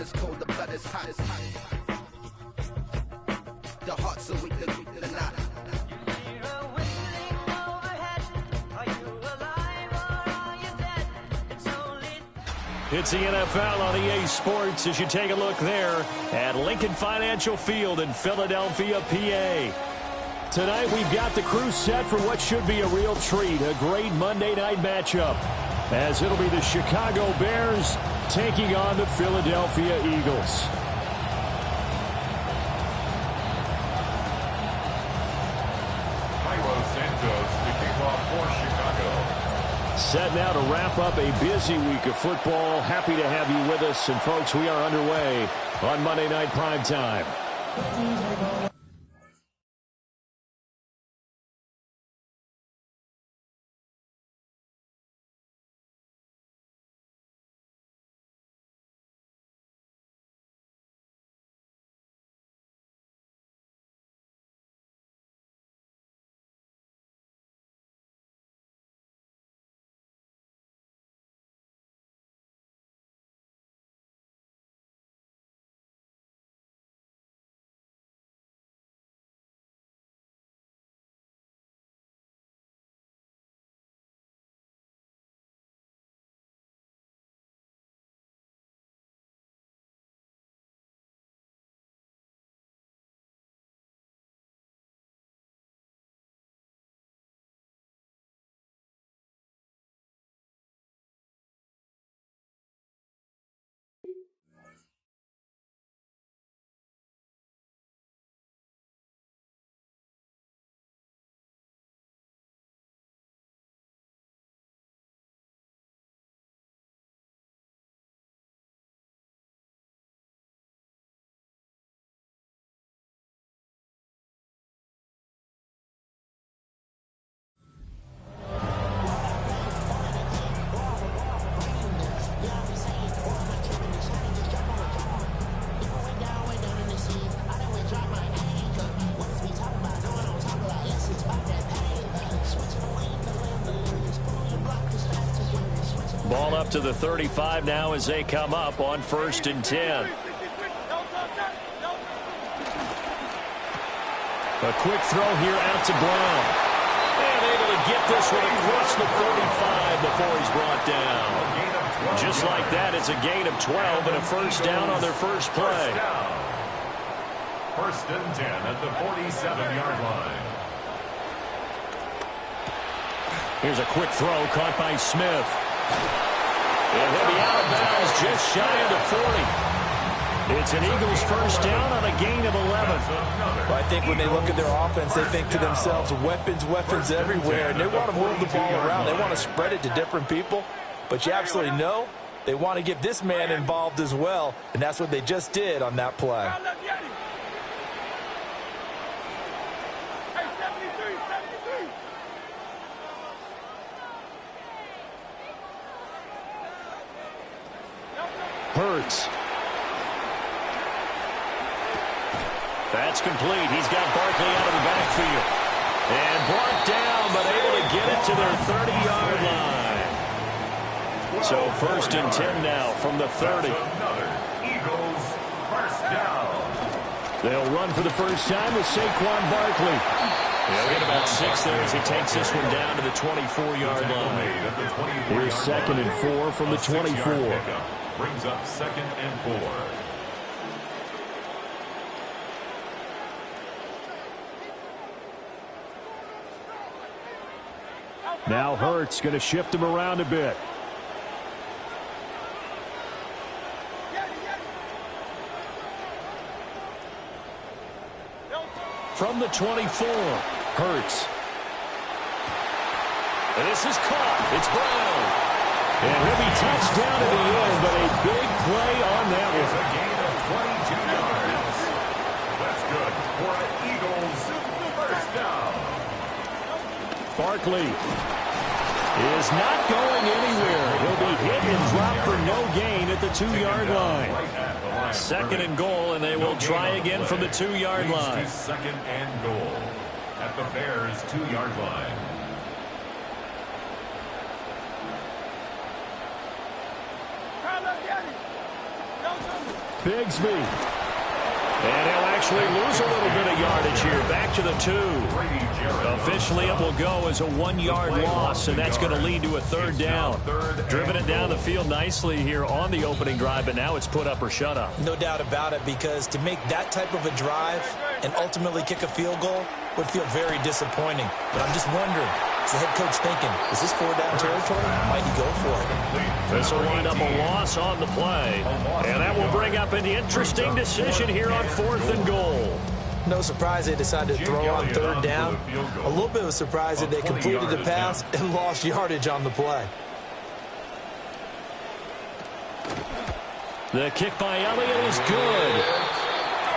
It's cold, the blood is hot. The heart's so weak, the knot. It's the NFL on EA Sports as you take a look there at Lincoln Financial Field in Philadelphia, PA. Tonight we've got the crew set for what should be a real treat, a great Monday night matchup, as it'll be the Chicago Bears taking on the Philadelphia Eagles. Set now to wrap up a busy week of football. Happy to have you with us. And, folks, we are underway on Monday Night Primetime. Ball up to the 35 now as they come up on 1st and 10. A quick throw here out to Brown. And able to get this one across the 35 before he's brought down. Just like that, it's a gain of 12 and a first down on their first play. 1st and 10 at the 47-yard line. Here's a quick throw caught by Smith. And he'll be out of bounds just shy of the 40. It's an Eagles first down on a gain of 11. Well, I think when they look at their offense, they think to themselves, weapons everywhere, and they want to move the ball around. They want to spread it to different people, but you absolutely know they want to get this man involved as well, and that's what they just did on that play. Hurts. That's complete. He's got Barkley out of the backfield. And brought down, but able to get it to their 30-yard line. So 1st and 10 now from the 30. Eagles first down. They'll run for the first time with Saquon Barkley. He'll get about 6 there as he takes this one down to the 24-yard line. Here's 2nd and 4 from the 24. Brings up 2nd and 4. Now Hurts going to shift him around a bit. From the 24, Hurts. And this is caught. It's Brown. And he'll be touched down to the end, but a big play on that one. It's a gain of 22 yards. That's good for an Eagles first down. Barkley is not going anywhere. He'll be hit and dropped for no gain at the 2-yard line. 2nd and goal, and they will try again from the 2-yard line. 2nd and goal at the Bears' 2-yard line. Bigsby. And he'll actually lose a little bit of yardage here. Back to the 2. Officially, it will go as a 1-yard loss, and that's going to lead to a 3rd down. Driven it down the field nicely here on the opening drive, but now it's put up or shut up. No doubt about it, because to make that type of a drive and ultimately kick a field goal would feel very disappointing. But I'm just wondering, is the head coach thinking, is this 4-down territory? Might he go for it? This will wind up a loss on the play, and that will bring up an interesting decision here on 4th and goal. No surprise they decided to throw on 3rd down. A little bit of a surprise that they completed the pass and lost yardage on the play. The kick by Elliott is good.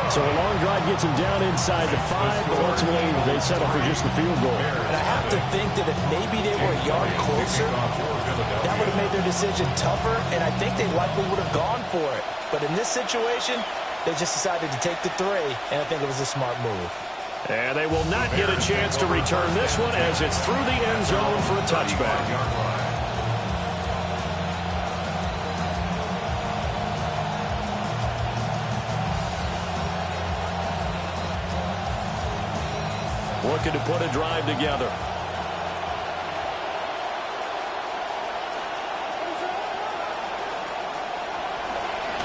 So a long drive gets him down inside the 5, but ultimately they settle for just the field goal. And I have to think that if maybe they were a yard closer, that would have made their decision tougher, and I think they likely would have gone for it. But in this situation, they just decided to take the 3, and I think it was a smart move. And they will not get a chance to return this one as it's through the end zone for a touchback. Looking to put a drive together.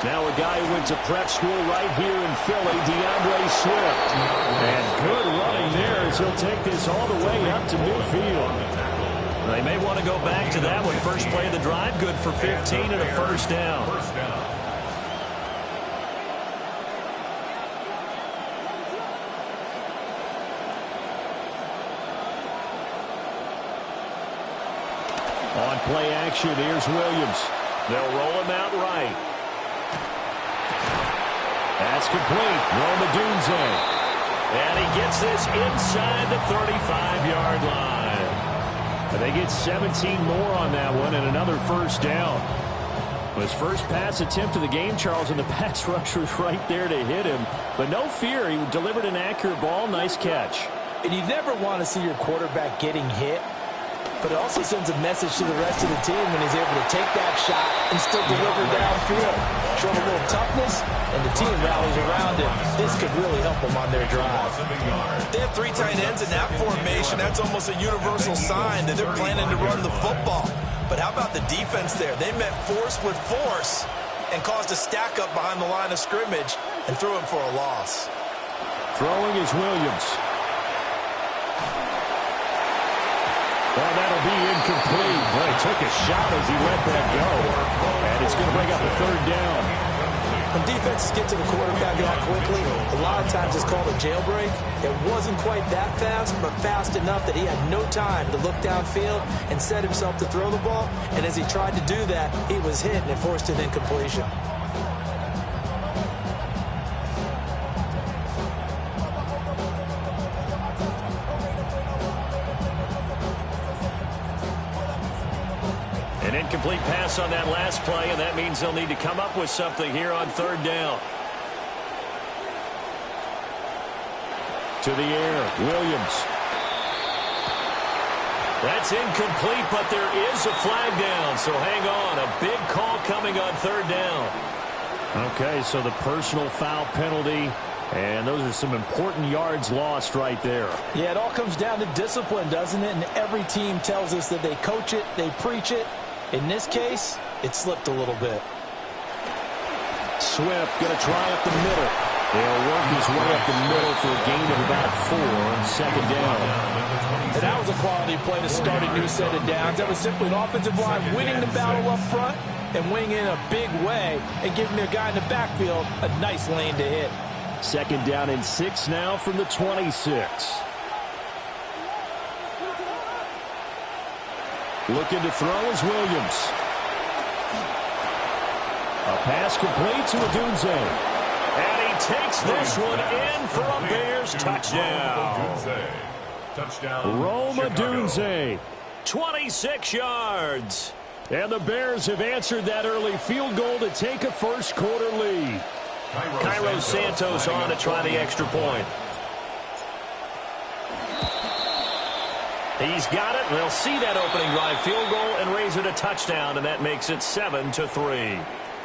Now a guy who went to prep school right here in Philly, DeAndre Swift. And good running there as he'll take this all the way up to midfield. They may want to go back to that one. First play of the drive, good for 15 and a 1st down. On play action, here's Williams. They'll roll him out right. That's complete. Roma Dunze. And he gets this inside the 35-yard line. And they get 17 more on that one and another 1st down. His first pass attempt of the game, Charles, and the pass rush was right there to hit him. But no fear, he delivered an accurate ball. Nice catch. And you never want to see your quarterback getting hit. But it also sends a message to the rest of the team when he's able to take that shot and still deliver downfield. Show him a little toughness, and the team rallies around him. This could really help them on their drive. They have 3 tight ends in that formation. That's almost a universal sign that they're planning to run the football. But how about the defense there? They met force with force and caused a stack up behind the line of scrimmage and threw him for a loss. Throwing is Williams. Well, that'll be incomplete. Boy, he took a shot as he let that go. And it's going to bring up a 3rd down. When defenses get to the quarterback that quickly, a lot of times it's called a jailbreak. It wasn't quite that fast, but fast enough that he had no time to look downfield and set himself to throw the ball. And as he tried to do that, he was hit and it forced an incompletion. An incomplete pass on that last play, and that means they'll need to come up with something here on 3rd down. To the air, Williams. That's incomplete, but there is a flag down, so hang on. A big call coming on 3rd down. Okay, so the personal foul penalty, and those are some important yards lost right there. Yeah, it all comes down to discipline, doesn't it? And every team tells us that they coach it, they preach it. In this case, it slipped a little bit. Swift going to try up the middle. He'll work his way up the middle for a gain of about 4 on 2nd down. And that was a quality play to start a new set of downs. That was simply an offensive line winning the battle up front and winning in a big way and giving their guy in the backfield a nice lane to hit. 2nd down and 6 now from the 26. Looking to throw is Williams. A pass complete to Odunze. And he takes this one in for a Bears touchdown. Rome Odunze, 26 yards. And the Bears have answered that early field goal to take a first quarter lead. Cairo Santos on to try the extra point. He's got it, and they'll see that opening drive field goal and raise it a touchdown, and that makes it 7-3.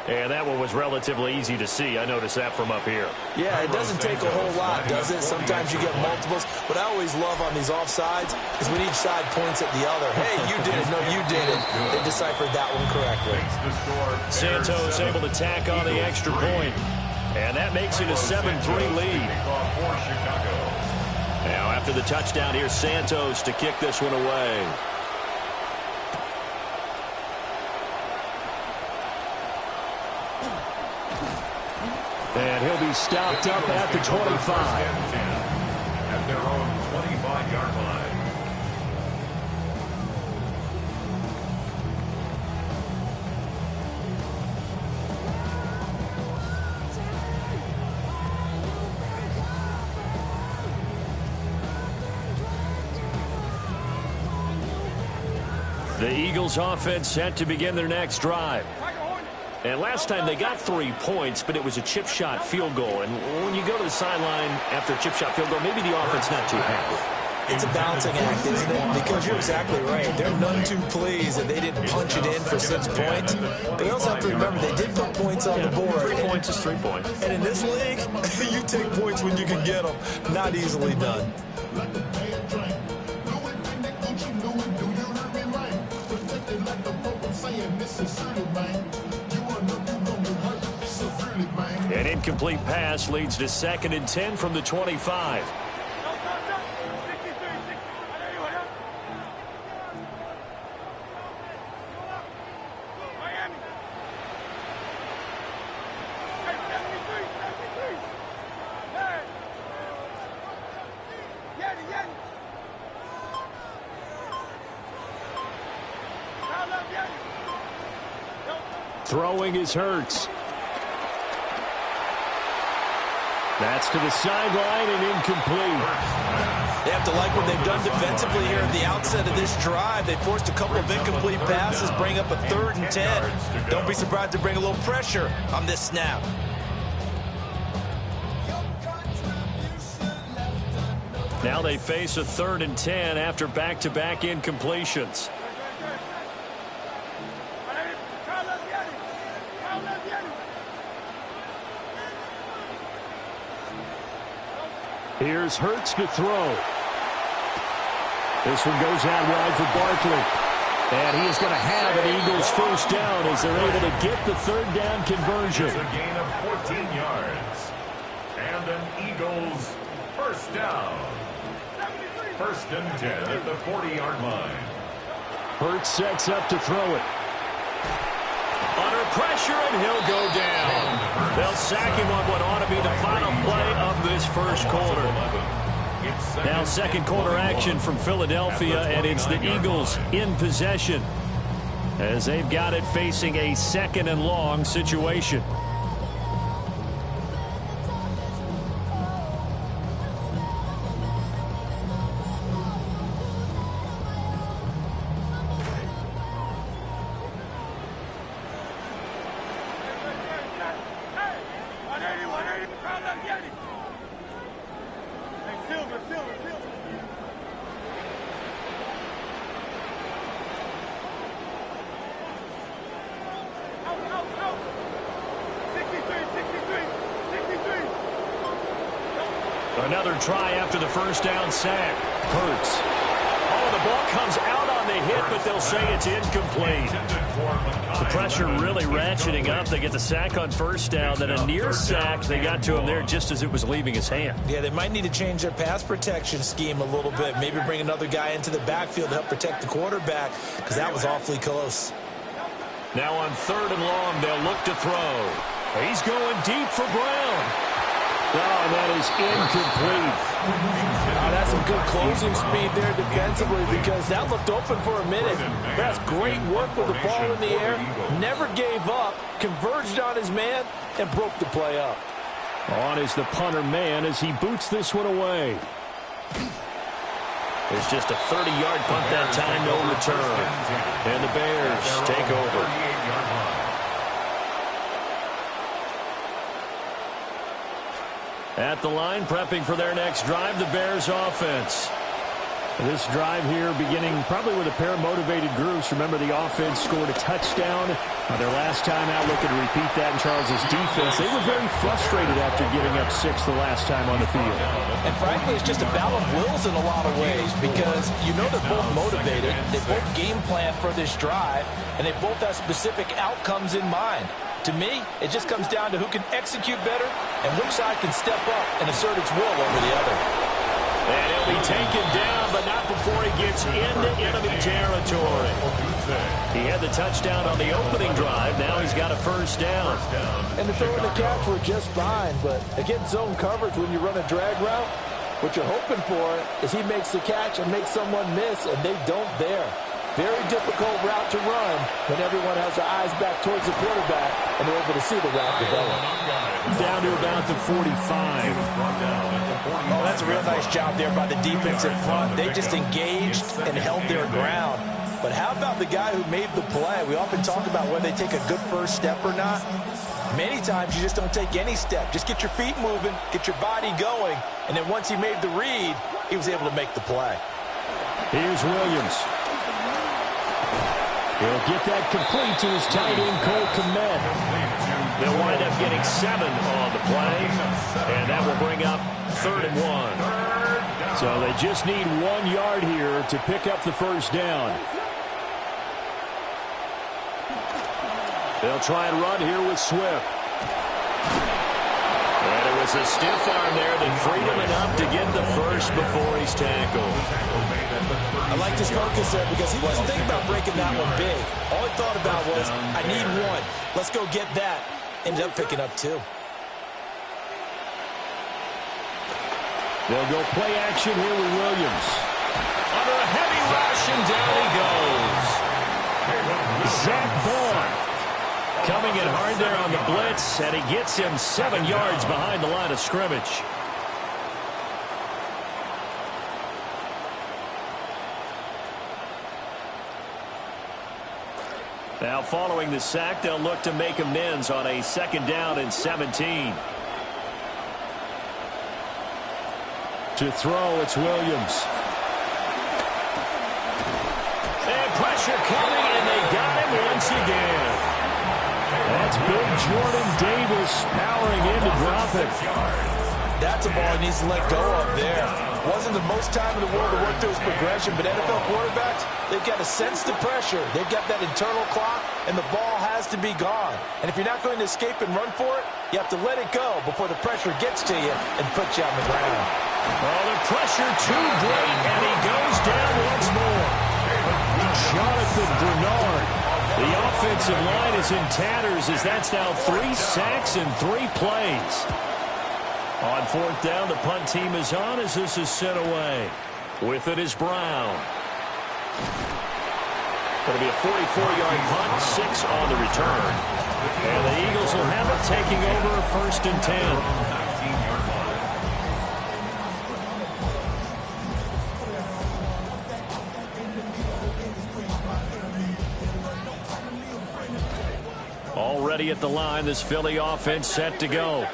And that one was relatively easy to see. I noticed that from up here. Yeah, it doesn't take a whole lot, does it? Sometimes you get multiples. What I always love on these offsides is when each side points at the other. Hey, you did it. No, you did it. They deciphered that one correctly. Santos able to tack on the extra point. And that makes it a 7-3 lead. Now, after the touchdown, here's Santos to kick this one away. And he'll be stopped up at the 25. At their own 25-yard line. The Eagles offense set to begin their next drive. And last time they got 3 points, but it was a chip shot field goal. And when you go to the sideline after a chip shot field goal, maybe the offense not too happy. It's a balancing act, isn't it? Because you're exactly right. They're none too pleased that they didn't punch it in for 6 points. But you also have to remember they did put points on the board. 3 points is 3 points. And in this league, you take points when you can get them. Not easily done. An incomplete pass leads to 2nd and 10 from the 25. Throwing is Hurts. That's to the sideline and incomplete. They have to like what they've done defensively here at the outset of this drive. They forced a couple of incomplete passes, bring up a 3rd and 10. Don't be surprised to bring a little pressure on this snap. Now they face a 3rd and 10 after back-to-back incompletions. Here's Hurts to throw. This one goes out wide for Barkley. And he is going to have an Eagles first down as they're able to get the 3rd down conversion. It's a gain of 14 yards. And an Eagles first down. 1st and 10 at the 40-yard line. Hurts sets up to throw it. Under pressure, and he'll go down. They'll sack him on what ought to be the final play of this first quarter. Now 2nd quarter action from Philadelphia, and it's the Eagles in possession as they've got it facing a 2nd and long situation. Another try after the first down sack. Hurts. Oh, the ball comes out on the hit, but they'll say it's incomplete. The pressure really ratcheting up. They get the sack on first down, then a near sack. They got to him there just as it was leaving his hand. Yeah, they might need to change their pass protection scheme a little bit. Maybe bring another guy into the backfield to help protect the quarterback, because that was awfully close. Now on 3rd and long, they'll look to throw. He's going deep for Brown. Oh, that is incomplete. Oh, that's some good closing speed there defensively, because that looked open for a minute. That's great work with the ball in the air. Never gave up, converged on his man, and broke the play up. On is the punter man as he boots this one away. It's just a 30-yard punt that time, no return. And the Bears take over. At the line, prepping for their next drive, the Bears offense. This drive here beginning probably with a pair of motivated groups. Remember, the offense scored a touchdown Their last time out looking to repeat that in Charles's defense. They were very frustrated after giving up 6 the last time on the field. And frankly, it's just a battle of wills in a lot of ways because you know they're both motivated. They both game plan for this drive, and they both have specific outcomes in mind. To me, it just comes down to who can execute better and which side can step up and assert its will over the other. And he'll be taken down, but not before he gets into enemy territory. He had the touchdown on the opening drive. Now he's got a first down. And the throw and the catch were just fine, but against zone coverage when you run a drag route, what you're hoping for is he makes the catch and makes someone miss, and they don't there. Very difficult route to run when everyone has their eyes back towards the quarterback and they're able to see the route develop. Down to about the 45. Oh, that's a real nice job there by the defense in front. They just engaged and held their ground. But how about the guy who made the play? We often talk about whether they take a good first step or not. Many times you just don't take any step. Just get your feet moving, get your body going, and then once he made the read, he was able to make the play. Here's Williams. He'll get that complete to his tight end, Mack Med. They'll wind up getting 7 on the play, and that will bring up 3rd and 1. So they just need 1 yard here to pick up the first down. They'll try and run here with Swift. And it was a stiff arm there that freed him enough to get the first before he's tackled. I like his focus there because he wasn't thinking about breaking that one big. All he thought about was, I need 1. Let's go get that. Ended up picking up 2. They'll go play action here with Williams. Under a heavy rush, and down he goes. Zach Bourne coming in hard there on the blitz, and he gets him 7 yards behind the line of scrimmage. Now, following the sack, they'll look to make amends on a 2nd down and 17. To throw, it's Williams. And pressure coming, and they got him once again. That's big Jordan Davis powering in to drop it. That's a ball he needs to let go of there. Wasn't the most time in the world to work through his progression, but NFL quarterbacks, they've got to sense the pressure. They've got that internal clock, and the ball has to be gone. And if you're not going to escape and run for it, you have to let it go before the pressure gets to you and puts you on the ground. Oh, the pressure too great, and he goes down once more. Jonathan Bernard. The offensive line is in tatters as that's now 3 sacks in 3 plays. On 4th down, the punt team is on as this is sent away. With it is Brown. It'll be a 44-yard punt, 6 on the return. And the Eagles will have it taking over 1st and 10. Already at the line, this Philly offense set to go.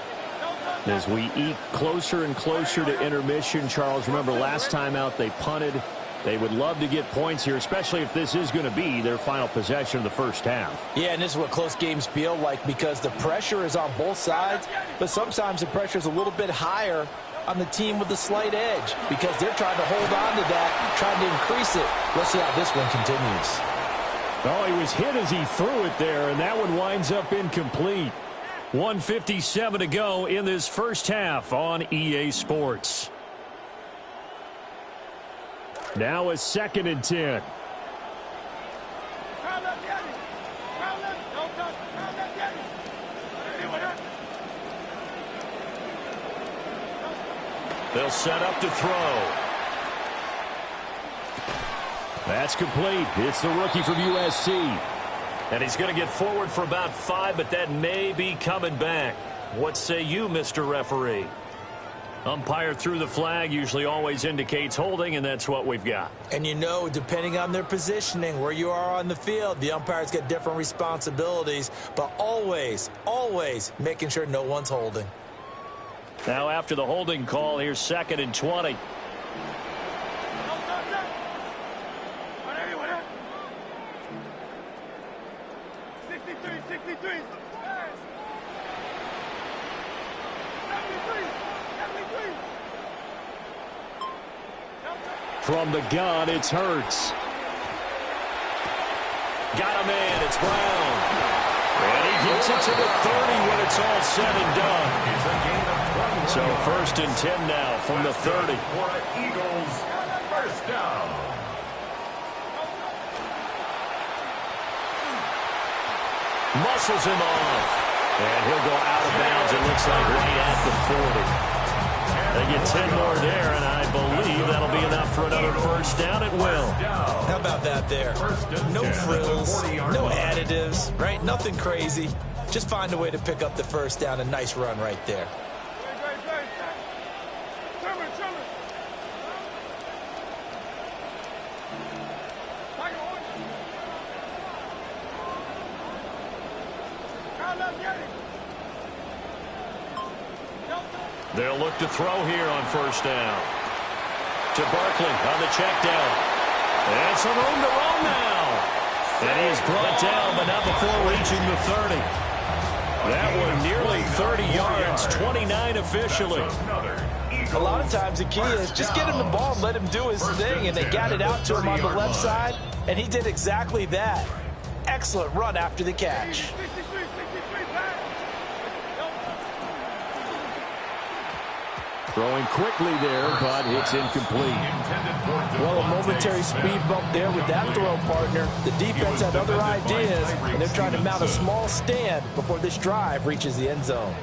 As we eke closer and closer to intermission, Charles, remember last time out they punted. They would love to get points here, especially if this is going to be their final possession of the first half. Yeah, and this is what close games feel like because the pressure is on both sides, but sometimes the pressure is a little bit higher on the team with the slight edge because they're trying to hold on to that, trying to increase it. Let's see how this one continues. Oh, he was hit as he threw it there, and that one winds up incomplete. 1:57 to go in this first half on EA Sports. Now a 2nd and 10. They'll set up to throw. That's complete. It's the rookie from USC. And he's going to get forward for about 5, but that may be coming back. What say you, Mr. Referee? Umpire threw the flag, usually always indicates holding, and that's what we've got. And you know, depending on their positioning, where you are on the field, the umpire's got different responsibilities, but always, always making sure no one's holding. Now after the holding call, here's 2nd and 20. From the gun, it's Hurts. Got a man, it's Brown. And he gets it to the 30 when it's all said and done. So 1st and 10 now from the 30. For an Eagles first down. Muscles him off. And he'll go out of bounds, it looks like, right at the 40. They get 10 more there, and I believe that'll be enough for another first down. It will. How about that there? No frills, no additives, right? Nothing crazy. Just find a way to pick up the first down. A nice run right there. They'll look to throw here on first down. To Barkley on the check down. And some room to run now. And he is brought down, but not before reaching the 30. That one nearly 30 yards, 29 officially. A lot of times the key is just get him the ball and let him do his thing, and they got it out to him on the left side, and he did exactly that. Excellent run after the catch. Throwing quickly there, but it's incomplete. Well, a momentary speed bump there with that throw, partner. The defense had other ideas, and they're trying to mount a small stand before this drive reaches the end zone.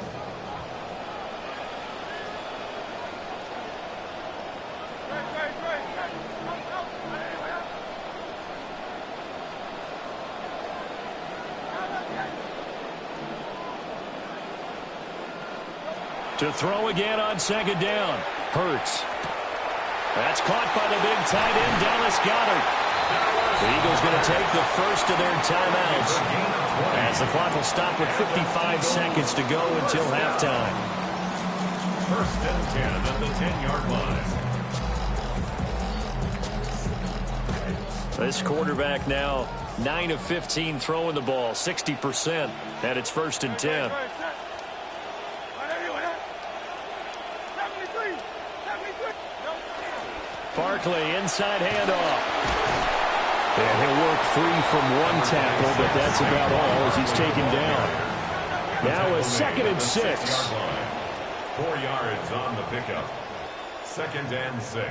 To throw again on second down. Hurts. That's caught by the big tight end, Dallas Goedert. The Eagles going to take the first of their timeouts, as the clock will stop with 55 seconds to go until halftime. 1st and 10 at the 10-yard line. This quarterback now 9 of 15 throwing the ball, 60%, and it's 1st and 10. Barkley, inside handoff. And he'll work free from one tackle, but that's about all as he's taken down. Now a 2nd and 6. 4 yards on the pickup. 2nd and 6.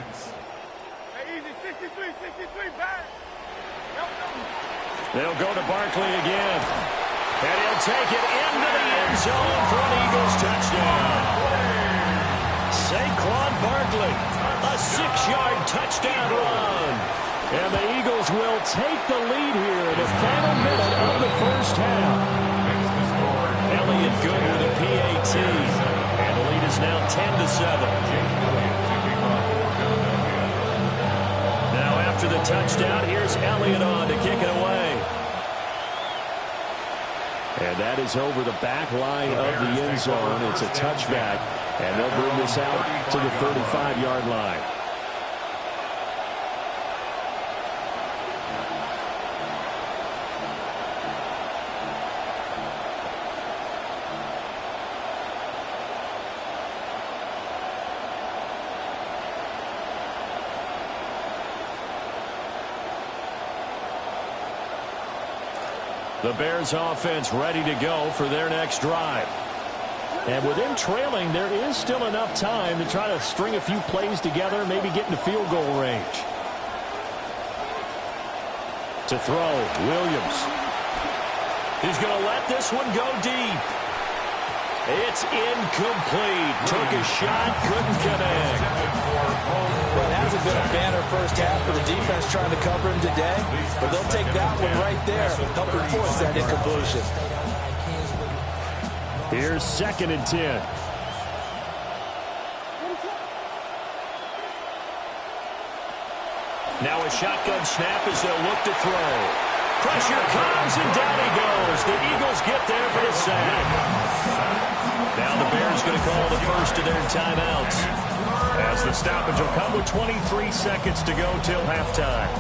They'll go to Barkley again. And he'll take it into the end zone for an Eagles touchdown. Saquon Barkley. A 6-yard touchdown run. And the Eagles will take the lead here in the final minute of the first half. Elliott good with a PAT. And the lead is now 10-7. Now after the touchdown, here's Elliott on to kick it away. And that is over the back line of the end zone. It's a touchback. And they'll bring this out to the 35-yard line. The Bears offense ready to go for their next drive. And with them trailing, there is still enough time to try to string a few plays together, maybe get into field goal range. To throw, Williams. He's going to let this one go deep. It's incomplete. Took a shot, couldn't connect. Well, it hasn't been a banner first half for the defense trying to cover him today, but they'll take that one right there, helping force that incompletion. Here's 2nd and 10. Now a shotgun snap as they'll look to throw. Pressure comes and down he goes. The Eagles get there for the sack. Now the Bears going to call the first of their timeouts, as the stoppage will come with 23 seconds to go till halftime.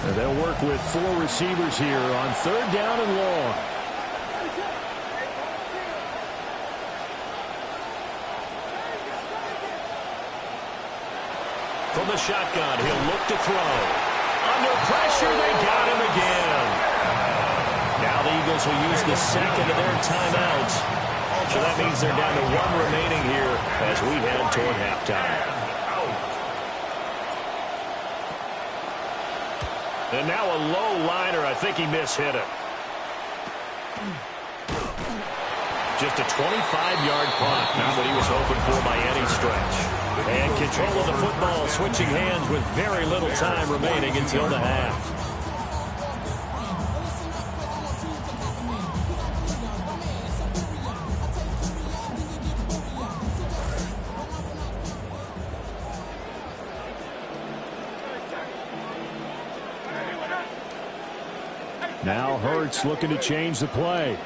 They'll work with 4 receivers here on 3rd down and long. From the shotgun, he'll look to throw. Under pressure, they got him again. Now the Eagles will use the second of their timeouts. So that means they're down to 1 remaining here as we head toward halftime. And now a low liner. I think he mishit it. Just a 25-yard punt. Not what he was hoping for by any stretch. And control of the football, switching hands with very little time remaining until the half. Now Hurts looking to change the play.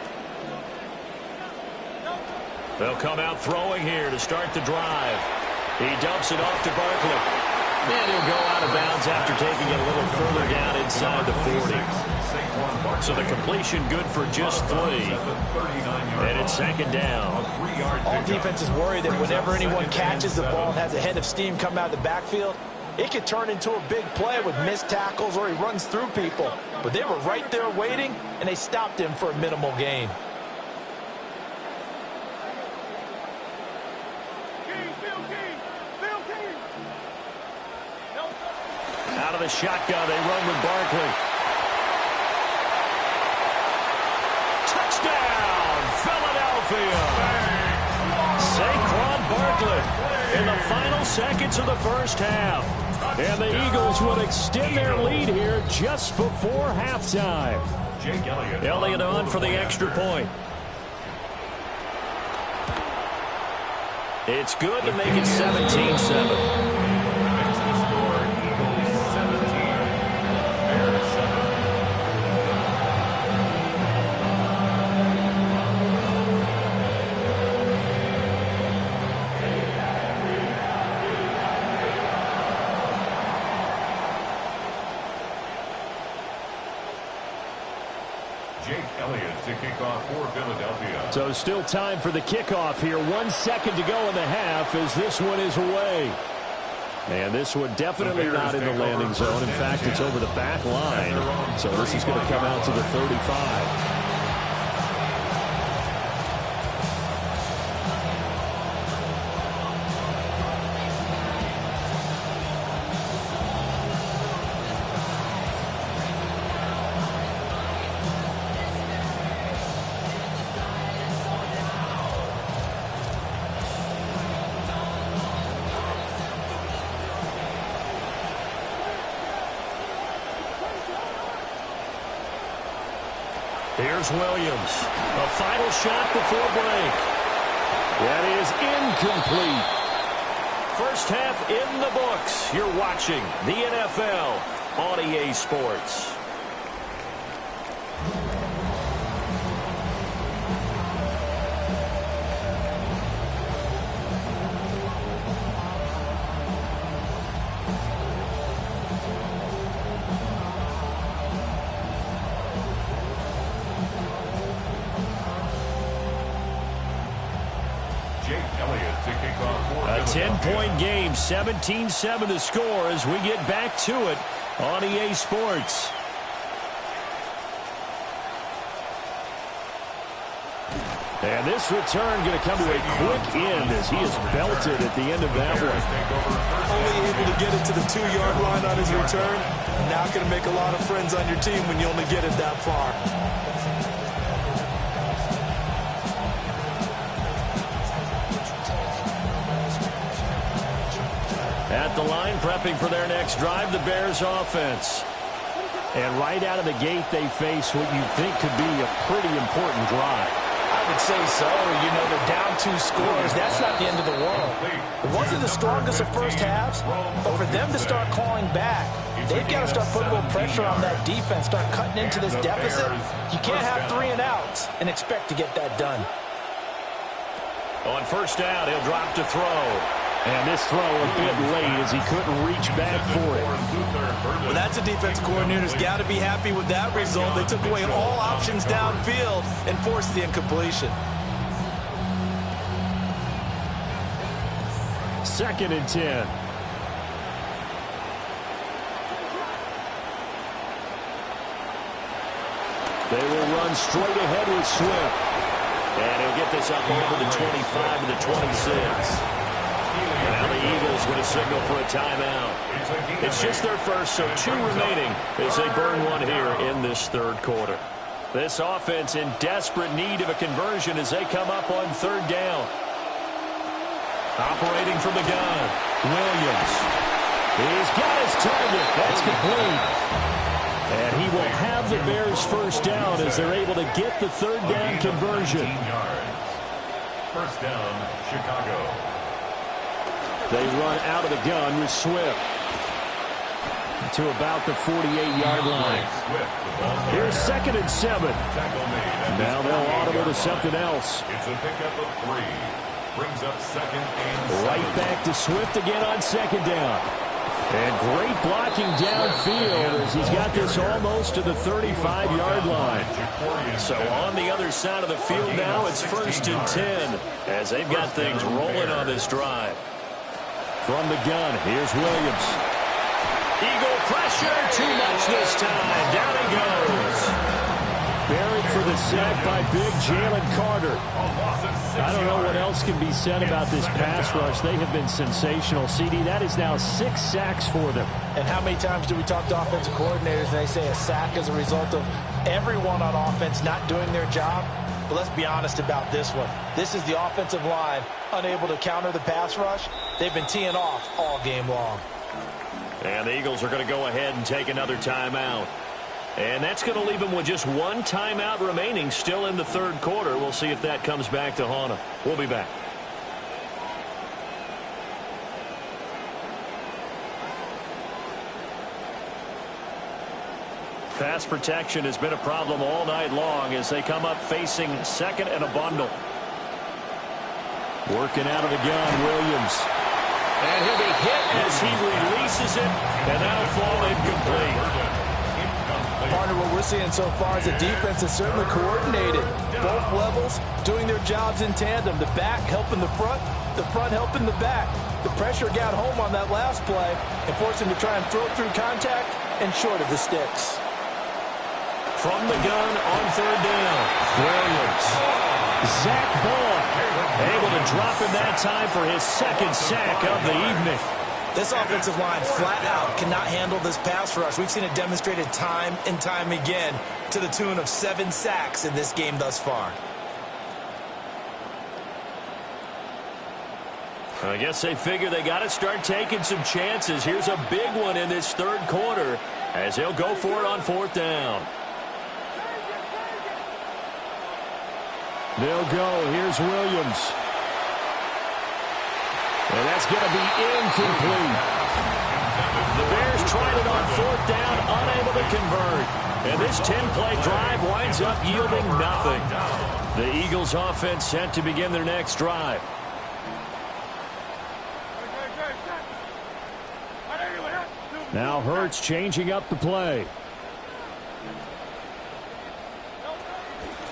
They'll come out throwing here to start the drive. He dumps it off to Barkley. And he'll go out of bounds after taking it a little further down inside the 40. So the completion good for just 3. And it's 2nd down. All defenses worry that whenever anyone catches the ball and has a head of steam come out of the backfield, it could turn into a big play with missed tackles or he runs through people. But they were right there waiting, and they stopped him for a minimal gain. Out of the shotgun, they run with Barkley. Touchdown, Philadelphia! Saquon Barkley in the final seconds of the first half. And the Eagles would extend their lead here just before halftime. Elliott on for the extra point. It's good to make it 17-7. So still time for the kickoff here. 1 second to go in the half as this one is away. And this one definitely not in the landing zone. In fact, it's over the back line. So this is going to come out to the 35. Here's Williams. A final shot before break. That is incomplete. First half in the books. You're watching the NFL on EA Sports. A 10-point game, 17-7 to score as we get back to it on EA Sports. And this return going to come to a quick end as he is belted at the end of that one. Only able to get it to the 2-yard line on his return. Not going to make a lot of friends on your team when you only get it that far. At the line, prepping for their next drive, the Bears offense. And right out of the gate, they face what you think could be a pretty important drive. I would say so. You know, they're down 2 scores. That's not the end of the world. It wasn't the strongest of first halves, but for them to start calling back, they've got to start putting a little pressure on that defense, start cutting into this deficit. You can't have 3 and outs and expect to get that done. On first down, he'll drop to throw. And this throw a bit late as he couldn't reach back for it. Well, that's a defensive coordinator's got to be happy with that result. They took away all options downfield and forced the incompletion. 2nd and 10. They will run straight ahead with Swift. And he'll get this up over the 25 to the 26. Now the Eagles with a signal for a timeout. It's just their first, so 2 remaining as they burn one here in this 3rd quarter. This offense in desperate need of a conversion as they come up on 3rd down. Operating from the gun, Williams. He's got his target. That's complete. And he will have the Bears first down as they're able to get the 3rd down conversion. First down, Chicago. They run out of the gun with Swift to about the 48-yard line. Here's 2nd and 7. Now they'll audible to something else. It's a pickup of 3. Brings up 2nd and 7. Right back to Swift again on 2nd down. And great blocking downfield as he's got this almost to the 35-yard line. So on the other side of the field now, it's 1st and 10 as they've got things rolling on this drive. From the gun, here's Williams. Eagle pressure, too much this time. Down he goes. Buried for the sack by big Jalen Carter. I don't know what else can be said about this pass rush. They have been sensational. CD, that is now 6 sacks for them. And how many times do we talk to offensive coordinators and they say a sack is a result of everyone on offense not doing their job? But let's be honest about this one. This is the offensive line unable to counter the pass rush. They've been teeing off all game long. And the Eagles are going to go ahead and take another timeout. And that's going to leave them with just 1 timeout remaining still in the 3rd quarter. We'll see if that comes back to haunt them. We'll be back. Pass protection has been a problem all night long as they come up facing 2nd and a bundle. Working out of the gun, Williams. And he'll be hit as he releases it, and that'll fall incomplete. Partner, what we're seeing so far is a defense that's certainly coordinated. Both levels doing their jobs in tandem. The back helping the front helping the back. The pressure got home on that last play and forced him to try and throw through contact and short of the sticks. From the gun on 3rd down, Williams. Zach Ball able to drop him that time for his 2nd sack of the evening. This offensive line flat out cannot handle this pass rush. We've seen it demonstrated time and time again to the tune of 7 sacks in this game thus far. I guess they figure they got to start taking some chances. Here's a big one in this 3rd quarter as they'll go for it on 4th down. They'll go. Here's Williams. And that's going to be incomplete. The Bears tried it on 4th down, unable to convert. And this 10-play drive winds up yielding nothing. The Eagles offense set to begin their next drive. Now Hurts changing up the play.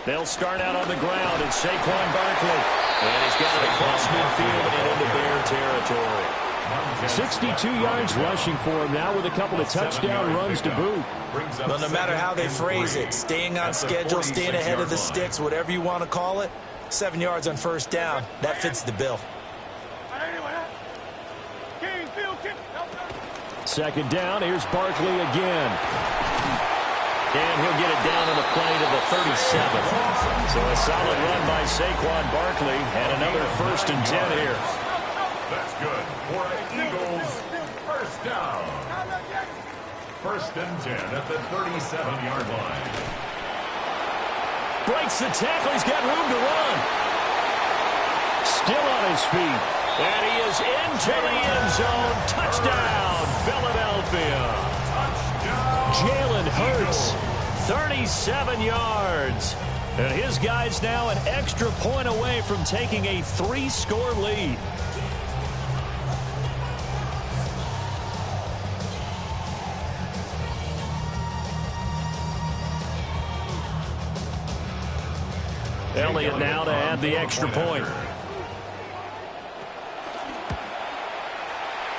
They'll start out on the ground, and Saquon Barkley. And he's got it across midfield and into Bear territory. 62 yards rushing for him now with a couple of touchdown runs to boot. Well, no matter how they phrase it, staying on schedule, staying ahead of the sticks, whatever you want to call it, 7 yards on 1st down, that fits the bill. 2nd down, here's Barkley again. And he'll get it down on the play to the 37. So a solid run by Saquon Barkley and another 1st and 10 here. That's good for Eagles. First down. 1st and 10 at the 37-yard line. Breaks the tackle. He's got room to run. Still on his feet. And he is into the end zone. Touchdown, Philadelphia. Jalen Hurts, 37 yards. And his guys now an extra point away from taking a 3-score lead. Elliott now to add the extra point.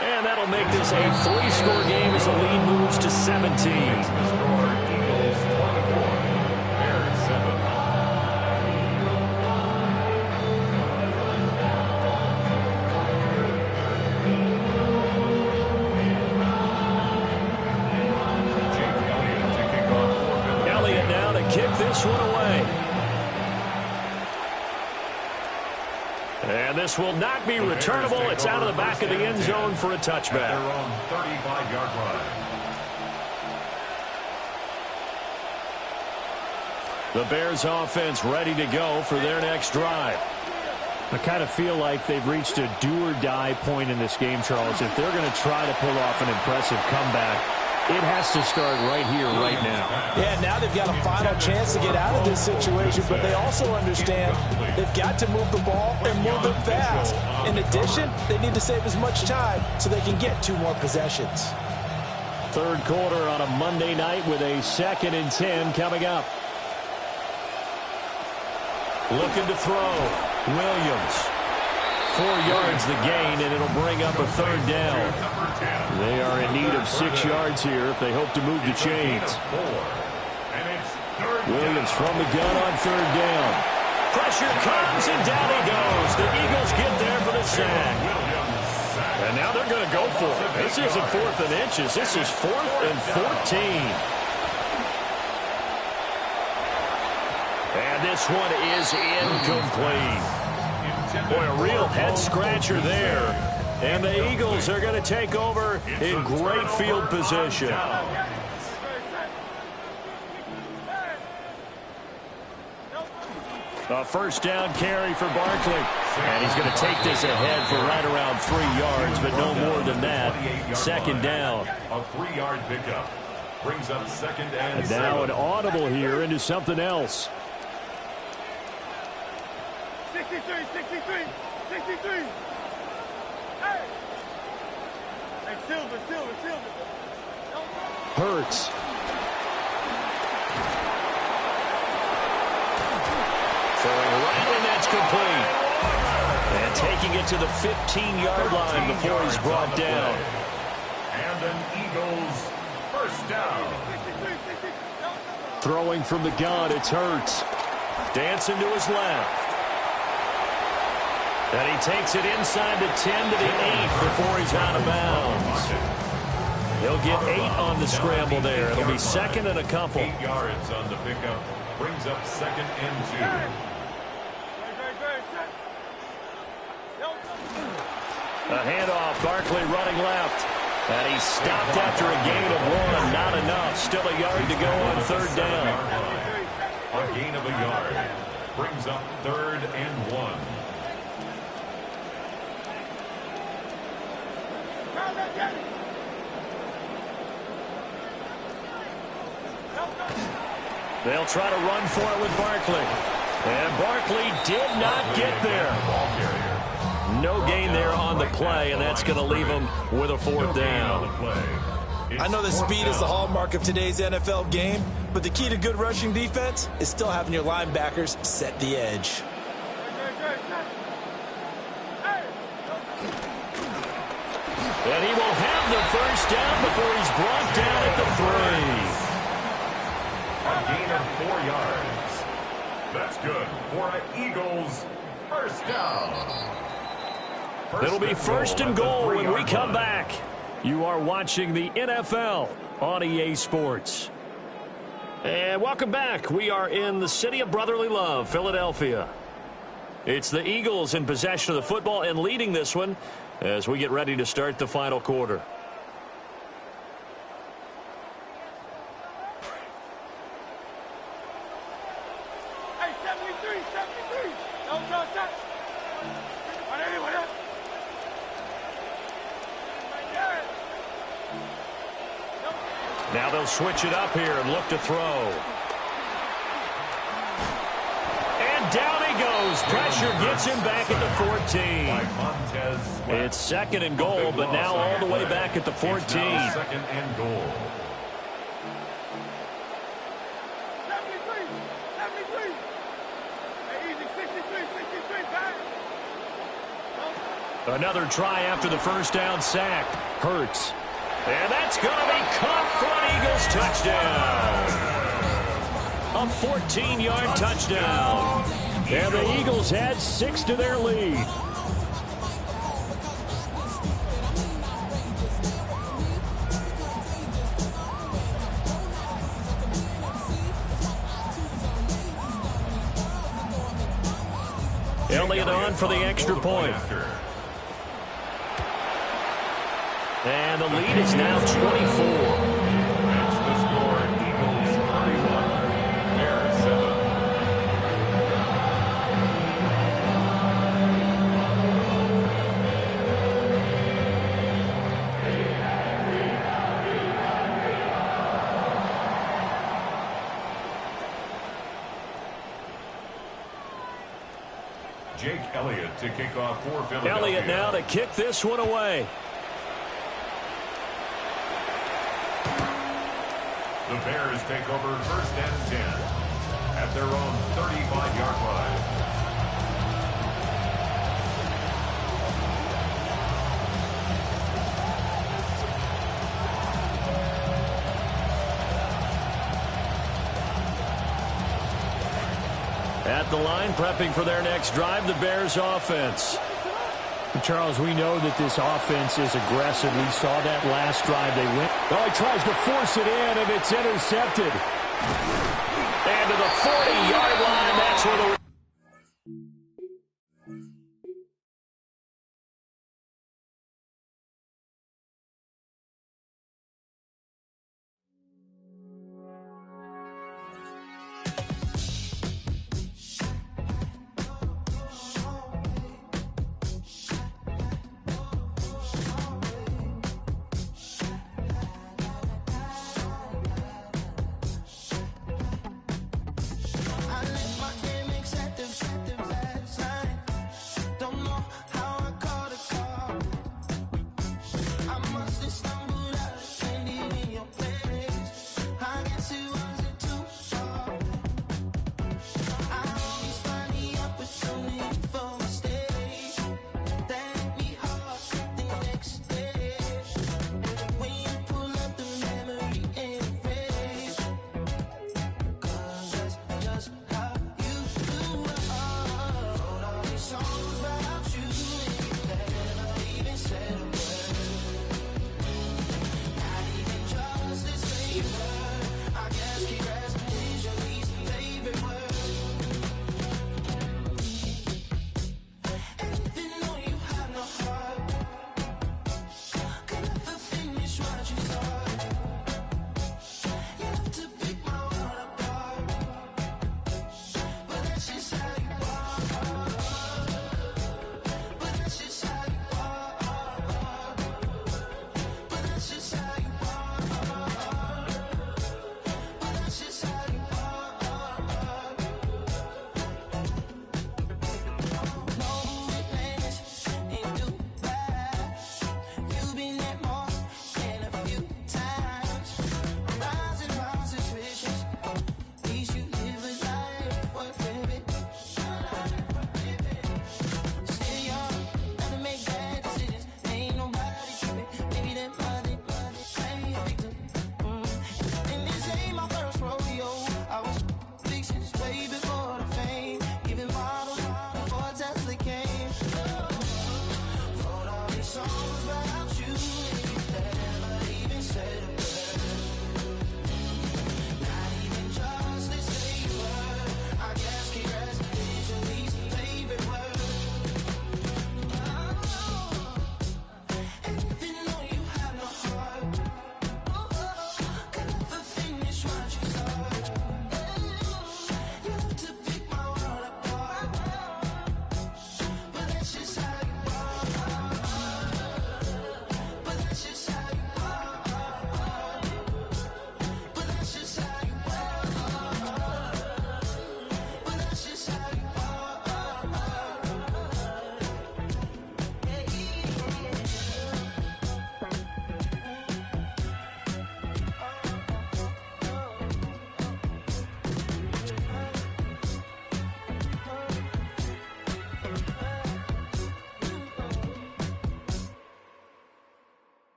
And that'll make this a 3-score game as the lead moves to 17. Kick this one away. And this will not be returnable. It's out of the back of the end zone for a touchback. Their own 35-yard line. The Bears offense ready to go for their next drive. I kind of feel like they've reached a do-or-die point in this game, Charles. If they're going to try to pull off an impressive comeback, it has to start right here, right now. Yeah, now they've got a final chance to get out of this situation, but they also understand they've got to move the ball and move it fast. In addition, they need to save as much time so they can get 2 more possessions. Third quarter on a Monday night with a 2nd and 10 coming up. Looking to throw. Williams. 4 yards the gain, and it'll bring up a 3rd down. They are in need of 6 yards here if they hope to move the chains. Williams from the gun on 3rd down. Pressure comes, and down he goes. The Eagles get there for the sack. And now they're going to go for it. This isn't 4th and inches. This is 4th and 14. And this one is incomplete. Boy, a real head-scratcher there. And the Eagles are going to take over in great field position. A 1st down carry for Barkley. And he's going to take this ahead for right around 3 yards, but no more than that. 2nd down. A 3-yard pickup. Brings up 2nd and 7. Now an audible here into something else. 63. Hey! Hey, Silver. Hurts. Throwing right, and that's complete. And taking it to the 15-yard line before he's brought down. And an Eagles 1st down. Throwing from the gun, it's Hurts. Dancing to his left. And he takes it inside the 10 to the 8 before he's out of bounds. He'll get 8 on the scramble there. It'll be 2nd and a couple. 8 yards on the pickup. Brings up 2nd and 2. A handoff. Barkley running left. And he's stopped after a gain of 1. Not enough. Still a yard to go on 3rd down. A gain of a yard. Brings up 3rd and 1. They'll try to run for it with Barkley. And Barkley did not get there. No gain there on the play, and that's going to leave him with a 4th down. I know that speed is the hallmark of today's NFL game, but the key to good rushing defense is still having your linebackers set the edge. And he will have the 1st down before he's brought down at the 3. A gain of 4 yards. That's good for an Eagles 1st down. It'll be 1st and goal when we come back. You are watching the NFL on EA Sports. And welcome back. We are in the city of brotherly love, Philadelphia. It's the Eagles in possession of the football and leading this one as we get ready to start the final quarter. Hey, 73. Don't touch that. Whatever. Now they'll switch it up here and look to throw. And down he goes. Pressure gets him back at the 14. It's 2nd and goal, but now all the way back at the 14. 2nd and goal. 73. Another try after the first down sack. Hurts. And that's going to be caught for an Eagles touchdown. A 14-yard touchdown. And the Eagles add 6 to their lead. Elliott on for the extra point. And the lead is now 24. That's the score. Eagles 31, Bears 7. Jake Elliott to kick off for Philadelphia. Elliott now to kick this one away. The Bears take over first and 10 at their own 35-yard line. At the line, prepping for their next drive, the Bears offense. Charles, we know that this offense is aggressive. We saw that last drive they went. Oh, he tries to force it in, and it's intercepted. And to the 40-yard line, that's where the...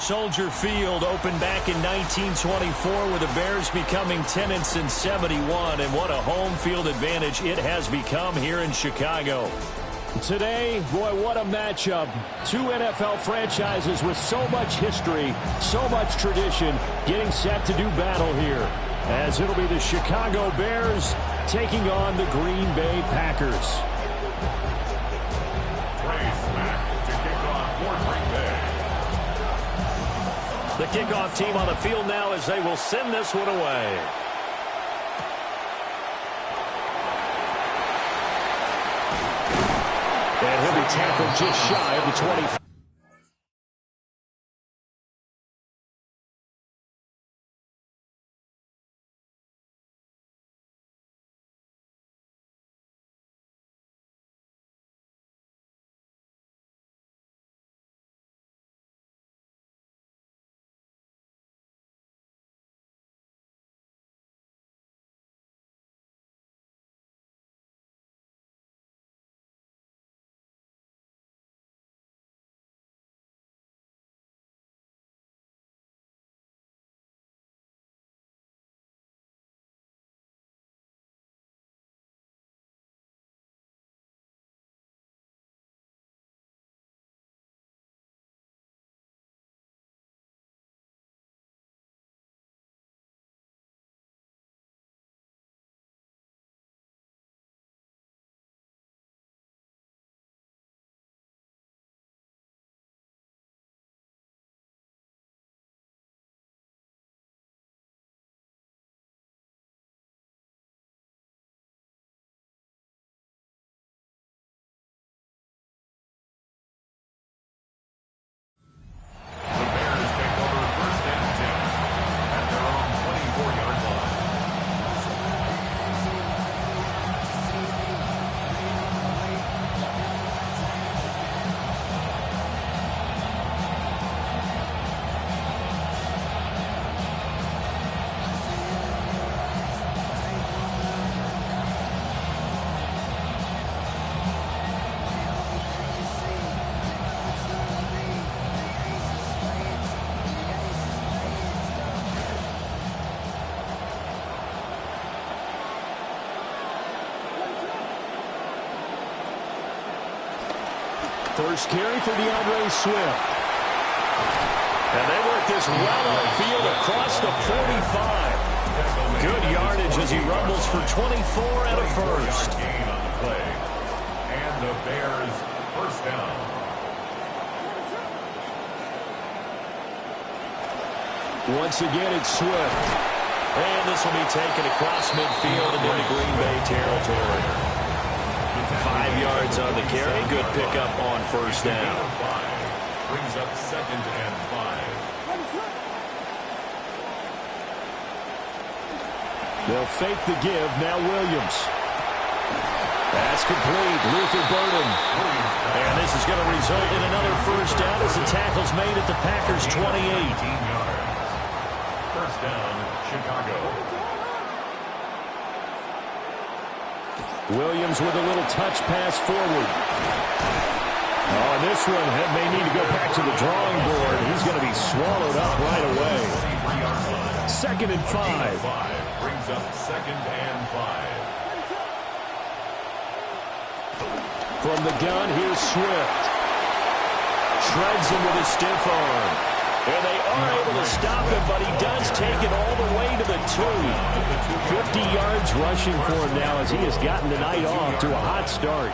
Soldier Field opened back in 1924 with the Bears becoming 10 since 71, and what a home field advantage it has become here in Chicago. Today, boy, what a matchup. Two NFL franchises with so much history, so much tradition, getting set to do battle here, as it'll be the Chicago Bears taking on the Green Bay Packers. The kickoff team on the field now as they will send this one away. And he'll be tackled just shy of the 20. First carry for DeAndre Swift. And they work this well upfield across the 45. Good yardage as he rumbles for 24 and a first. Gain on the play. And the Bears first down. Once again, it's Swift. And this will be taken across midfield and into Green Bay territory. 5 yards on the carry. Good pickup on first down. Brings up 2nd and 5. They'll fake the give. Now Williams. That's complete. Luther Burden. And this is going to result in another first down as the tackle's made at the Packers' 28. 18 yards. First down, Chicago. Williams with a little touch pass forward. Oh, and this one may need to go back to the drawing board. He's going to be swallowed up right away. 2nd and 5. Brings up 2nd and 5. From the gun, here's Swift. Shreds him with a stiff arm. And they are able to stop him, but he does take it all the way to the 2. 50 yards rushing for him now as he has gotten the night off to a hot start.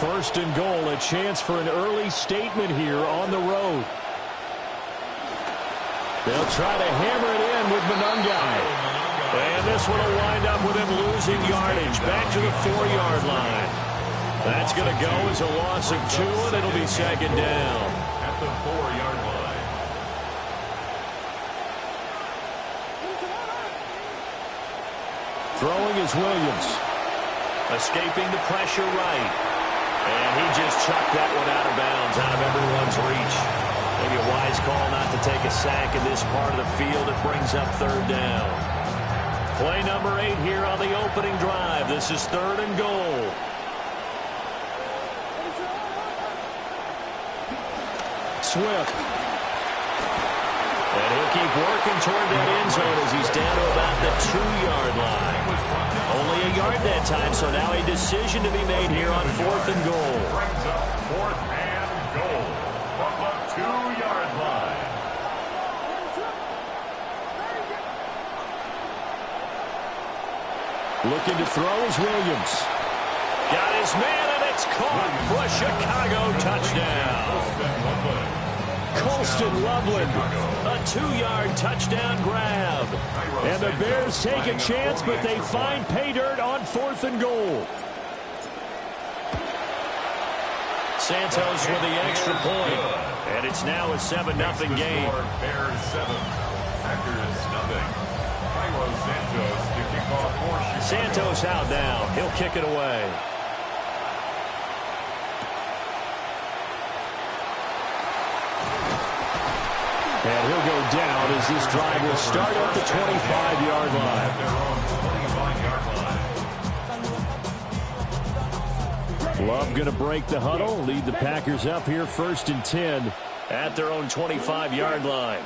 First and goal, a chance for an early statement here on the road. They'll try to hammer it in with Monungai. And this one will wind up with him losing yardage back to the 4-yard line. That's going to go as a loss of 2, and it'll be 2nd down. At the 4-yard line. Throwing is Williams. Escaping the pressure right. And he just chucked that one out of bounds, out of everyone's reach. Maybe a wise call not to take a sack in this part of the field. It brings up 3rd down. Play number 8 here on the opening drive. This is 3rd and goal. Swift. And he'll keep working toward that end zone as he's down to about the 2-yard line. Only a yard that time, so now a decision to be made here on 4th and goal. Brings up 4th and goal from the 2-yard line. Looking to throw is Williams. Got his man, and it's caught for a Chicago touchdown. Colston Loveland, a 2-yard touchdown grab. And the Bears take a chance, but they find pay dirt on 4th and goal. Santos with the extra point. And it's now a 7-0 game. Bears 7, Packers nothing. Santos to kick off for Chicago. Santos out now. He'll kick it away. And he'll go down as this drive will start at the 25-yard line. Love going to break the huddle, lead the Packers up here 1st and 10 at their own 25-yard line.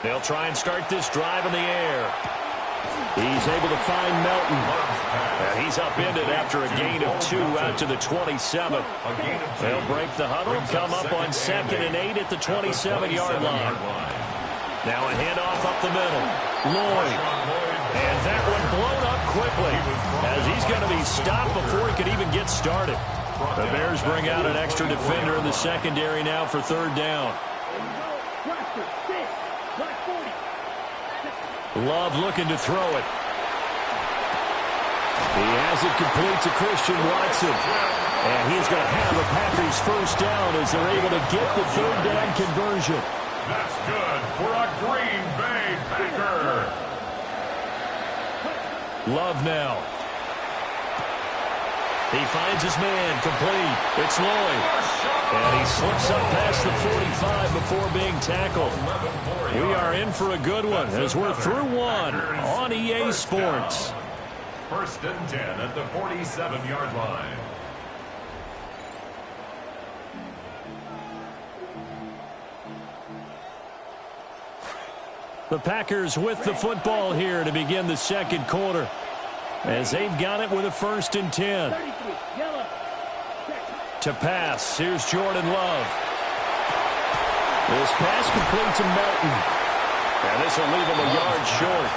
They'll try and start this drive in the air. He's able to find Melton. And he's upended after a gain of 2 out to the 27. They'll break the huddle, come up on 2nd and 8 at the 27-yard line. Now a handoff up the middle. Lloyd. And that one blown up quickly as he's going to be stopped before he could even get started. The Bears bring out an extra defender in the secondary now for 3rd down. Love looking to throw it. He has it complete to Christian Watson. And he's going to have a Packers 1st down as they're able to get the 3rd down conversion. That's good for a Green Bay Packer. Love now. He finds his man complete. It's Lloyd. And he slips up past the 45 before being tackled. We are in for a good one as we're through one on EA Sports. 1st and 10 at the 47-yard line. The Packers with the football here to begin the 2nd quarter as they've got it with a 1st and 10. To pass, here's Jordan Love. This pass complete to Melton. And this will leave him a yard short.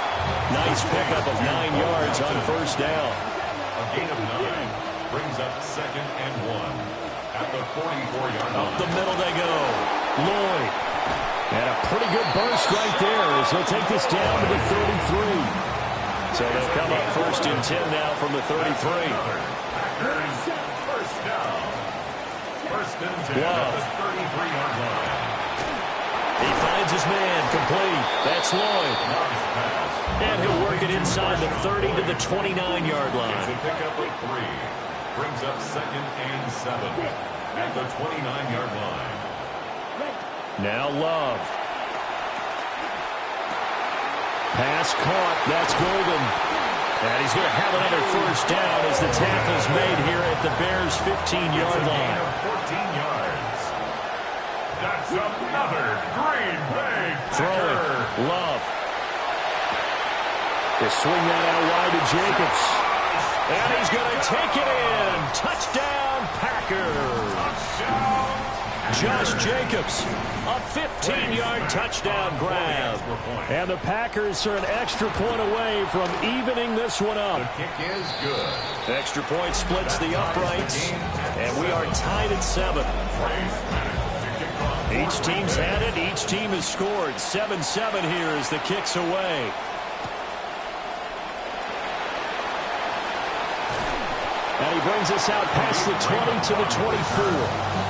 Nice pickup of 9 yards on 1st down. A gain of 9 brings up 2nd and 1 at the 44-yard line. Up the middle they go. Lloyd. And a pretty good burst right there as they'll take this down to the 33. So they'll come up 1st and 10 now from the 33. Packers 1st down. 1st and 10 at the 33-yard line. He finds his man complete. That's Lloyd. And he'll work it inside the 30 to the 29-yard line. It's a pickup of 3. Brings up 2nd and 7 at the 29-yard line. Now Love. Pass caught. That's Golden. And he's going to have another 1st down as the tackle's made here at the Bears' 15-yard line. 14 yards. That's another Green Bay Throw Packer. it. Love. They swing that out wide to Jacobs. And he's going to take it in. Touchdown, Packers. Touchdown. Josh Jacobs, a 15-yard touchdown grab. And the Packers are an extra point away from evening this one up. The kick is good. Extra point splits the uprights, and we are tied at 7. Each team's had it. Each team has scored. 7-7 here as the kick's away. And he brings us out past the 20 to the 24.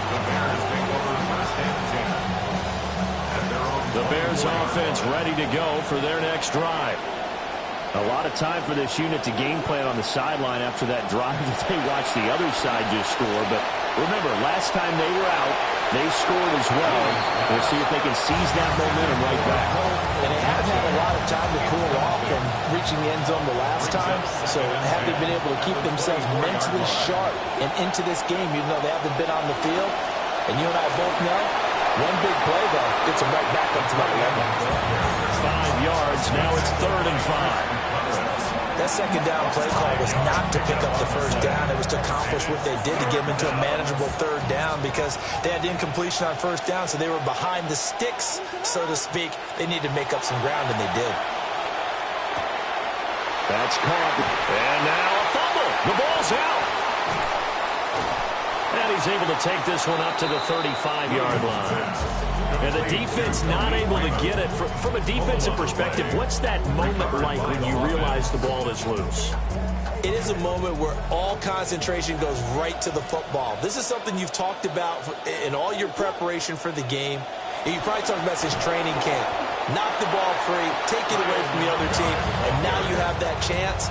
The Bears offense ready to go for their next drive. A lot of time for this unit to game plan on the sideline after that drive that they watched the other side just score. But remember, last time they were out, they scored as well. We'll see if they can seize that momentum right back. And they haven't had a lot of time to cool off from reaching the end zone the last time. So have they been able to keep themselves mentally sharp and into this game, even though they haven't been on the field? And you and I both know One big play, though, gets them right back up to that level. 5 yards. Now it's 3rd and 5. That second down play call was not to pick up the first down. It was to accomplish what they did to get them into a manageable 3rd down because they had incompletion on first down, so they were behind the sticks, so to speak. They needed to make up some ground, and they did. That's caught. And now a fumble. The ball's out. And he's able to take this one up to the 35-yard line. And the defense not able to get it. From a defensive perspective, what's that moment like when you realize the ball is loose? It is a moment where all concentration goes right to the football. This is something you've talked about in all your preparation for the game. And you probably talked about since training camp. Knock the ball free, take it away from the other team, and now you have that chance.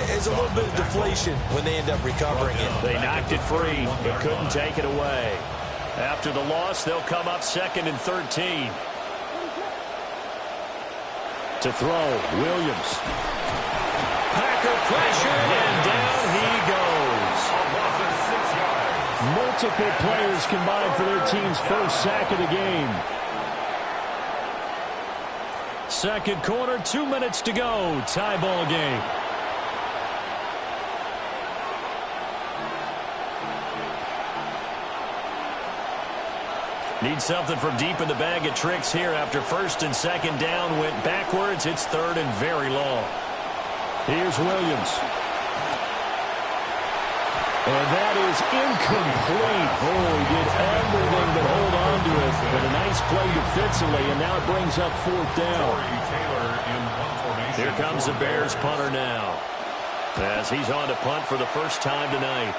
There's a little bit of deflation when they end up recovering it. They knocked it free, but couldn't take it away. After the loss, they'll come up 2nd and 13. To throw, Williams. Packer pressure, and down he goes. Multiple players combined for their team's first sack of the game. Second quarter, 2 minutes to go. Tie ball game. Need something from deep in the bag of tricks here after 1st and 2nd down went backwards. It's 3rd and very long. Here's Williams. And that is incomplete. Oh, he did everything but hold on to it. But a nice play defensively, and now it brings up 4th down. Here comes the Bears punter now, as he's on to punt for the first time tonight.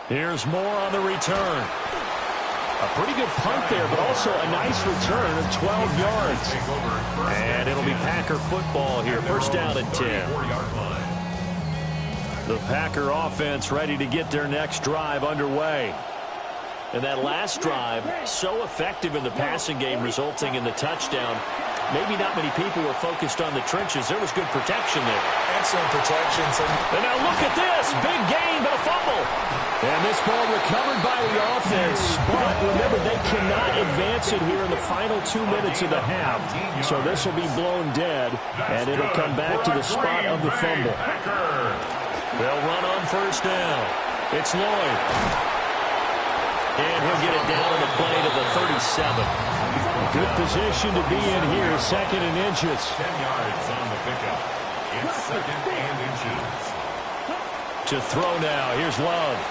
Here's Moore on the return. A pretty good punt there, but also a nice return of 12 yards. And it'll be Packer football here. First down at 10. The Packer offense ready to get their next drive underway. And that last drive, so effective in the passing game, resulting in the touchdown. Maybe not many people were focused on the trenches. There was good protection there. Excellent protection. And now look at this. Big gain, but a fumble. And this ball recovered by the offense. But remember, they cannot advance it here in the final 2 minutes of the half. So this will be blown dead, and it'll come back to the spot of the fumble. They'll run on first down. It's Lloyd. And he'll get it down on the play to the 37. Good position to be in here, 2nd and inches. 10 yards on the pickup. It's 2nd and inches. To throw now. Here's Love.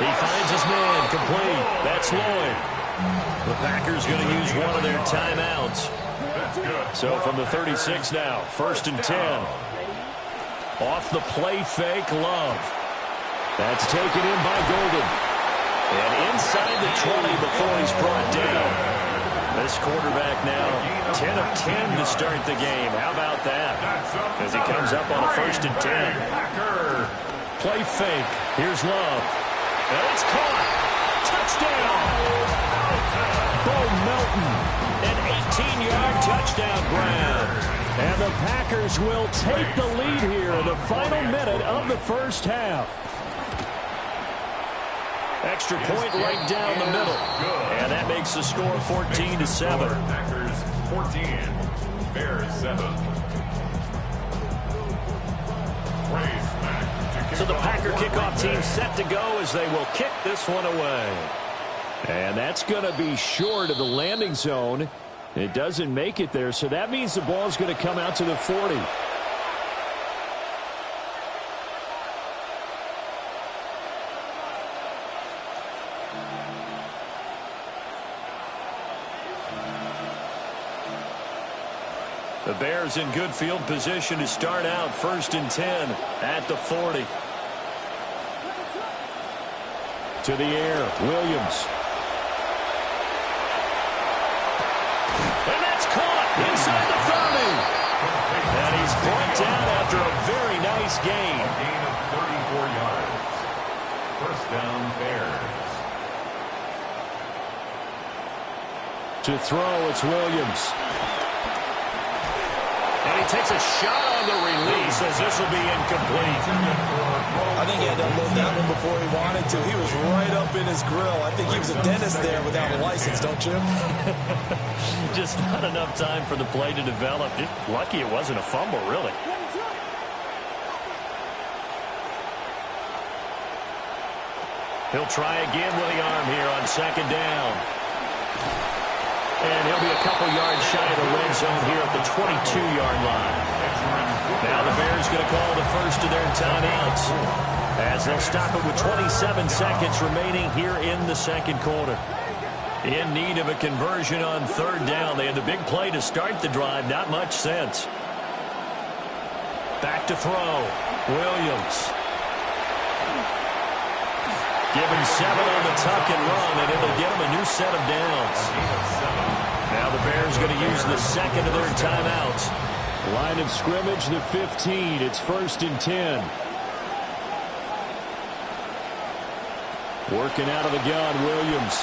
He finds his man, complete. That's Lloyd. The Packers going to use one of their timeouts. So from the 36 now, 1st and 10. Off the play fake, Love. That's taken in by Golden. And inside the 20 before he's brought down. This quarterback now, 10 of 10 to start the game. How about that? As he comes up on a 1st and 10. Play fake. Here's Love. And it's caught. Touchdown. Bo Melton. An 18-yard touchdown grab. And the Packers will take the lead here in the final minute of the first half. Extra point right down the middle. And that makes the score 14-7. Packers 14, Bears 7. So the Packer kickoff team set to go as they will kick this one away. And that's going to be short of the landing zone. It doesn't make it there, so that means the ball is going to come out to the 40. The Bears in good field position to start out 1st and 10 at the 40. To the air, Williams. And that's caught inside the 30. And he's brought down after a very nice gain. A gain of 34 yards. First down, Bears. To throw, it's Williams. And he takes a shot on the release as this will be incomplete. I think he had to unload that one before he wanted to. He was right up in his grill. I think he was a dentist there without a license, don't you? Just not enough time for the play to develop. Just lucky it wasn't a fumble, really. He'll try again with the arm here on second down. And he'll be a couple yards shy of the red zone here at the 22-yard line. Now the Bears going to call the first of their timeouts as they'll stop it with 27 seconds remaining here in the second quarter. In need of a conversion on third down. They had the big play to start the drive. Not much sense. Back to throw. Williams. Give him 7 on the tuck and run, and it'll get him a new set of downs. Now the Bears going to use the second of their timeouts. Line of scrimmage, the 15. It's 1st and 10. Working out of the gun, Williams.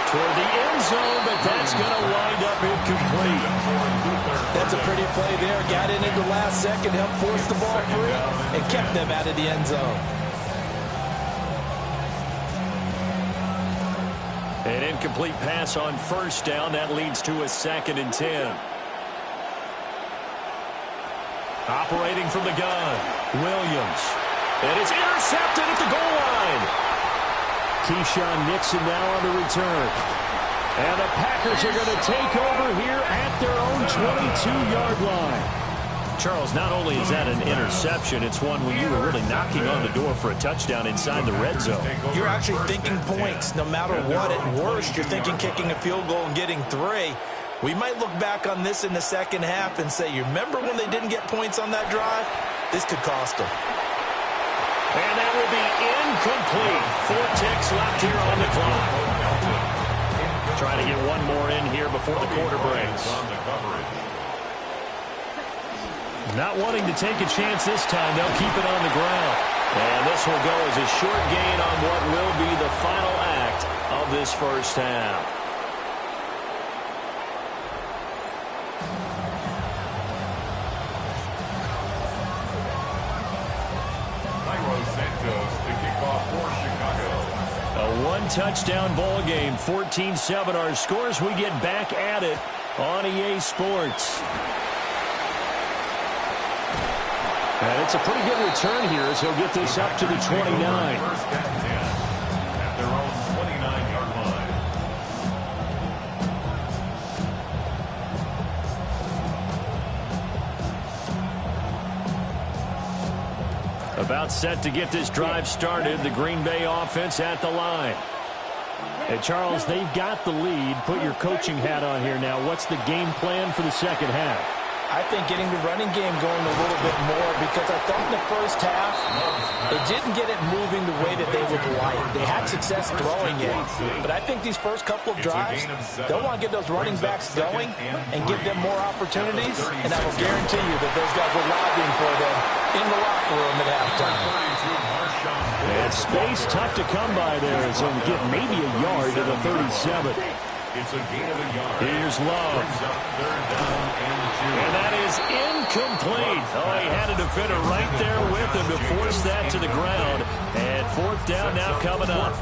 Toward the end zone, but that's going to wind up incomplete. That's a pretty play there. Got in at the last second, helped force the ball free, and kept them out of the end zone. An incomplete pass on first down. That leads to a 2nd and 10. Operating from the gun, Williams. And it's intercepted at the goal line. Keyshawn Nixon now on the return. And the Packers are going to take over here at their own 22-yard line. Charles, not only is that an interception, it's one when you were really knocking on the door for a touchdown inside the red zone. You're actually thinking points no matter what. At worst, you're thinking kicking a field goal and getting 3. We might look back on this in the second half and say, you remember when they didn't get points on that drive? This could cost them. And that will be incomplete. 4 ticks left here on the clock. Trying to get one more in here before the quarter breaks. Not wanting to take a chance this time. They'll keep it on the ground. And this will go as a short gain on what will be the final act of this first half. A one-touchdown ball game, 14-7 our scores. We get back at it on EA Sports. And it's a pretty good return here as he'll get this up to the 29. First and 10 at their own 29-yard line. About set to get this drive started. The Green Bay offense at the line. And Charles, they've got the lead. Put your coaching hat on here now. What's the game plan for the second half? I think getting the running game going a little bit more, because I thought in the first half they didn't get it moving the way that they would like. They had success throwing it, but I think these first couple of drives, they'll want to get those running backs going and give them more opportunities, and I will guarantee you that those guys were lobbying for them in the locker room at halftime. And space tough to come by there as he'll get maybe a yard to the 37. It's a gain of a yard. Here's Love. And that is incomplete. Oh, he had a defender right there with him to force that to the ground. And 4th down now coming up.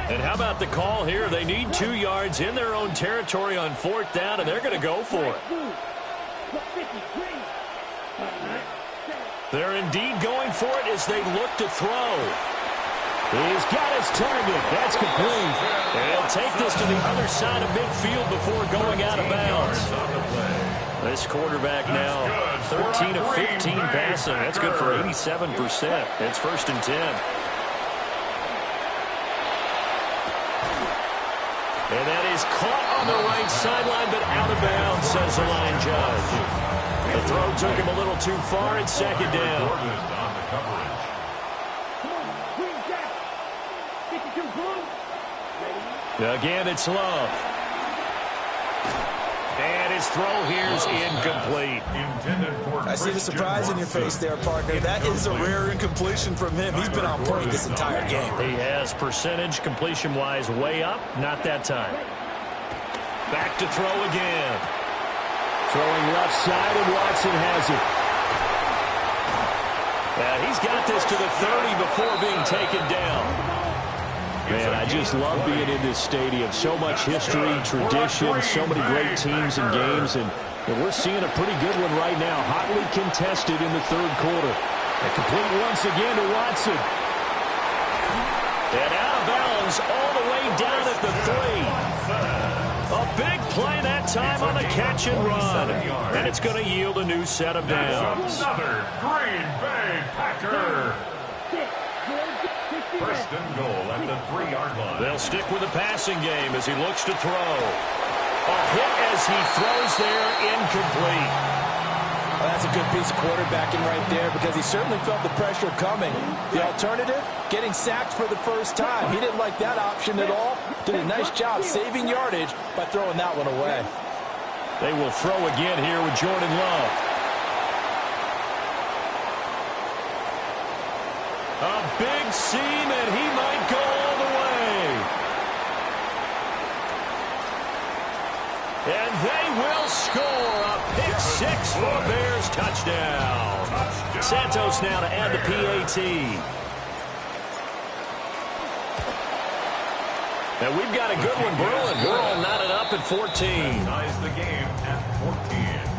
And how about the call here? They need 2 yards in their own territory on 4th down, and they're going to go for it. They're indeed going for it as they look to throw. He's got his target. That's complete. And he'll take this to the other side of midfield before going out of bounds. This quarterback now 13 of 15 passing. That's good for 87%. It's 1st and 10. And that is caught on the right sideline, but out of bounds, says the line judge. The throw took him a little too far. It's 2nd down. Again, it's Love. And his throw here is incomplete. I see the surprise in your face there, partner. That is a rare incompletion from him. He's been on point this entire game. He has percentage completion-wise way up. Not that time. Back to throw again. Throwing left side, and Watson has it. And he's got this to the 30 before being taken down. Man, I just love being in this stadium. So much history, tradition, so many great teams and games, and we're seeing a pretty good one right now. Hotly contested in the third quarter. And complete once again to Watson. And out of bounds all the way down at the 3. A big play that time on the catch and run. And it's going to yield a new set of downs. Another Green Bay Packer. First and goal at the 3-yard line. They'll stick with the passing game as he looks to throw. A hit as he throws there, incomplete. Well, that's a good piece of quarterbacking right there because he certainly felt the pressure coming. The alternative, getting sacked for the first time. He didn't like that option at all. Did a nice job saving yardage by throwing that one away. They will throw again here with Jordan Love. A big seam, and he might go all the way. And they will score a pick six for a Bears touchdown. Santos now to add the PAT. And we've got a good one brewing. Burrow knotted up at 14. Ties the game at 14.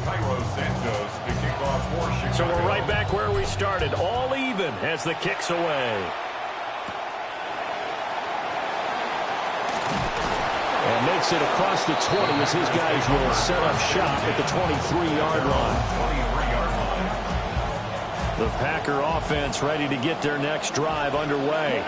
Cairo Santos to kick off for Chicago. So we're right back where we started. All even as the kick's away. And makes it across the 20 as his guys will set up shop at the 23-yard line. 23-yard line. The Packer offense ready to get their next drive underway.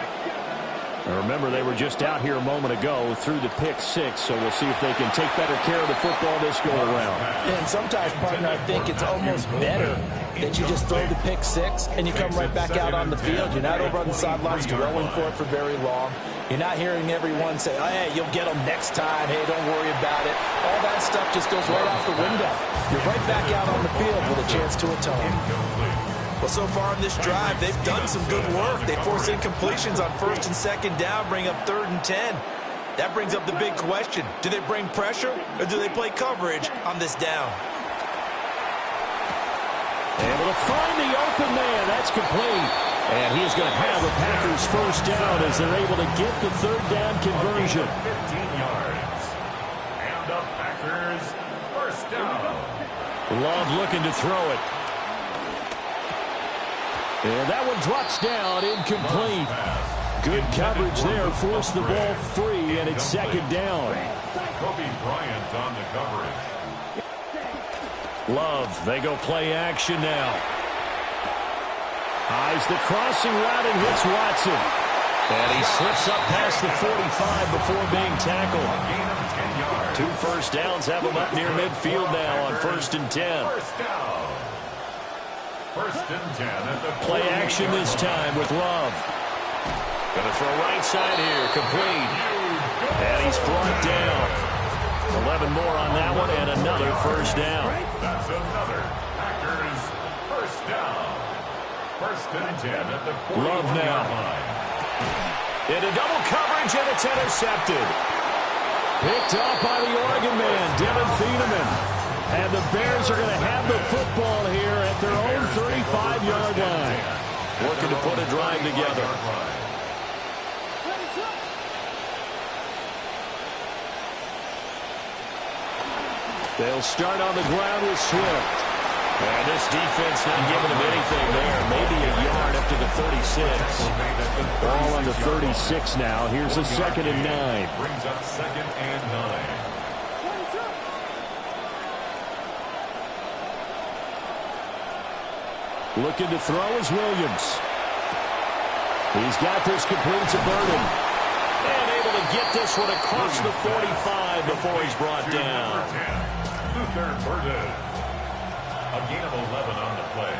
And remember, they were just out here a moment ago through the pick six, so we'll see if they can take better care of the football this go-around. And sometimes, partner, I think it's almost better that you just throw the pick six and you come right back out on the field. You're not over on the sidelines dwelling for it for very long. You're not hearing everyone say, oh, hey, you'll get them next time. Hey, don't worry about it. All that stuff just goes right out the window. You're right back out on the field with a chance to atone. Well, so far on this drive, they've done some good work. They force incompletions on first and second down, bring up 3rd and 10. That brings up the big question. Do they bring pressure or do they play coverage on this down? Able to find the open man. That's complete. And he's going to have the Packers first down as they're able to get the 3rd down conversion. 15 yards. And the Packers first down. Love looking to throw it. And that one drops down, incomplete. Good coverage there, forced the ball free, and it's 2nd down. Kobe Bryant on the coverage. Love, they go play action now. Eyes the crossing route and hits Watson. And he slips up past the 45 before being tackled. A gain of 10 yards. 2 first downs have him up near midfield now on 1st and 10. First down. 1st and 10 at the Play action this time with Love. Going to throw right side here, complete. And he's brought down. 11 more on that one and another first down. That's another Packers first down. 1st and 10 at the 40 Love now. line. Into double coverage, and it's intercepted. Picked off by the Oregon man, Devin Thieneman. And the Bears are going to have the football here at their own 35-yard line. Working to put a drive together. They'll start on the ground with Swift. And this defense not giving them anything there. Maybe a yard up to the 36. Ball on the 36 now. Here's a 2nd and 9. Brings up 2nd and 9. Looking to throw is Williams. He's got this complete to Burden. And able to get this one across the 45 before he's brought down. Luther Burden. A gain of 11 on the play.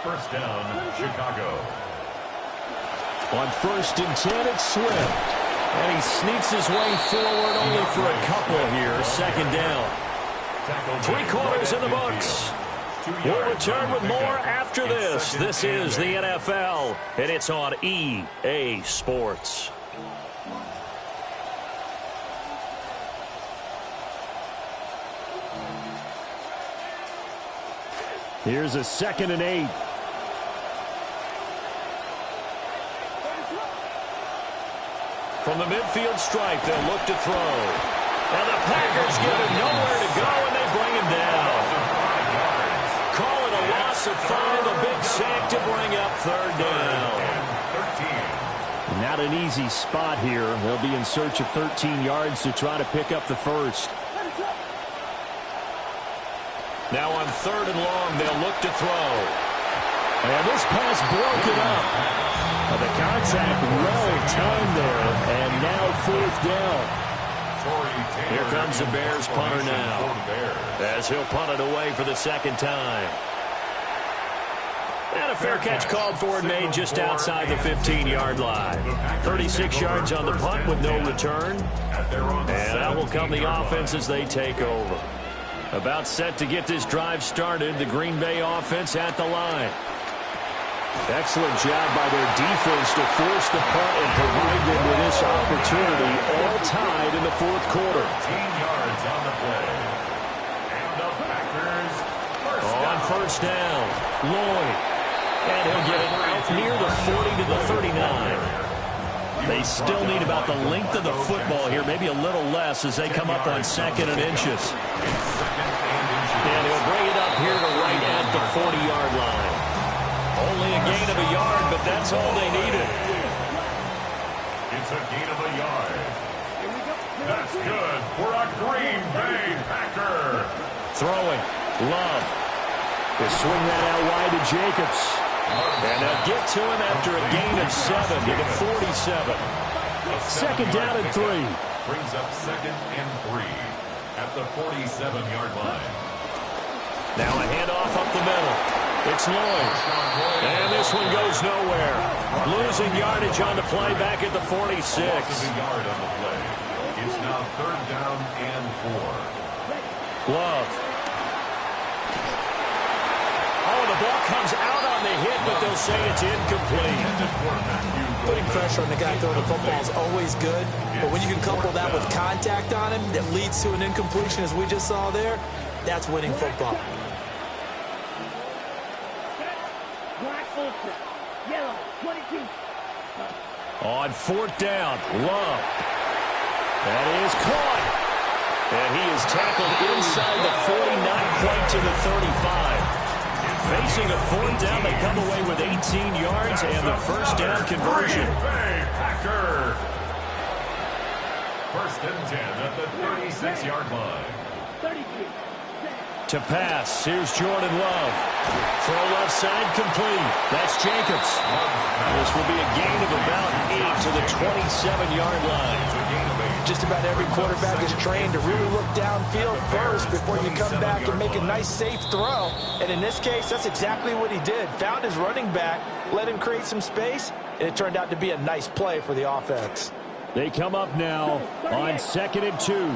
First down, Chicago. On 1st and 10, it's Swift. And he sneaks his way forward only for a couple here. 2nd down. 3 quarters in the books. We'll return with more after this. This is the NFL, and it's on EA Sports. Here's a 2nd and 8. From the midfield stripe, they'll look to throw. And the Packers give him nowhere to go, and they bring him down. Call it a loss of 5, a big sack to bring up 3rd down. Not an easy spot here. They'll be in search of 13 yards to try to pick up the first. Now on 3rd and long, they'll look to throw. And this pass broken up. The contact well timed there, and now 4th down. Here comes the Bears punter now, as he'll punt it away for the 2nd time. And a fair catch called for and made just outside the 15-yard line. 36 yards on the punt with no return. And out will come the offense as they take over. About set to get this drive started, the Green Bay offense at the line. Excellent job by their defense to force the punt and provide them with this opportunity, all tied in the 4th quarter. 15 yards on the play. And the Packers on 1st down, Lloyd. And he'll get it out near the 40 to the 39. They still need about the length of the football here, maybe a little less as they come up on 2nd and inches. And he'll bring it up here to right at the 40-yard line. Only a gain of a yard, but that's all they needed. It's a gain of a yard. That's good for a Green Bay Packer. Throwing. Love. They swing that out wide to Jacobs. And they'll get to him after a gain of 7 to the 47. 2nd down and 3. Brings up 2nd and 3 at the 47-yard line. Now a handoff up the middle. It's Lloyd. And this one goes nowhere. Losing yardage on the play back at the 46. Loss of a yard on the play. It's now 3rd down and 4. Love. Oh, the ball comes out on the hit, but they'll say it's incomplete. Putting pressure on the guy throwing the football is always good, but when you can couple that with contact on him that leads to an incompletion, as we just saw there, that's winning football. On 4th down, Love. That is caught. And he is tackled inside the 49 plate to the 35. Facing a 4th down, they come away with 18 yards and the 1st down conversion. Packer. 1st and 10 at the 36-yard line. To pass, here's Jordan Love. Throw left side complete. That's Jacobs. This will be a gain of about 8 to the 27-yard line. Just about every quarterback is trained to really look downfield first before you come back and make a nice, safe throw. And in this case, that's exactly what he did. Found his running back, let him create some space, and it turned out to be a nice play for the offense. They come up now on 2nd and 2.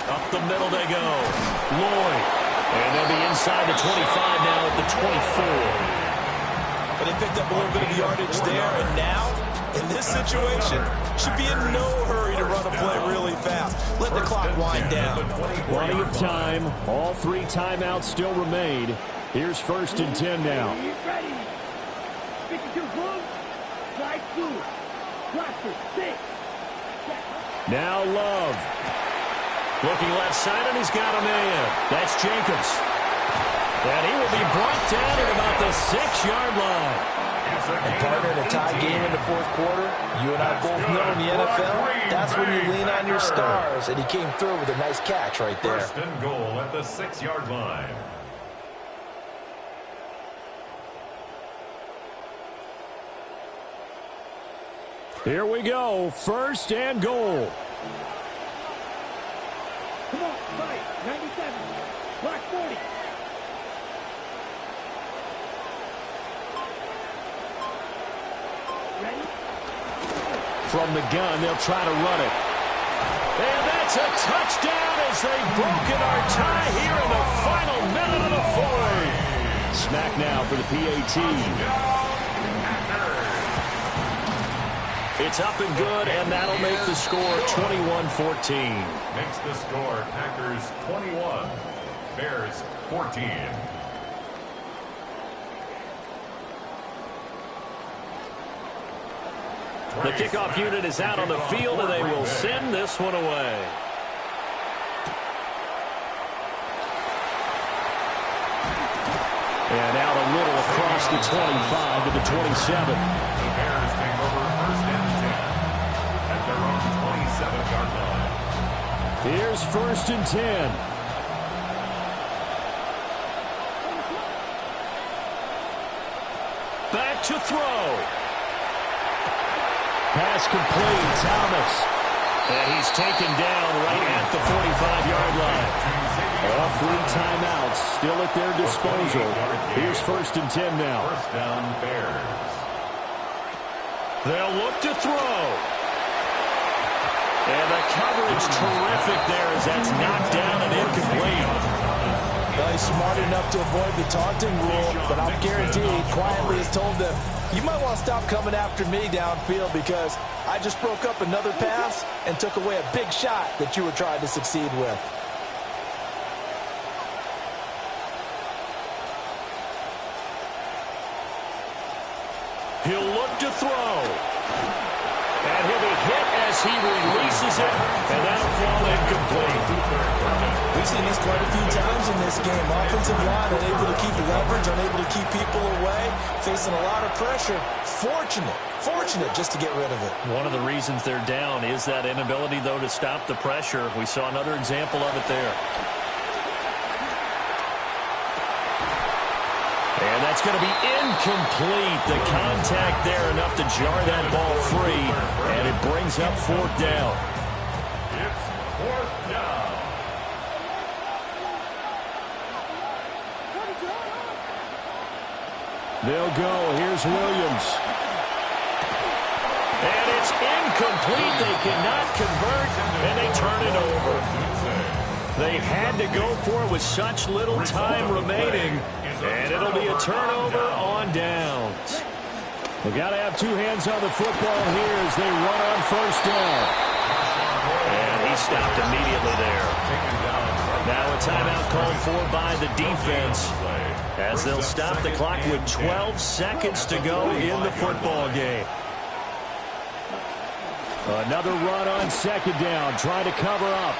Up the middle they go. Lloyd. And they'll be inside the 25 now at the 24. But they picked up a little bit of yardage there, and now, in this situation, should be in no hurry to run a play really fast. Let the clock wind down. Plenty of time. All 3 timeouts still remain. Here's 1st and 10 now. Now Love. Looking left side, and he's got a man. That's Jacobs. And he will be brought down at about the 6-yard line. And partner, in a tie game in the 4th quarter, you and I both know in the NFL, that's when you lean on your stars. And he came through with a nice catch right there. 1st and goal at the 6-yard line. Here we go. 1st and goal. Come on, right, 97, block 40. Ready? From the gun, they'll try to run it. And that's a touchdown as they've broken our tie here in the final minute of the 4th. Smack now for the PAT. It's up and good, and that'll make the score 21-14. Makes the score Packers 21, Bears 14. The kickoff unit is out on the field, and they will send this one away. And out a little across the 25 to the 27. The Bears take over 1st and 10 at their own 27-yard line. Here's 1st and 10. Back to throw. Pass complete, Thomas. And he's taken down right at the 45-yard line. All 3 timeouts still at their disposal. Here's 1st and 10 now. 1st down, Bears. They'll look to throw. And the coverage terrific there as that's knocked down and incomplete. Well, he's smart enough to avoid the taunting rule, but I'm guaranteed quietly has told them, you might want to stop coming after me downfield because I just broke up another pass and took away a big shot that you were trying to succeed with. He'll look to throw. And he'll be hit as he releases it, and that'll fall incomplete. We've seen this quite a few times in this game. Offensive line unable to keep leverage, unable to keep people away, facing a lot of pressure. Fortunate just to get rid of it. One of the reasons they're down is that inability, though, to stop the pressure. We saw another example of it there. And that's going to be incomplete. The contact there enough to jar that ball free, and it brings up 4th down. It's 4th down. They'll go. Here's Williams. And it's incomplete. They cannot convert, and they turn it over. They had to go for it with such little time remaining, and it'll be a turnover on downs. They've got to have 2 hands on the football here as they run on 1st down. And he stopped immediately there. Now a timeout called for by the defense as they'll stop the clock with 12 seconds to go in the football game. Another run on 2nd down, trying to cover up.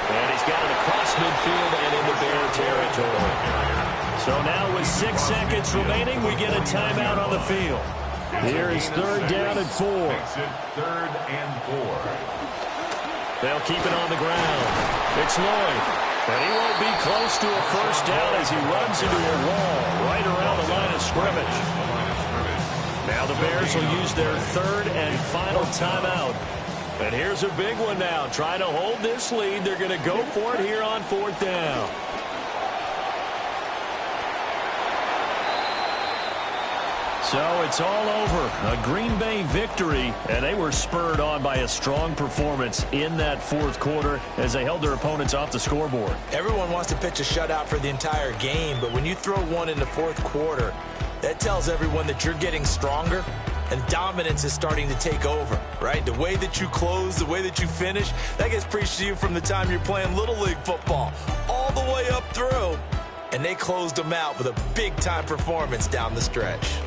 And he's got it across midfield and into Bear territory. So now with 6 seconds remaining, we get a timeout on the field. Here is 3rd down and 4. Makes it 3rd and 4. They'll keep it on the ground. It's Lloyd. And he won't be close to a 1st down as he runs into a wall right around the line of scrimmage. Now the Bears will use their 3rd and final timeout. And here's a big one now. Trying to hold this lead. They're going to go for it here on 4th down. So it's all over. A Green Bay victory, and they were spurred on by a strong performance in that 4th quarter as they held their opponents off the scoreboard. Everyone wants to pitch a shutout for the entire game, but when you throw one in the 4th quarter, that tells everyone that you're getting stronger and dominance is starting to take over, right? The way that you close, the way that you finish, that gets preached to you from the time you're playing Little League football all the way up through, and they closed them out with a big-time performance down the stretch.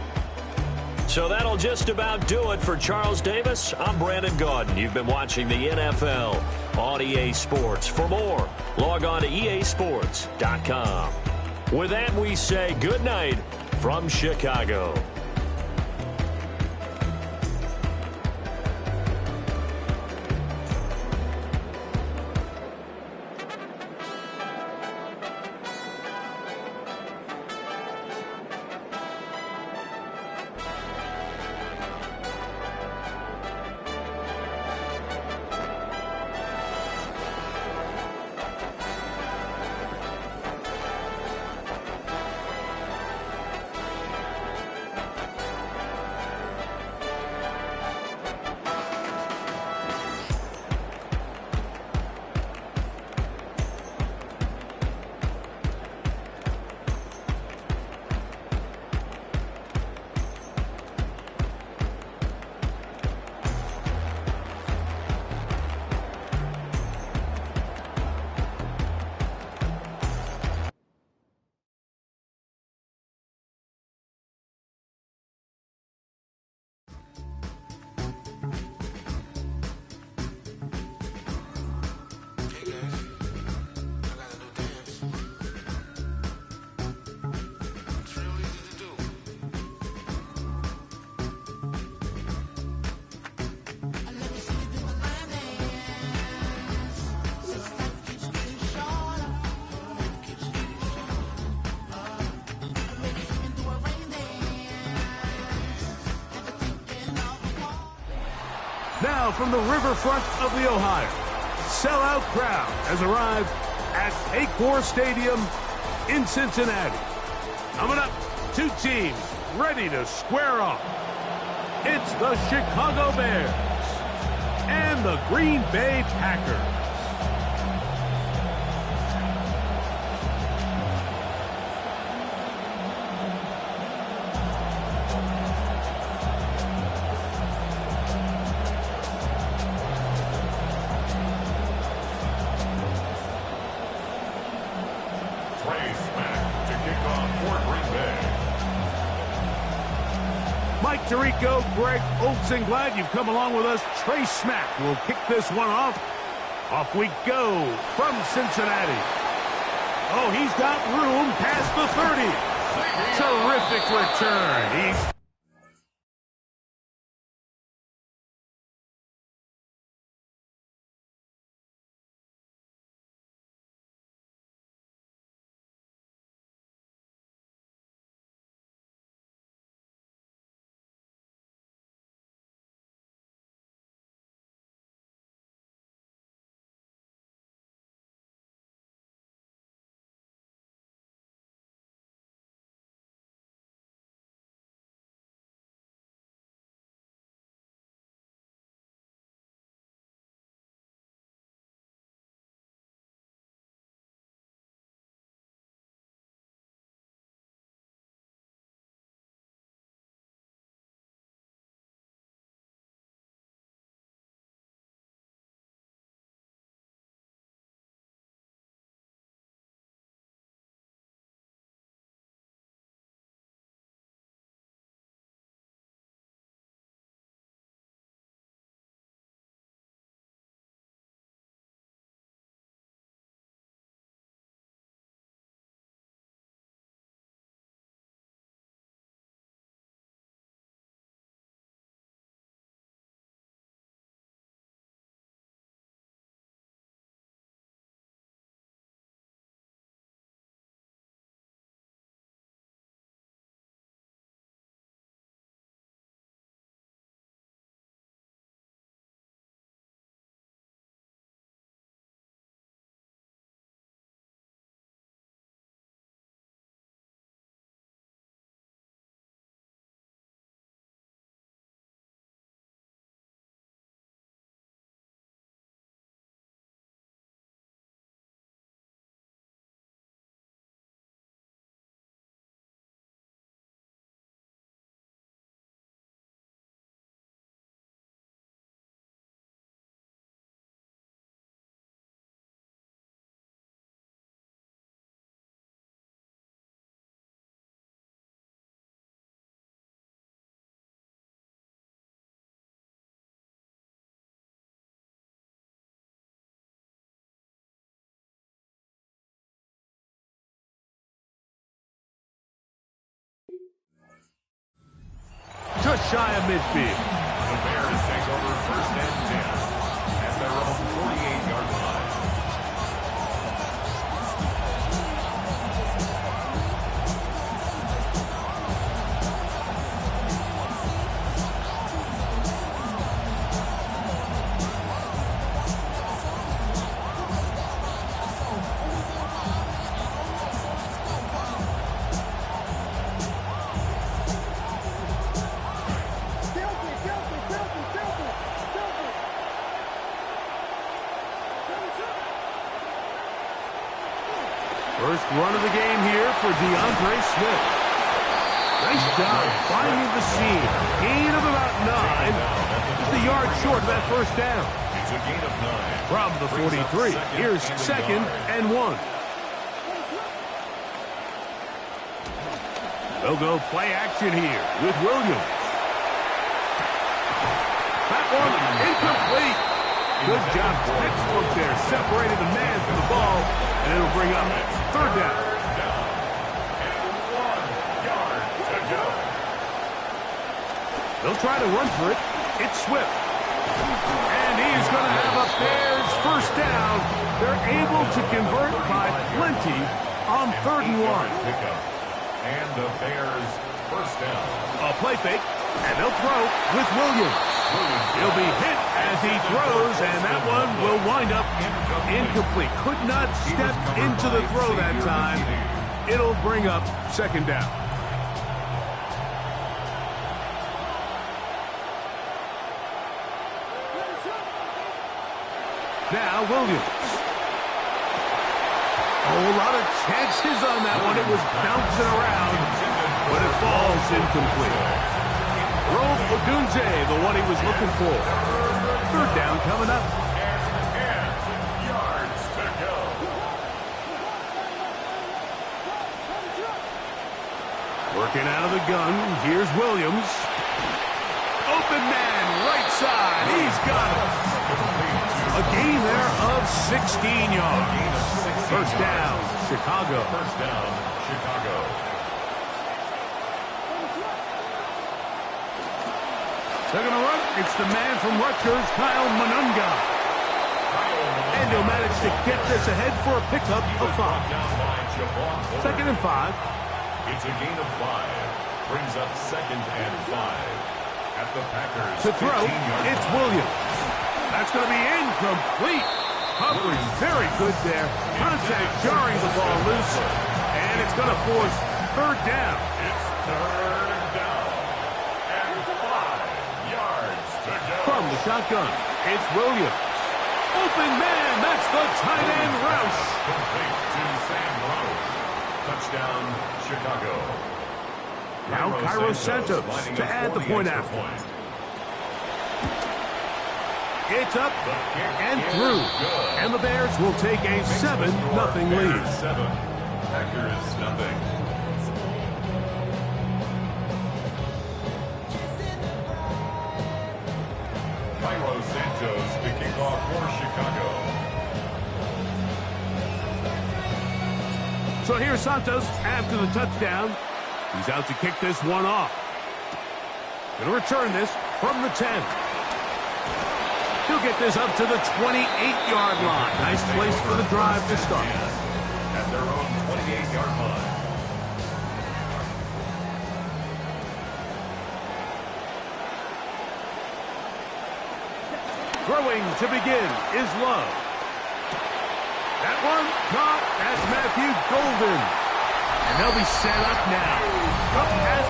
So that'll just about do it for Charles Davis. I'm Brandon Gaudin. You've been watching the NFL on EA Sports. For more, log on to easports.com. With that, we say good night from Chicago. Now from the riverfront of the Ohio, sellout crowd has arrived at Paycor Stadium in Cincinnati. Coming up, two teams ready to square off. It's the Chicago Bears and the Green Bay Packers. Mike Tirico, Greg Olsen, glad you've come along with us. Trey Smack will kick this one off. Off we go from Cincinnati. Oh, he's got room past the 30. Terrific return. Just shy of midfield. The Bears take over first and 10 at their own 48-yard line. First run of the game here for DeAndre Smith. Nice job finding the seam. Gain of about 9. Just a yard short of that first down. It's a gain of 9. From the 43, here's second and 1. They'll go play action here with Williams. That one incomplete. Good job, textbook there, separating the man from the ball, and it'll bring up third down. And 1 yard to go. They'll try to run for it. It's Swift. And he's going to have a Bears first down. They're able to convert by plenty on 3rd and 1. Pickup. And the Bears first down. A play fake, and they'll throw with Williams. He'll be hit as he throws, and that one will wind up incomplete. Could not step into the throw that time. It'll bring up second down. Now Williams. Oh, a lot of chances on that one. It was bouncing around, but it falls incomplete. Rome Odunze, the one he was looking for. Third down coming up. And yards to go. Working out of the gun. Here's Williams. Open man, right side. He's got it. A gain there of 16 yards. First down, Chicago. First down, Chicago. Taking a run. It's the man from Rutgers, Kyle Monunga. And he'll manage to get this ahead for a pickup of 5. Second and 5. It's a gain of 5. Brings up second and 5. At the Packers. To throw, 15-yard it's line. Williams. That's going to be incomplete. Coverage very good there. Contact jarring the ball loose. And it's going to force third down. It's third down. And 5 yards to go. From the shotgun, it's Williams. Open man, that's the tight end Roush. Complete to Sam Rowe. Touchdown, Chicago. Now Cairo Santos lining to up add the for point extra after. point. It's up The kick and is through. good. And the Bears will take a 7-0 lead. Bears 7. Packers nothing. Cairo Santos to kick off for Chicago. So here's Santos after the touchdown. He's out to kick this one off. Going to return this from the 10. He'll get this up to the 28-yard line. Nice place for the drive to start. At their own 28-yard line. Throwing to begin is Love. That one caught. That's Matthew Golden. And they'll be set up now. Up as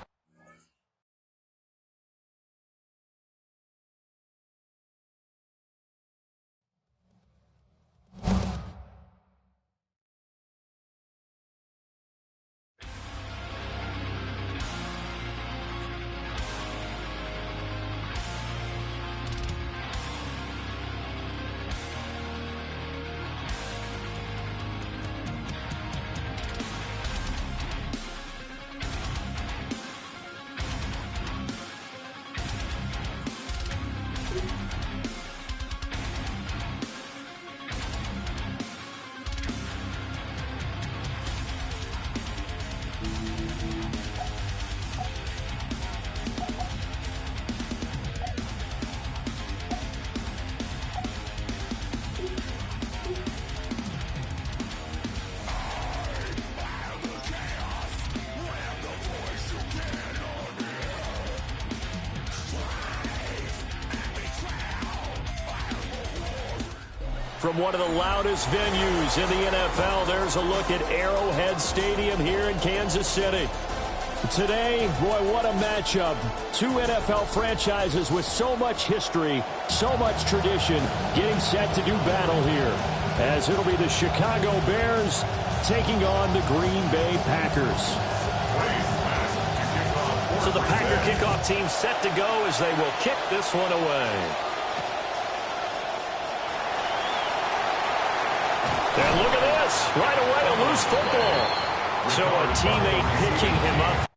From one of the loudest venues in the NFL, there's a look at Arrowhead Stadium here in Kansas City. Today, boy, what a matchup. Two NFL franchises with so much history, so much tradition, getting set to do battle here, as it'll be the Chicago Bears taking on the Green Bay Packers. So the Packer kickoff team set to go as they will kick this one away. And look at this, right away a loose football. So a teammate picking him up.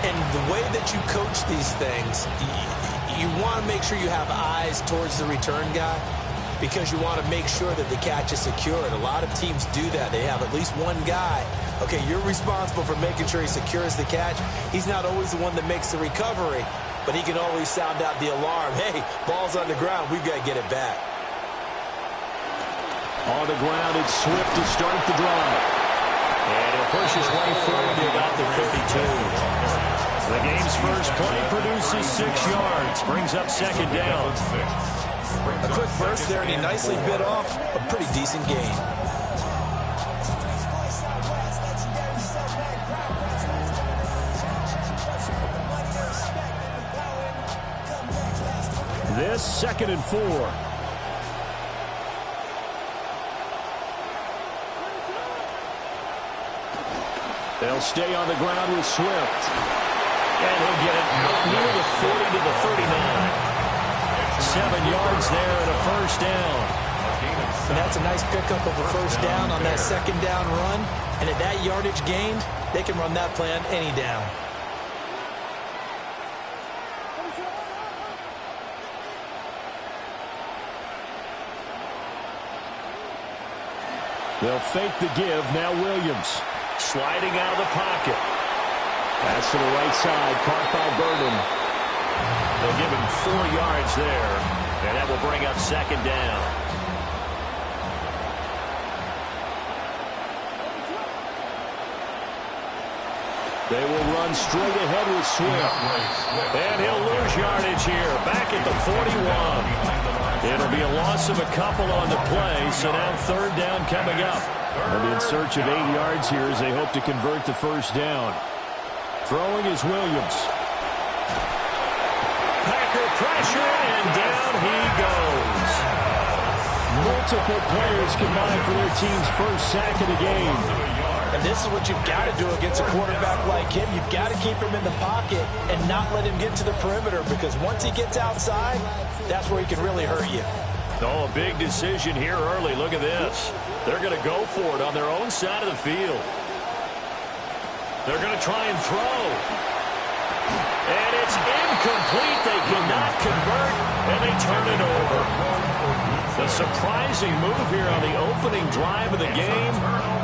And the way that you coach these things, you want to make sure you have eyes towards the return guy because you want to make sure that the catch is secured. A lot of teams do that. They have at least one guy. Okay, you're responsible for making sure he secures the catch. He's not always the one that makes the recovery, but he can always sound out the alarm. Hey, ball's on the ground. We've got to get it back. On the ground, it's Swift to start the drive. And he'll push his way forward to about the 52. The game's first play produces 6 yards, brings up second down. A quick burst there, and he nicely bit off a pretty decent gain. This 2nd and 4. They'll stay on the ground with Swift. And he'll get it out near the 40 to the 39. 7 yards there and a first down. And that's a nice pickup of a first down on that second down run. And at that yardage gained, they can run that play on any down. They'll fake the give. Now Williams. Sliding out of the pocket. Pass to the right side. Caught by Burden. They'll give him 4 yards there. And that will bring up second down. They will run straight ahead with Swift. And he'll lose yardage here. Back at the 41. It'll be a loss of a couple on the play. So now third down coming up. They'll be in search of 8 yards here as they hope to convert the first down. Throwing is Williams. Packer pressure, and down he goes. Multiple players combined for their team's first sack of the game. And this is what you've got to do against a quarterback like him. You've got to keep him in the pocket and not let him get to the perimeter, because once he gets outside, that's where he can really hurt you. Oh, a big decision here early. Look at this. They're going to go for it on their own side of the field. They're going to try and throw. And it's incomplete. They cannot convert, and they turn it over. The surprising move here on the opening drive of the game.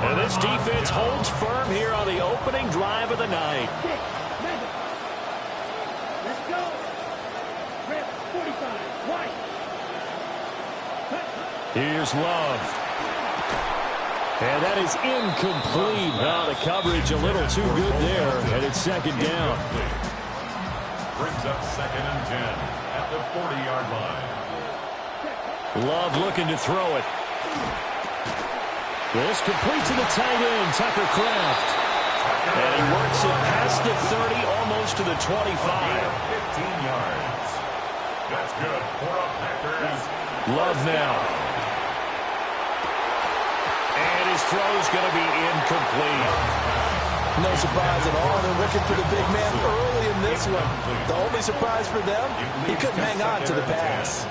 And this defense holds firm here on the opening drive of the night. Let's go. Rip 45. White. Here's Love. And that is incomplete. Now the coverage a little too good there, and it's second down. Brings up 2nd and 10 at the 40-yard line. Love looking to throw it. This complete to the tight end, Tucker Kraft. And he works it past the 30, almost to the 25. 15 yards. That's good for a Packers. Love now. And his throw's going to be incomplete. No surprise at all. They're looking for the big man early in this one. The only surprise for them, he couldn't hang on to the pass.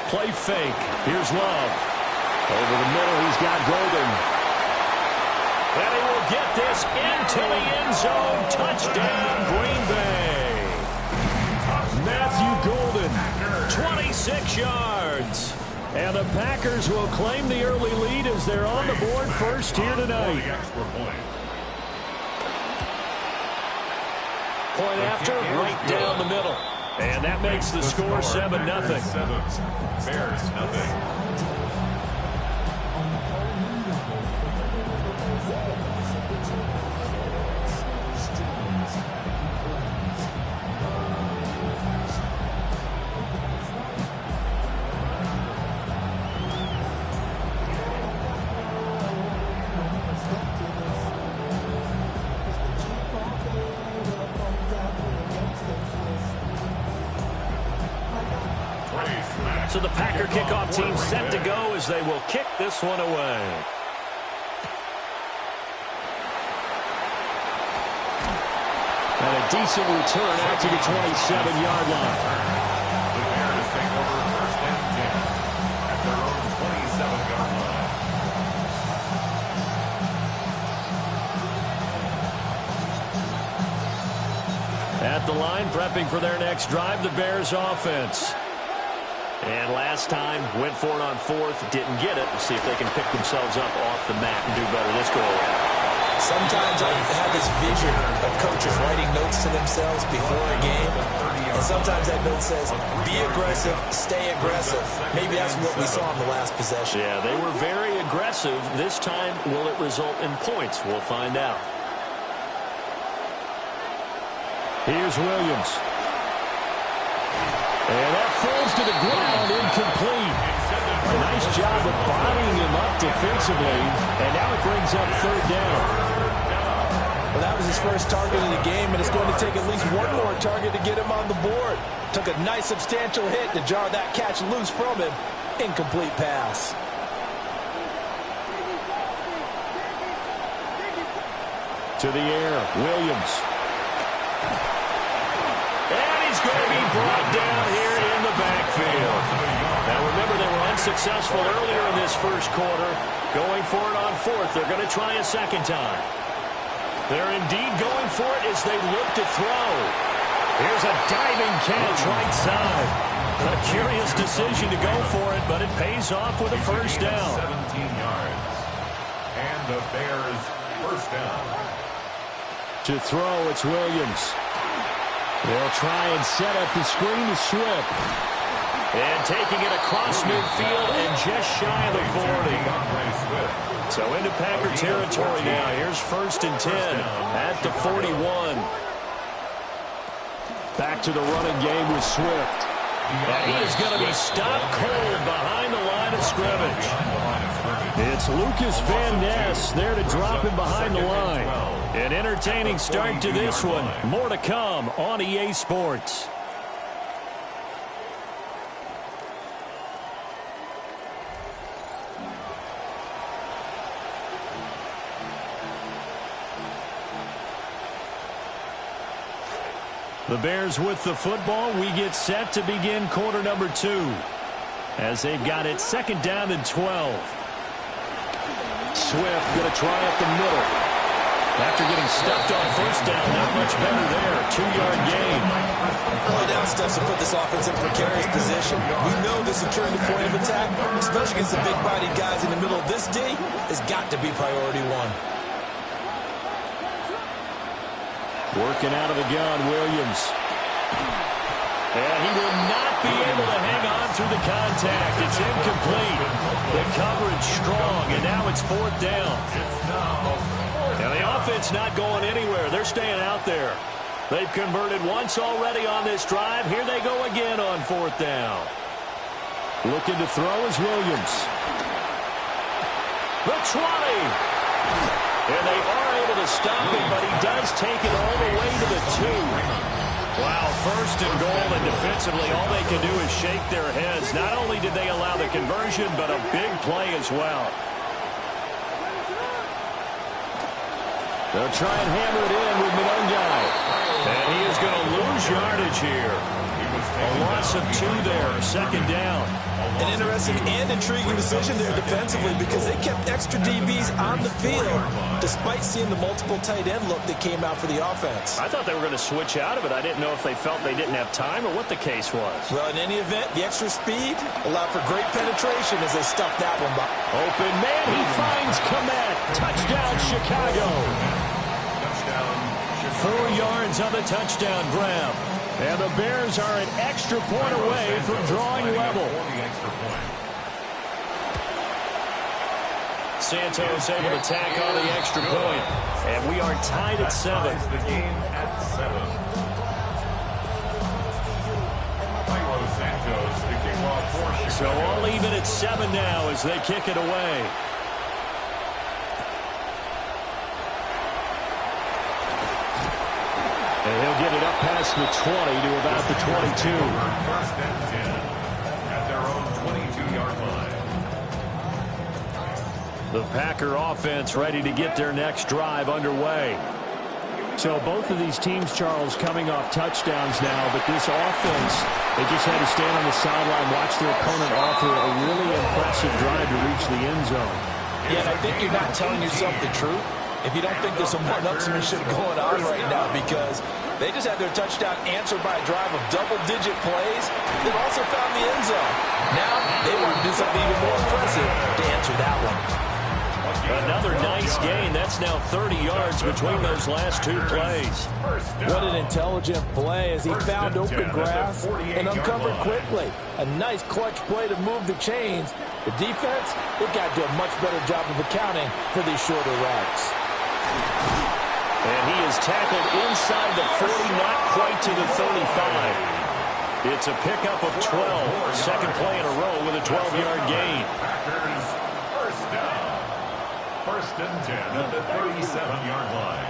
Play fake. Here's Love. Over the middle, he's got Golden. And he will get this into the end zone. Touchdown, Green Bay. Matthew Golden. 26 yards. And the Packers will claim the early lead as they're on the board first here tonight. Point after, right down the middle. And that makes the score 7-0. Bears nothing. So the Packer kickoff team set to go as they will kick this one away. And a decent return out to the 27-yard line. The Bears take over first and 10 at their own 27-yard line. at the line, prepping for their next drive, the Bears offense. And last time, went for it on fourth, didn't get it. We'll see if they can pick themselves up off the mat and do better this go-around. Sometimes I have this vision of coaches writing notes to themselves before a game, and sometimes that note says, be aggressive, stay aggressive. Maybe that's what we saw in the last possession. Yeah, they were very aggressive. This time, will it result in points? We'll find out. Here's Williams. And that falls to the ground, incomplete. A nice job of bodying him up defensively, and now it brings up third down. Well, that was his first target of the game, and it's going to take at least one more target to get him on the board. Took a nice substantial hit to jar that catch loose from him. Incomplete pass. To the air, Williams. And he's going to be brought down here in the backfield. Now remember, they were unsuccessful earlier in this first quarter. Going for it on fourth. They're going to try a second time. They're indeed going for it as they look to throw. Here's a diving catch right side. A curious decision to go for it, but it pays off with a first down. 17 yards. And the Bears first down. To throw, it's Williams. They'll try and set up the screen to Swift. And taking it across midfield and just shy of the 40. So into Packer territory now. Here's 1st and 10 at the 41. Back to the running game with Swift. And he is going to be stopped cold behind the line of scrimmage. It's Lucas Van Ness there to drop him behind the line. An entertaining start to this one. More to come on EA Sports. The Bears with the football. We get set to begin quarter number 2 as they've got it 2nd down and 12. Swift going to try up the middle. After getting stuffed on first down, not much better there. 2-yard gain. Early down steps to put this offense in precarious position. We know the securing the point of attack, especially against the big-bodied guys in the middle of this D, has got to be priority one. Working out of the gun, Williams. And he will not be able to hang on through the contact. It's incomplete. The coverage strong, and now it's 4th down. And the offense not going anywhere. They're staying out there. They've converted once already on this drive. Here they go again on 4th down. Looking to throw is Williams. The 20. And they are able to stop him, but he does take it all the way to the 2. Wow, 1st and goal, and defensively all they can do is shake their heads. Not only did they allow the conversion, but a big play as well. They'll try and hammer it in with Monongai. And he is going to lose yardage here. A loss of 2 there, 2nd down. An interesting and intriguing decision there defensively because they kept extra DBs on the field despite seeing the multiple tight end look that came out for the offense. I thought they were going to switch out of it. I didn't know if they felt they didn't have time or what the case was. Well, in any event, the extra speed allowed for great penetration as they stuffed that one by. Open man, he finds Komet. Touchdown, Chicago. 4 yards on the touchdown grab. And the Bears are an extra point away from drawing level. Santos able to tack on the extra point. And we are tied at 7. The game at 7. Santos, the kickoff for So all even at 7 now as they kick it away. And he'll get it up past the 20 to about the 22. 1st and 10 at their own 22-yard line. The Packer offense ready to get their next drive underway. So both of these teams, Charles, coming off touchdowns now, but this offense, they just had to stand on the sideline, watch their opponent offer a really impressive drive to reach the end zone. Yeah, and I think you're not telling yourself the truth if you don't think there's some one-upsmanship going on right now, because they just had their touchdown answered by a drive of double-digit plays that also found the end zone. Now they want to do something even more impressive to answer that one. Another nice gain. That's now 30 yards between those last two plays. What an intelligent play as he found open grass and uncovered quickly. A nice clutch play to move the chains. The defense, they've got to do a much better job of accounting for these shorter routes. And he is tackled inside the 40, not quite to the 35. It's a pickup of 12. Second play in a row with a 12-yard gain. Packers first down. First and 10 at the 37-yard line.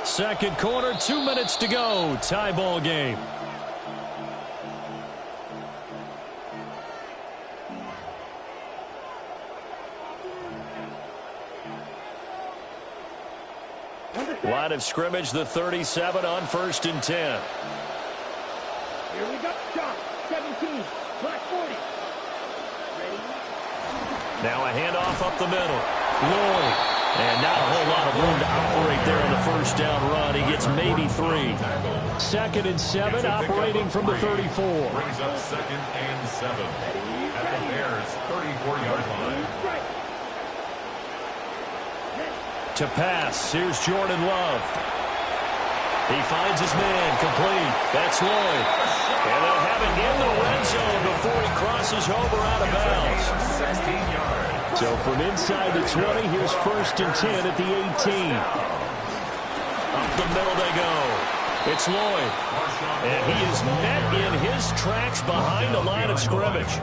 Second quarter, 2 minutes to go. Tie ball game. Line of scrimmage, the 37 on first and 10. Here we go. Shot. 17. Black 40. Ready? Now a handoff up the middle. Lloyd. And not a whole lot of room to operate there on the first down run. He gets maybe 3. Second and 7, operating from the 34. Brings up second and 7 at the Bears' 34-yard line. To pass, here's Jordan Love. He finds his man, complete. That's Lloyd. And they'll have it in the red zone before he crosses over out of bounds. 16 yards. So from inside the 20, here's first and 10 at the 18. Up the middle they go. It's Lloyd. And he is met in his tracks behind the line of scrimmage.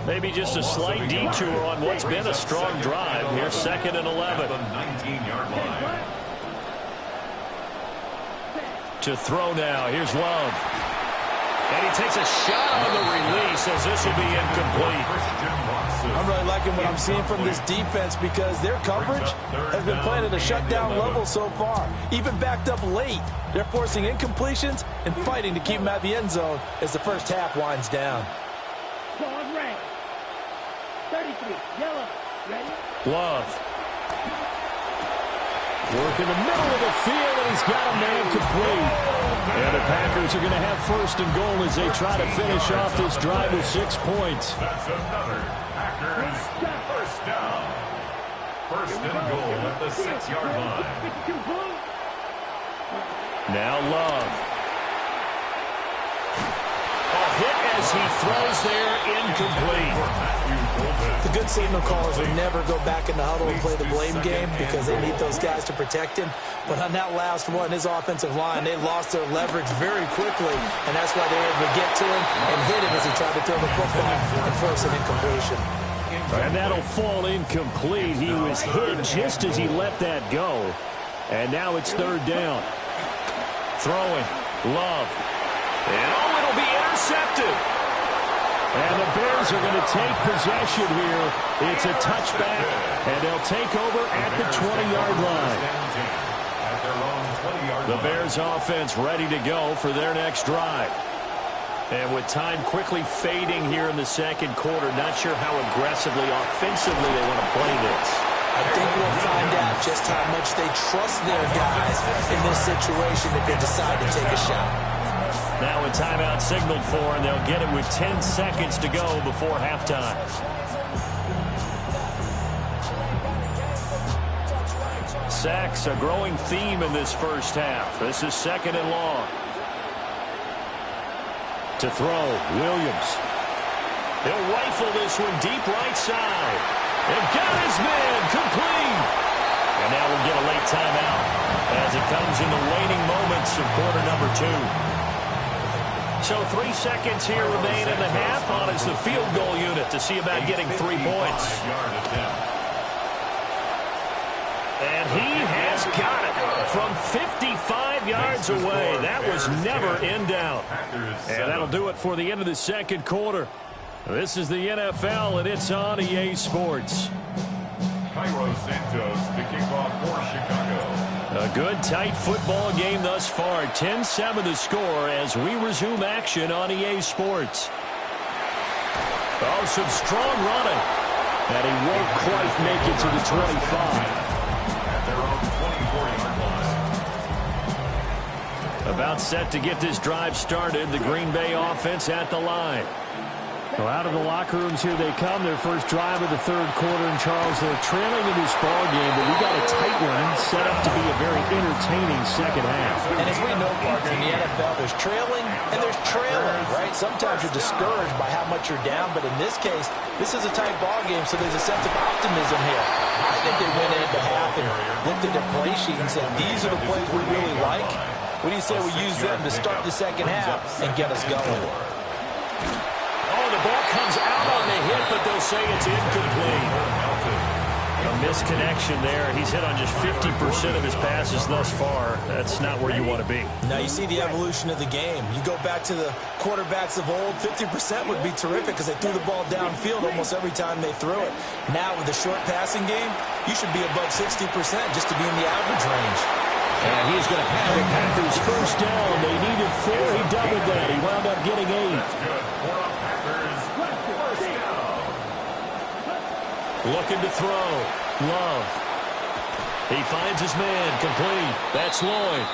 Maybe just a slight detour on what's been a strong drive. Here's second and 11. The 19-yard line. To throw now. Here's Love. And he takes a shot on the release as this will be incomplete. I'm really liking what I'm seeing from this defense because their coverage has been playing at a shutdown level so far. Even backed up late, they're forcing incompletions and fighting to keep them at the end zone as the first half winds down. Claws red. 33. Yellow. Ready? Love. Work in the middle of the field, and he's got a man complete. And the Packers are going to have first and goal as they try to finish off this drive with 6 points. That's another Packers first down. First and goal at the 6-yard line. Now Love. A hit as he throws there, incomplete. The good signal callers will never go back in the huddle and play the blame game because they need those guys to protect him. But on that last one, his offensive line, they lost their leverage very quickly, and that's why they were able to get to him and hit him as he tried to throw the football and force an incompletion. And that'll fall incomplete. He was hit just as he let that go. And now it's third down. Throwing. Love. And it'll be intercepted. And the Bears are going to take possession here. It's a touchback, and they'll take over at the 20-yard line. The Bears offense ready to go for their next drive. And with time quickly fading here in the second quarter, not sure how aggressively, offensively they want to play this. I think we'll find out just how much they trust their guys in this situation if they decide to take a shot. Now a timeout signaled for, and they'll get it with 10 seconds to go before halftime. Sacks, a growing theme in this first half. This is second and long. To throw, Williams. He'll rifle this one deep right side. And got his man complete. And now we'll get a late timeout as it comes in the waning moments of quarter number 2. So 3 seconds here remain in the half on as the field goal unit to see about getting 3 points. And he has got it from 55 yards away. That was never in doubt. And that'll do it for the end of the second quarter. This is the NFL, and it's on EA Sports. Cairo Santos to kick off for Chicago. A good, tight football game thus far. 10-7 the score as we resume action on EA Sports. Oh, some strong running. And he won't quite make it to the 25. At their own 24-yard line. About set to get this drive started. The Green Bay offense at the line. Well, out of the locker rooms here they come. Their first drive of the third quarter. And Charles, they're trailing in this ball game, but we got a tight one set up to be a very entertaining second half. And as we know, partner, in the NFL, there's trailing and there's trailing, right? Sometimes you're discouraged by how much you're down, but in this case, this is a tight ball game, so there's a sense of optimism here. I think they went into half and looked at their play sheet and said, these are the plays we really like. What do you say we use them to start the second half and get us going? The ball comes out on the hit, but they'll say it's incomplete. A misconnection there. He's hit on just 50% of his passes thus far. That's not where you want to be. Now you see the evolution of the game. You go back to the quarterbacks of old, 50% would be terrific because they threw the ball downfield almost every time they threw it. Now with the short passing game, you should be above 60% just to be in the average range. And he's going to have the Packers first down. They needed 4. He doubled that. He wound up getting 8. Looking to throw. Love. He finds his man. Complete. That's Lloyd.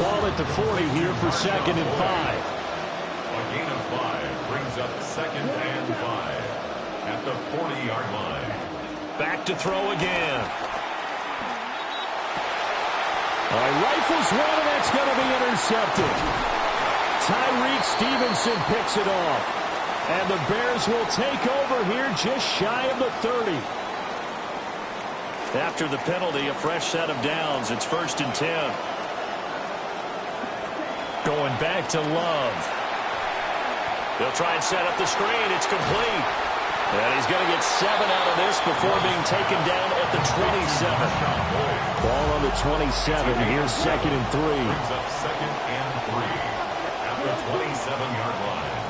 Ball at the 40 here for 2nd and 5. A gain of 5 brings up 2nd and 5 at the 40-yard line. Back to throw again. Rifles one, and that's going to be intercepted. Tyreek Stevenson picks it off. And the Bears will take over here just shy of the 30. After the penalty, a fresh set of downs. It's 1st and 10. Going back to Love. They'll try and set up the screen. It's complete. And he's going to get 7 out of this before being taken down at the 27. Ball on the 27. Here's 2nd and 3. Brings up 2nd and 3 at the 27-yard line.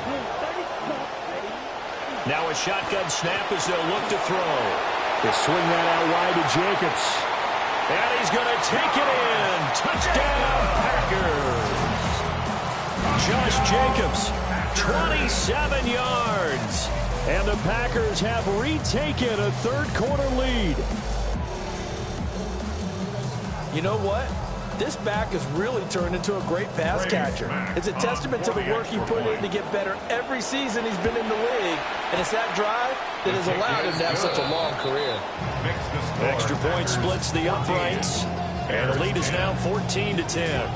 Now a shotgun snap as they'll look to throw. They swing that out wide to Jacobs. And he's going to take it in. Touchdown, Packers. Josh Jacobs, 27 yards. And the Packers have retaken a third-quarter lead. You know what? This back has really turned into a great pass catcher. It's a testament to the work he put in to get better every season he's been in the league. And it's that drive that has allowed him to have such a long career. Extra point splits the uprights. And the lead is now 14 to 10.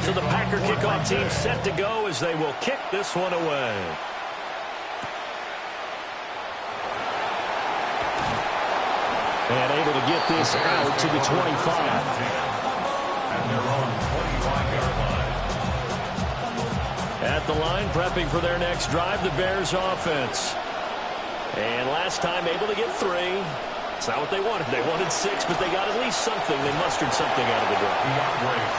So the Packer kickoff team set to go as they will kick this one away. And able to get this out to the 25. At their own 25-yard line. At the line, prepping for their next drive, the Bears offense. And last time able to get 3. It's not what they wanted. They wanted 6, but they got at least something. They mustered something out of the drive.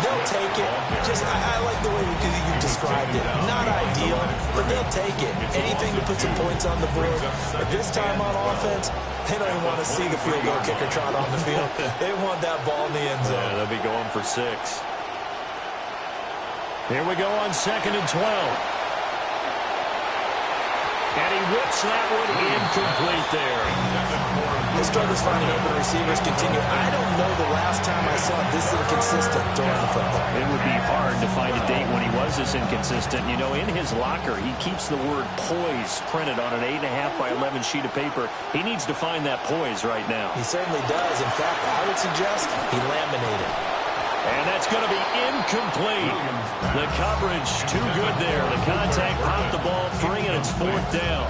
They'll take it. I like the way you described it. Not ideal, but they'll take it. Anything to put some points on the board. But this time on offense, they don't even want to see the field goal kicker trot on the field. They want that ball in the end zone. Yeah, they'll be going for 6. Here we go on 2nd and 12. And he whips that one incomplete there. The struggles finding open receivers continue. I don't know the last time I saw this inconsistent throwing the football. It would be hard to find a date when he was this inconsistent. You know, in his locker, he keeps the word poise printed on an 8.5 by 11 sheet of paper. He needs to find that poise right now. He certainly does. In fact, I would suggest he laminated. And that's going to be incomplete. The coverage too good there. The contact popped the ball free, and it's 4th down.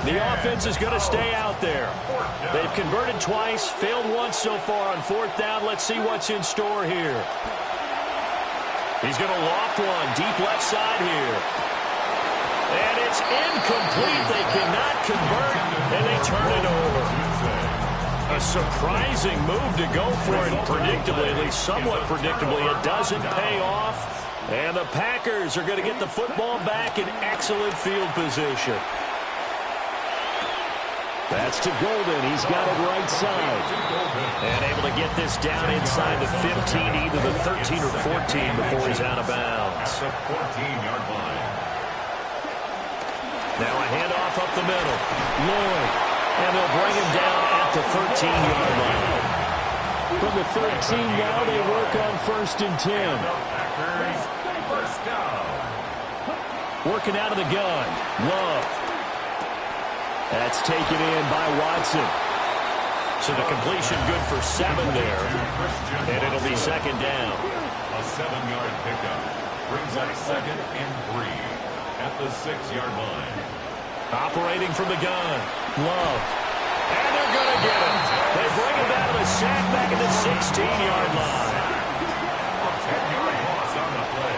The offense is going to stay out there. They've converted twice, failed once so far on 4th down. Let's see what's in store here. He's going to loft one deep left side here. And it's incomplete. They cannot convert, and they turn it over. A surprising move to go for it, predictably, at least somewhat predictably. It doesn't pay off, and the Packers are going to get the football back in excellent field position. That's to Golden. He's got it right side. And able to get this down inside the 15, either the 13 or 14 before he's out of bounds. At the 14-yard line. Now a handoff up the middle. Lloyd. And they'll bring him down at the 13-yard line. From the 13 now, they work on 1st and 10. First down. Working out of the gun. Love. That's taken in by Watson. So the completion good for 7 there. And it'll be 2nd down. A 7-yard pickup brings up 2nd and 3 at the 6-yard line. Operating from the gun. Love. And they're going to get him. They bring him down to the sack back at the 16-yard line. A 10-yard loss on the play.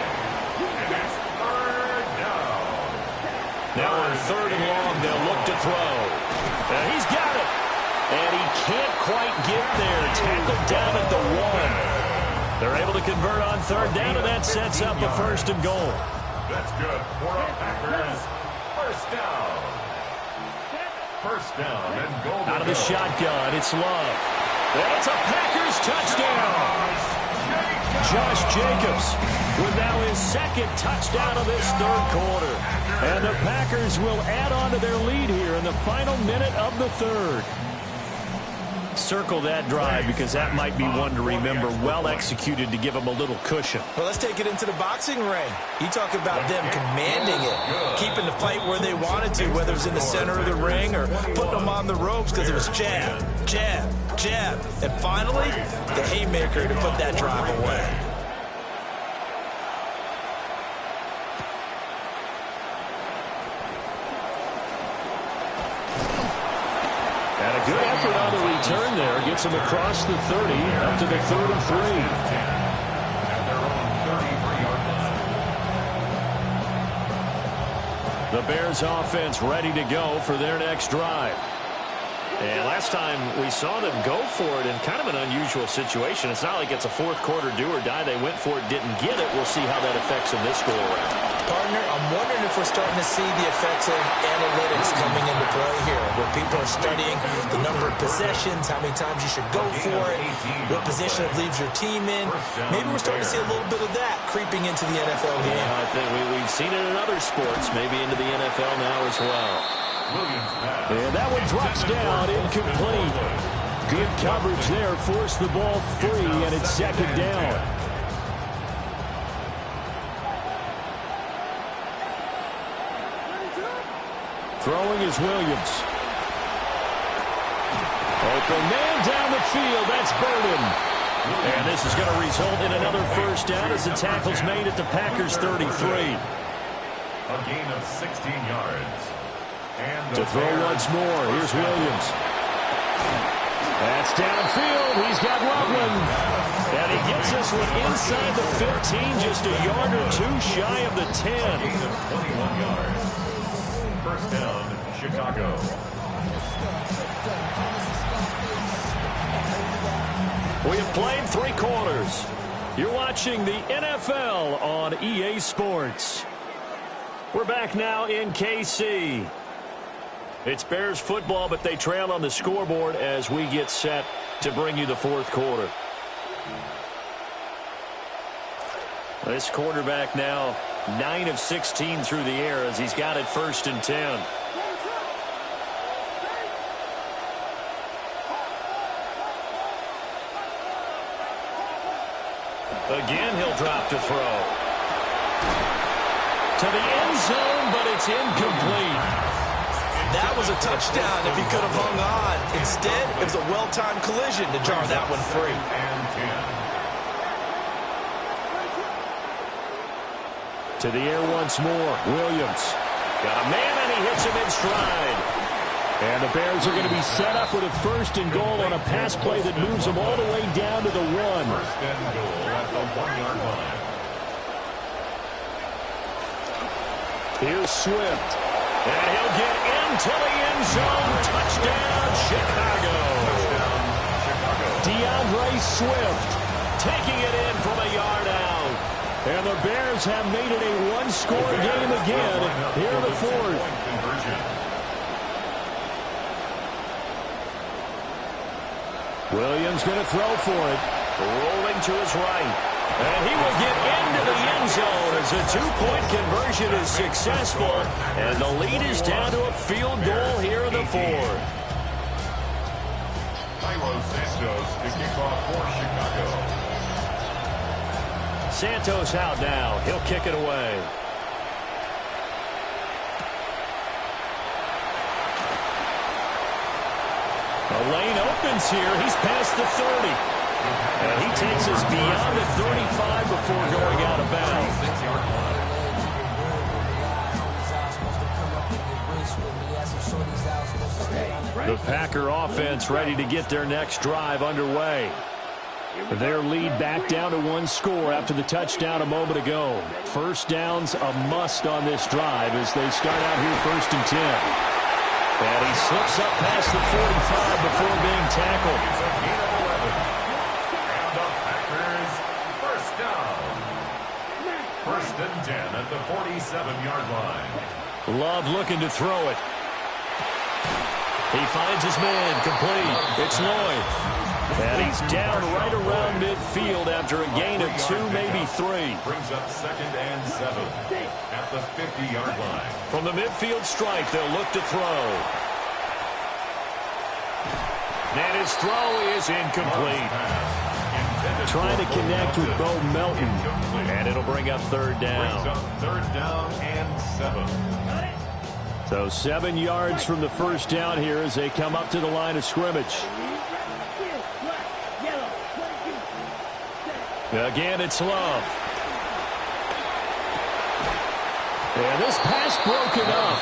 And it's 3rd down. Now on 3rd and long, they'll look to throw. And he's got it. And he can't quite get there. Tackled down at the 1. They're able to convert on 3rd down, and that sets up a 1st and goal. That's good for a Packers. First down. First down and goal. Out of the shotgun, it's Love. And it's a Packers touchdown. Josh Jacobs with now his 2nd touchdown of this 3rd quarter. And the Packers will add on to their lead here in the final minute of the 3rd. Circle that drive because that might be one to remember. Well executed to give them a little cushion. Well, let's take it into the boxing ring. You talk about them commanding it, keeping the fight where they wanted to, whether it was in the center of the ring or putting them on the ropes because it was jab, jab, jab. And finally, the haymaker to put that drive away. And a good effort on the return there. Gets him across the 30, up to the 33. At their own 33-yard line. The Bears offense ready to go for their next drive. And last time we saw them go for it in kind of an unusual situation. It's not like it's a 4th quarter do or die. They went for it, didn't get it. We'll see how that affects them this go-around. Partner, I'm wondering if we're starting to see the effects of analytics coming into play here, where people are studying the number of possessions, how many times you should go for it, what position it leaves your team in. Maybe we're starting to see a little bit of that creeping into the NFL game. Yeah, I think we've seen it in other sports, maybe into the NFL now as well. And that one drops down, incomplete. Good coverage there, forced the ball free, and it's 2nd down. Throwing is Williams. Open man down the field, that's Burden. And this is going to result in another 1st down as the tackle's made at the Packers 33. A gain of 16 yards. To throw once more, here's Williams. That's downfield, he's got Loveland. And he gets this one inside the 15, just a yard or 2 shy of the 10. Gain of 21 yards. First down, Chicago. We have played 3 quarters. You're watching the NFL on EA Sports. We're back now in KC. It's Bears football, but they trail on the scoreboard as we get set to bring you the 4th quarter. This quarterback now 9 of 16 through the air as he's got it 1st and 10. Again, he'll drop to throw. To the end zone, but it's incomplete. That was a touchdown if he could have hung on. Instead, it was a well-timed collision to jar that one free. To the air once more, Williams. Got a man, and he hits him in stride. And the Bears are going to be set up with a 1st and goal on a pass play that moves them all the way down to the 1. 1st and goal at the 1-yard line. Here's Swift. And he'll get into the end zone. Touchdown, Chicago. Touchdown, Chicago. DeAndre Swift Taking it in from a yard out. And the Bears have made it a 1-score game again here in the 4th. Williams going to throw for it. Rolling to his right. And he will get into the end zone as a two-point conversion is successful. And the lead is down to a field goal here in the fourth. Santos to kick off for Chicago. Santos out now. He'll kick it away. The lane opens here. He's past the 30. And he takes us beyond the 35 before going out of bounds. The Packer offense ready to get their next drive underway. Their lead back down to one score after the touchdown a moment ago. First down's a must on this drive as they start out here 1st and 10. And he slips up past the 45 before being tackled. And the Packers first down. 1st and 10 at the 47-yard line. Love looking to throw it. He finds his man complete. It's Lloyd. And he's down right around midfield after a gain of 2, maybe 3. Brings up 2nd and 7 at the 50-yard line. From the midfield stripe, they'll look to throw. And his throw is incomplete. Trying to connect with Bo Melton. And it'll bring up 3rd down. Brings up 3rd down and 7. So 7 yards from the first down here as they come up to the line of scrimmage. Again, it's Love. And this pass broken up.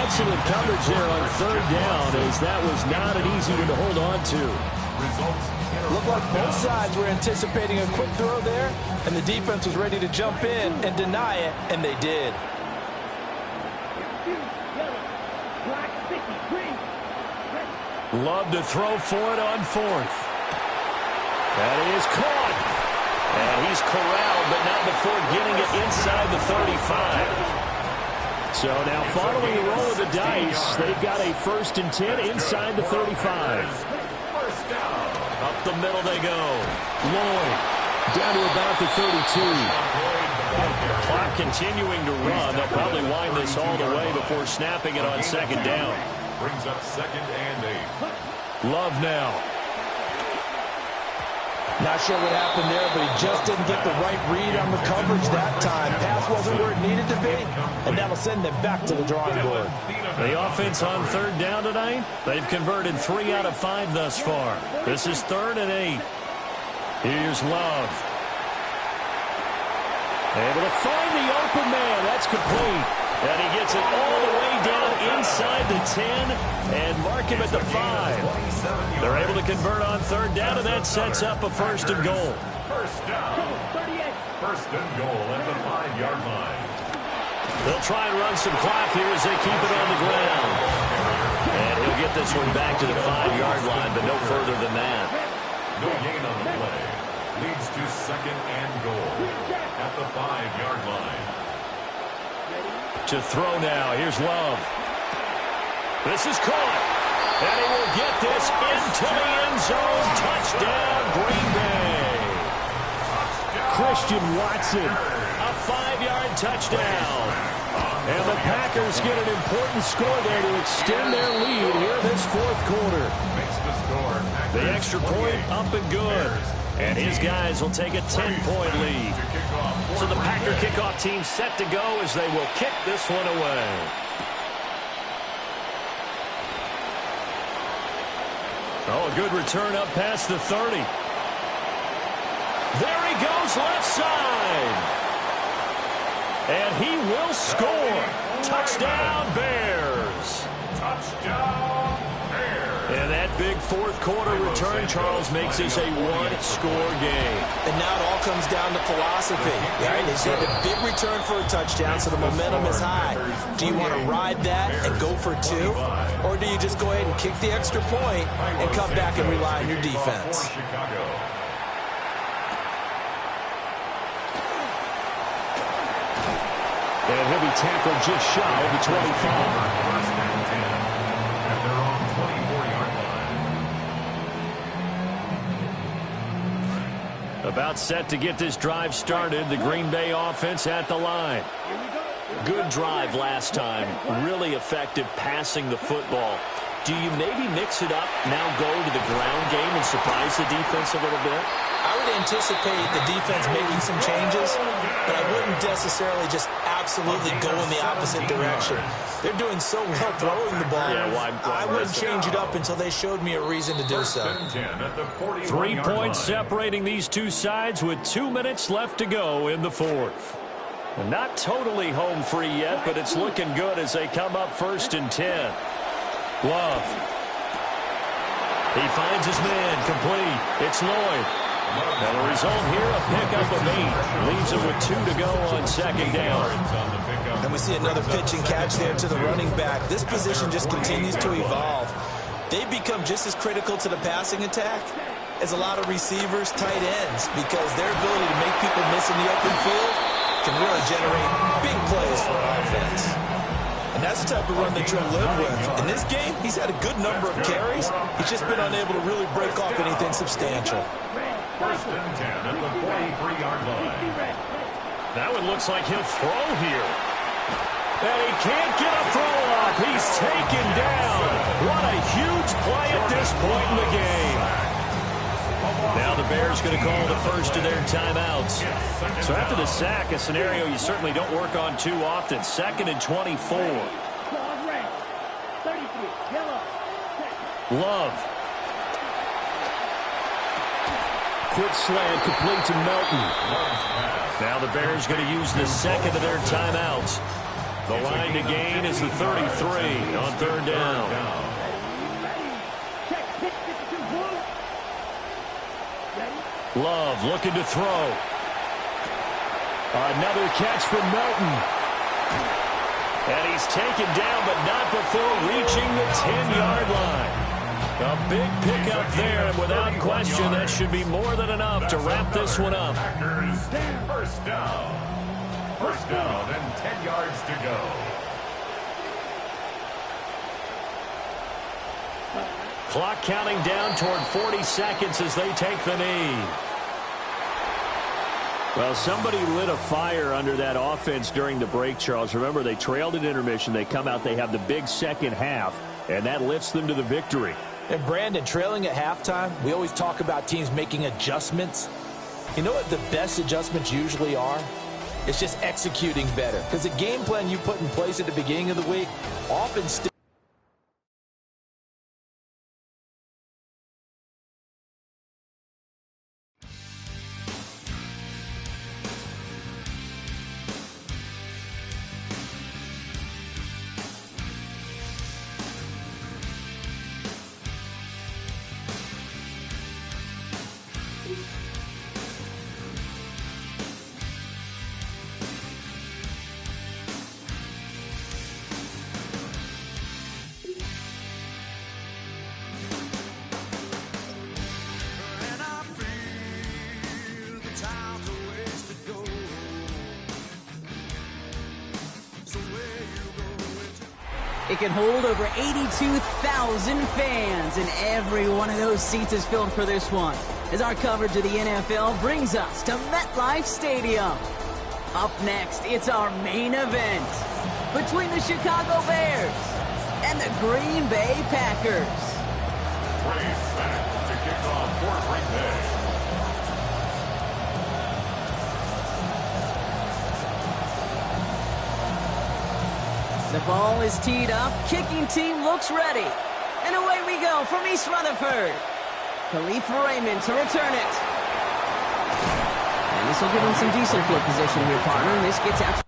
Excellent coverage there on 3rd down as that was not an easy one to hold on to. Looked like both sides were anticipating a quick throw there, and the defense was ready to jump in and deny it, and they did. Love to throw for it on 4th. That is caught. And he's corralled, but not before getting it inside the 35. So now following the roll of the dice, they've got a 1st and 10 inside the 35. Up the middle they go. Lloyd down to about the 32. Clock continuing to run. They'll probably wind this all the way before snapping it on 2nd down. Brings up 2nd and 8. Love now. Not sure what happened there, but he just didn't get the right read on the coverage that time. Pass wasn't where it needed to be, and that'll send them back to the drawing board. The offense on 3rd down tonight, they've converted 3 out of 5 thus far. This is 3rd and 8. Here's Love. Able to find the open man. That's complete. And he gets it all the way down inside the 10 and mark him at the 5. They're able to convert on 3rd down, and that sets up a 1st and goal. First down. 1st and goal at the 5-yard line. They'll try and run some clock here as they keep it on the ground. And he'll get this one back to the 5-yard line, but no further than that. No gain on the play. Leads to 2nd and goal at the 5-yard line. To throw now. Here's Love. This is caught. And he will get this into the end zone. Touchdown, Green Bay. Christian Watson. A 5-yard touchdown. And the Packers get an important score there to extend their lead here this 4th quarter. Makes the score. The extra point up and good. And his guys will take a 10-point lead. So the Packer kickoff team set to go as they will kick this one away. Oh, a good return up past the 30. There he goes left side. And he will score. Touchdown, Bears. Touchdown, Bears. And that big 4th quarter return, Charles, makes this a 1-score game. And now it all comes down to philosophy. Right? They get a big return for a touchdown, so the momentum is high. Do you want to ride that and go for 2? Or do you just go ahead and kick the extra point and come back and rely on your defense? And he'll be tackled just shy of the 25. 1st and 10 at their own 24-yard line. About set to get this drive started. The Green Bay offense at the line. Good drive last time. Really effective passing the football. Do you maybe mix it up, now go to the ground game and surprise the defense a little bit? I would anticipate the defense making some changes, but I wouldn't necessarily just absolutely go in the opposite direction. They're doing so well throwing the ball. I wouldn't change it up until they showed me a reason to do so. 3 points separating these two sides with 2 minutes left to go in the fourth. Not totally home free yet, but it's looking good as they come up 1st and 10. Love. He finds his man complete. It's Lloyd. And the result here, a pickup of 8. Leaves it with 2 to go on 2nd down. And we see another pitch and catch there to the running back. This position just continues to evolve. They've become just as critical to the passing attack as a lot of receivers, tight ends, because their ability to make people miss in the open field can really generate big plays for an offense. And that's the type of run that you'll live with. In this game, he's had a good number of carries. He's just been unable to really break off anything substantial. 1st and 10 at the 43-yard line. That one looks like he'll throw here. And he can't get a throw off. He's taken down. What a huge play at this point in the game. Now the Bears going to call the first of their timeouts. So after the sack, a scenario you certainly don't work on too often. 2nd and 24. Love. Quick slant complete to Melton. Now the Bears going to use the 2nd of their timeouts. The line to gain is the 33 on 3rd down. Love looking to throw. Another catch from Melton. And he's taken down, but not before reaching the 10-yard line. A big pickup there, and without question, that should be more than enough to wrap this one up. Packers, 1st down. 1st down and 10 yards to go. Clock counting down toward 40 seconds as they take the knee. Well, somebody lit a fire under that offense during the break, Charles. Remember, they trailed at intermission. They come out, they have the big second half, and that lifts them to the victory. And Brandon, trailing at halftime, we always talk about teams making adjustments. You know what the best adjustments usually are? It's just executing better. Because the game plan you put in place at the beginning of the week often still It can hold over 82,000 fans, and every one of those seats is filled for this one, as our coverage of the NFL brings us to MetLife Stadium. Up next, it's our main event between the Chicago Bears and the Green Bay Packers. Race back to kick off for Green Bay. The ball is teed up. Kicking team looks ready. And away we go from East Rutherford. Khalif Raymond to return it. And this will give him some decent field position here, partner. And this gets out.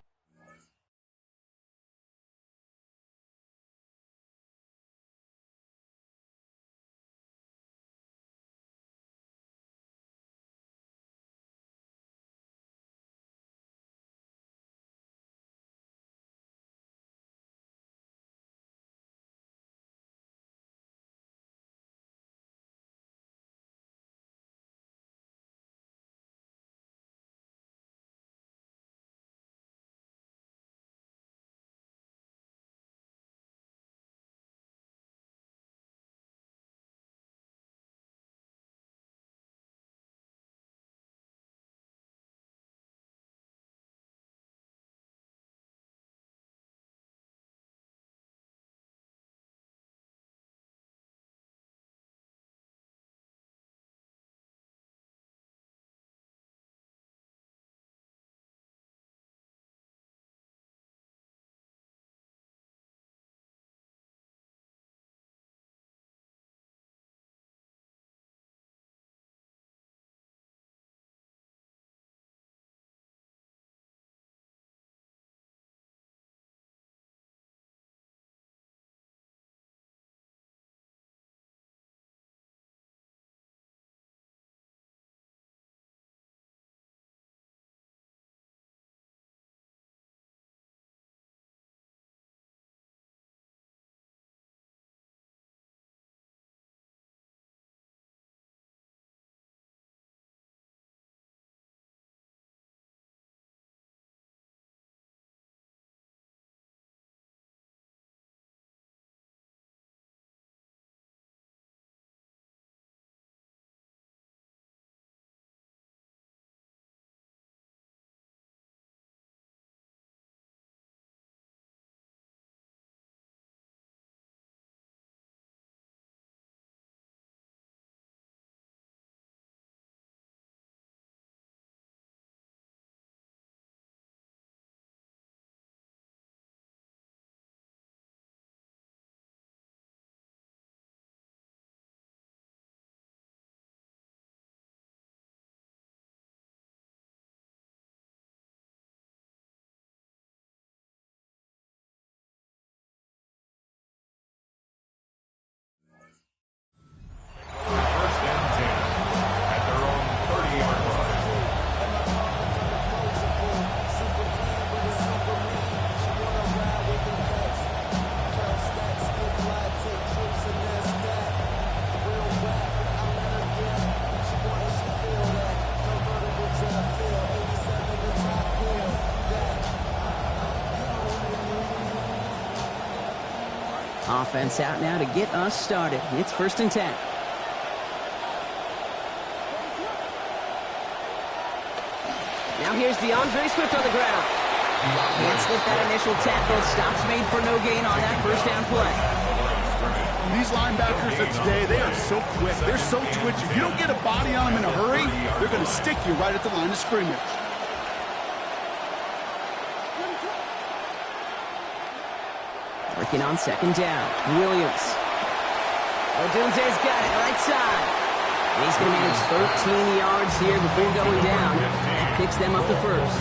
Offense out now to get us started. It's 1st and 10. Now here's DeAndre Swift on the ground. Can't slip that initial tackle. Stops made for no gain on that 1st down play. These linebackers of today, they are so quick. They're so twitchy. If you don't get a body on them in a hurry, they're going to stick you right at the line of scrimmage. Working on 2nd down. Williams. Odunze's got it right side. And he's going to manage 13 yards here before going down. That picks them up to 1st.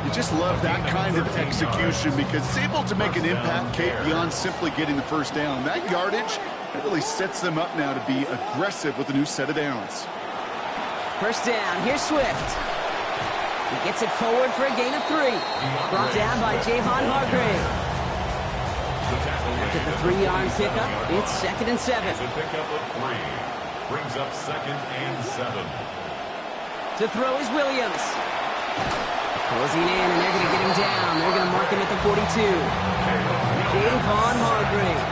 You just love that kind of execution because it's able to make an impact, Kate, beyond simply getting the 1st down. That yardage, it really sets them up now to be aggressive with a new set of downs. 1st down. Here's Swift. He gets it forward for a gain of 3. Brought down by Javon Hargrave. After the 3-yard pickup, it's 2nd and 7. It's a pickup of 3. Brings up 2nd and 7. To throw is Williams. Closing in, and they're going to get him down. They're going to mark him at the 42. Javon Hargrave.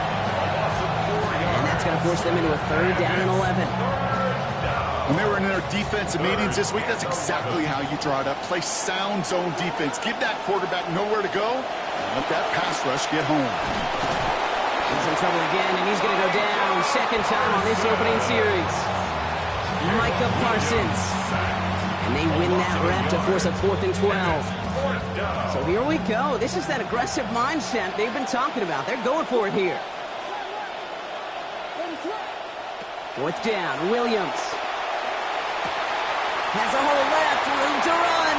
And that's going to force them into a 3rd down and 11. When they were in their defensive meetings this week, that's exactly how you draw it up. Play sound zone defense. Give that quarterback nowhere to go. Let that pass rush get home. He's in trouble again, and he's going to go down. 2nd time on this opening series. Micah Parsons. And they win that rep to force a 4th and 12. So here we go. This is that aggressive mindset they've been talking about. They're going for it here. 4th down, Williams. Has a hole left, room to run.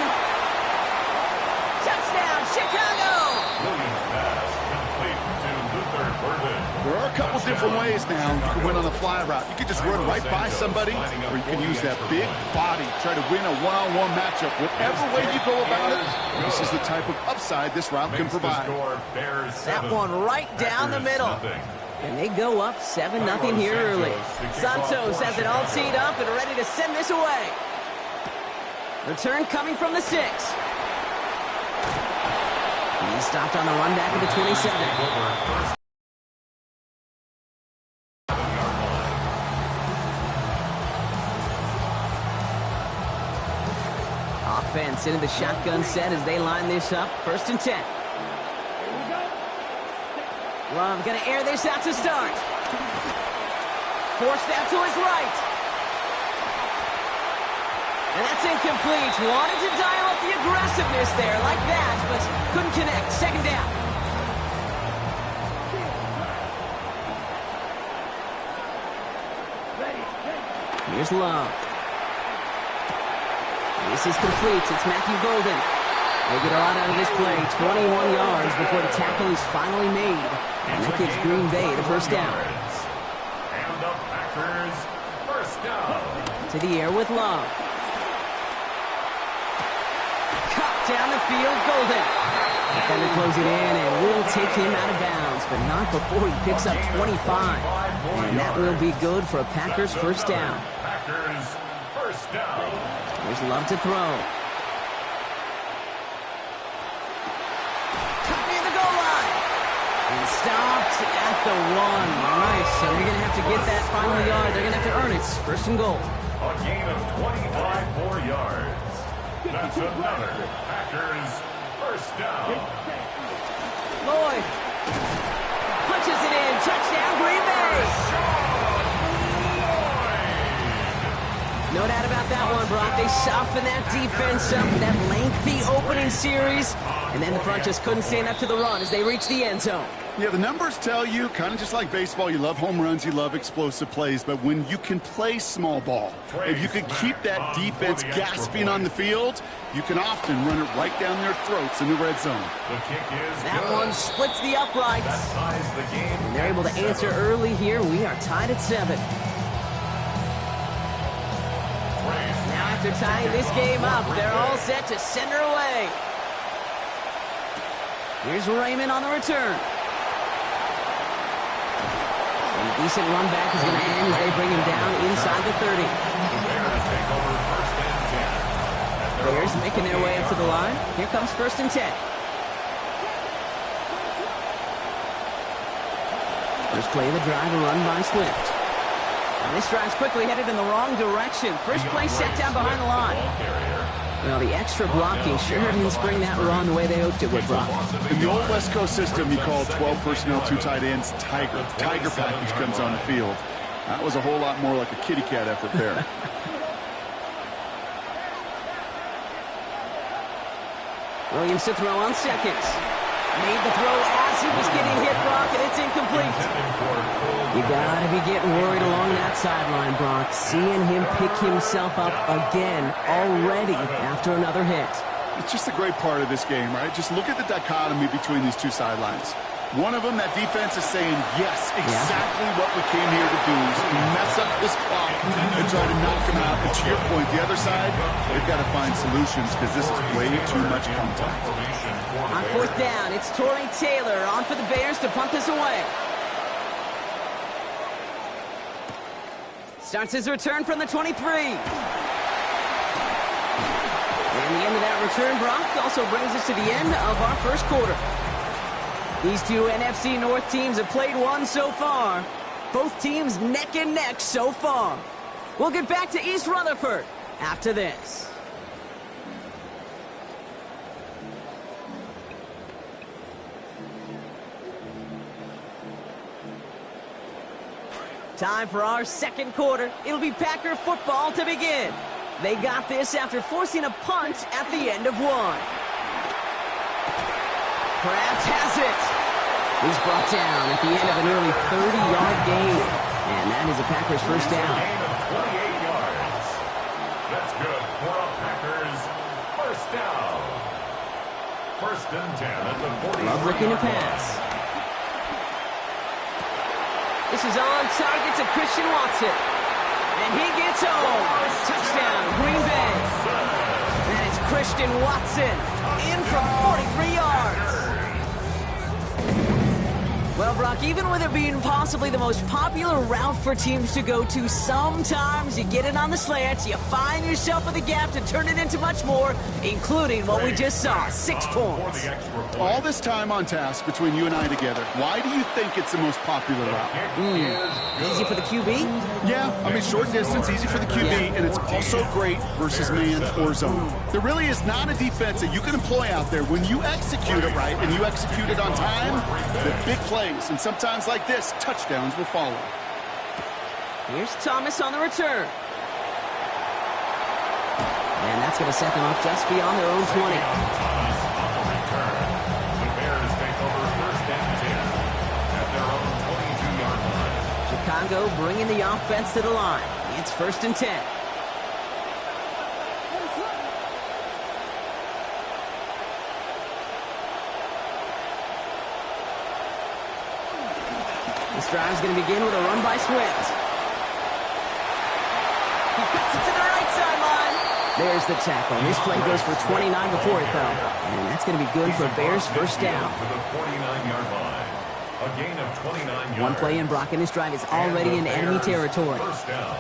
Touchdown, Chicago! Williams pass complete to Luther Burden. There are a couple different ways now. You can win on the fly route. You can just run right by somebody, or you can use that big body, try to win a one-on-one matchup. Whatever way you go about it, this is the type of upside this route can provide. That one right down the middle. And they go up 7-0 here early. Santos has it all teed up and ready to send this away. Return coming from the 6. He's stopped on the run back at the 27. Offense into the shotgun set as they line this up. 1st and 10. Love going to air this out to start. Forced out to his right. And that's incomplete. Wanted to dial up the aggressiveness there like that, but couldn't connect. 2nd down. Here's Love. This is complete. It's Matthew Golden. They get a lot out of this play. 21 yards before the tackle is finally made. And that gives Green Bay the 1st down. And the Packers 1st down. To the air with Love. Cut down the field, Golden. Defender closing in and will take him out of bounds, but not before he picks up 25. And that will be good for a Packers 1st down. Packers 1st down. There's Love to throw. Cut near the goal line. And stopped at the 1. Nice. So they're going to have to get that final yard. They're going to have to earn it. 1st and goal. A gain of 25 more yards. That's another Packers 1st down. Lloyd punches it in. Touchdown, Green Bay. No doubt about that one, Brock. They softened that defense up, that lengthy opening series, and then the front just couldn't stand up to the run as they reached the end zone. Yeah, the numbers tell you, kind of just like baseball, you love home runs, you love explosive plays, but when you can play small ball, if you can keep that defense gasping on the field, you can often run it right down their throats in the red zone. The kick is that good. One splits the uprights. That ties the game. And they're able to answer early here. We are tied at 7. Now after tying this game up, they're all set to send her away. Here's Raymond on the return. And a decent run back is going to end as they bring him down inside the 30. Bears making their way up to the line. Here comes 1st and 10. First play of the drive, a run by Swift. And this drive's quickly headed in the wrong direction. First play set down behind the line. Well, the extra blocking sure didn't spring that run the way they hoped it would, Brock. In the old West Coast system, you call 12 personnel, 2 tight ends, Tiger. Tiger package comes on the field. That was a whole lot more like a kitty cat effort there. Williams to throw on second. Made the throw as he was getting hit, Brock, and it's incomplete. You gotta be getting worried along that sideline, Brock. Seeing him pick himself up again already after another hit. It's just a great part of this game, right? Just look at the dichotomy between these two sidelines. One of them, that defense is saying, yes, exactly what we came here to do is mess up this clock and try to knock them out. And to your point, the other side, they've got to find solutions because this is way too much contact. On fourth down, it's Torrey Taylor on for the Bears to punt this away. Starts his return from the 23. And the end of that return, Brock, also brings us to the end of our first quarter. These two NFC North teams have played one so far. Both teams neck and neck so far. We'll get back to East Rutherford after this. Time for our second quarter. It'll be Packer football to begin. They got this after forcing a punt at the end of one. Kraft has it. He's brought down at the end of an early 30-yard gain. And that is a Packers first down. 28 yards. That's good for a Packers first down. First and 10 at the 40. Love looking to pass. This is on target to Christian Watson. And he gets home. Touchdown, Green Bay. That is Christian Watson in from 43 yards. Well, Brock, even with it being possibly the most popular route for teams to go to, sometimes you get it on the slants, you find yourself with a gap to turn it into much more, including what we just saw, 6 points. All this time on task between you and I together, why do you think it's the most popular route? Easy for the QB? Yeah, I mean, short distance, easy for the QB, and it's also great versus man or zone. There really is not a defense that you can employ out there. When you execute it right and you execute it on time, the big plays, and sometimes like this, touchdowns will follow. Here's Thomas on the return. And that's going to set them up just beyond their own 20. Thomas on the return. The Bears take over first and 10 at their own 22-yard line. Chicago bringing the offense to the line. It's first and 10. This drive's going to begin with a run by Swift. He cuts it to the right sideline. There's the tackle. This play goes for 29 before it, though. And that's going to be good for Bears first down. To the 49-yard line. A gain of 29 yards. One play in, Brock, and this drive is already in enemy territory. First down.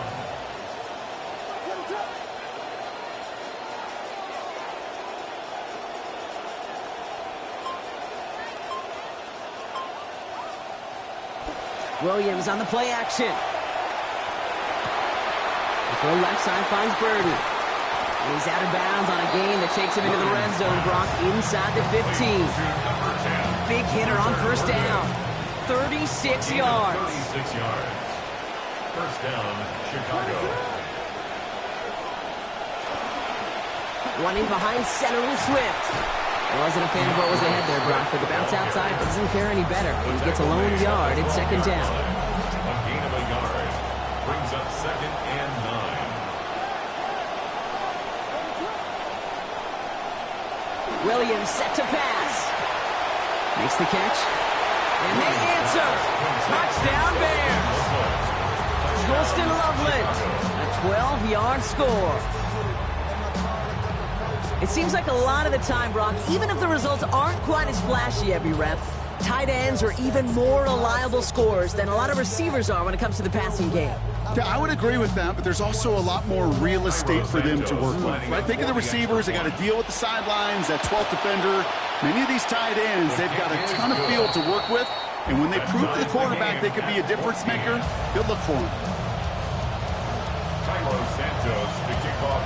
Williams on the play action. The throw left side finds Burden. And he's out of bounds on a gain that takes him into the red zone, Brock, inside the 15. Big hitter on first down. 36 yards. 36 yards. First down, Chicago. Running behind center with Swift. Wasn't a fan of what was ahead there, Brock, but the bounce outside doesn't fare any better. And he gets a lone yard in second down. A gain of a yard. Brings up second and 9. Williams set to pass. Makes the catch. And they answer. Touchdown Bears. Colston Loveland. A 12-yard score. It seems like a lot of the time, Brock, even if the results aren't quite as flashy every rep, tight ends are even more reliable scorers than a lot of receivers are when it comes to the passing game. Yeah, I would agree with that, but there's also a lot more real estate for them to work with, right? Think of the receivers. They got to deal with the sidelines, that 12th defender. Many of these tight ends, they've got a ton of field to work with. And when they prove to the quarterback they could be a difference maker, he'll look for him.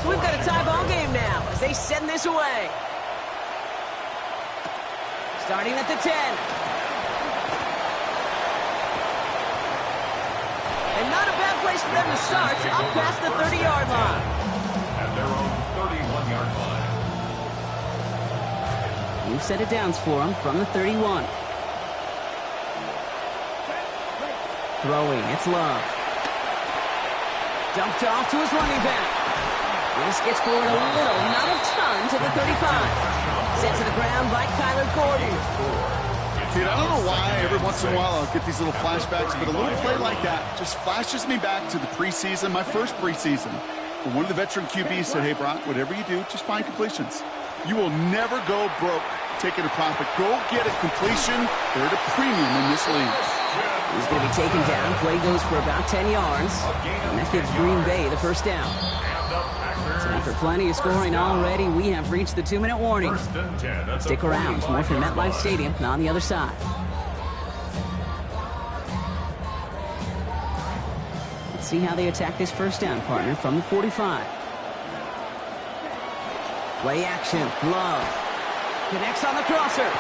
So we've got a tie ball game now as they send this away. Starting at the 10. And not a bad place for them to start, up past the 30-yard line. At their own 31-yard line. New set of downs for him from the 31. Throwing, it's Love. Dumped off to his running back. This gets forward a little, not a ton, to the 35. Sent to the ground by Kyler Gordon. Dude, I don't know why every once in a while I'll get these little flashbacks, but a little play like that just flashes me back to the preseason, my first preseason. When one of the veteran QBs said, hey, Brock, whatever you do, just find completions. You will never go broke taking a profit. Go get a completion. They're at a premium in this league. He's going to be taken down. Play goes for about 10 yards. And that gives Green Bay the first down. So after plenty of scoring already, we have reached the 2-minute warning. Stick around. More from MetLife Stadium on the other side. Let's see how they attack this first down, partner, from the 45. Play action. Love. Connects on the crosser.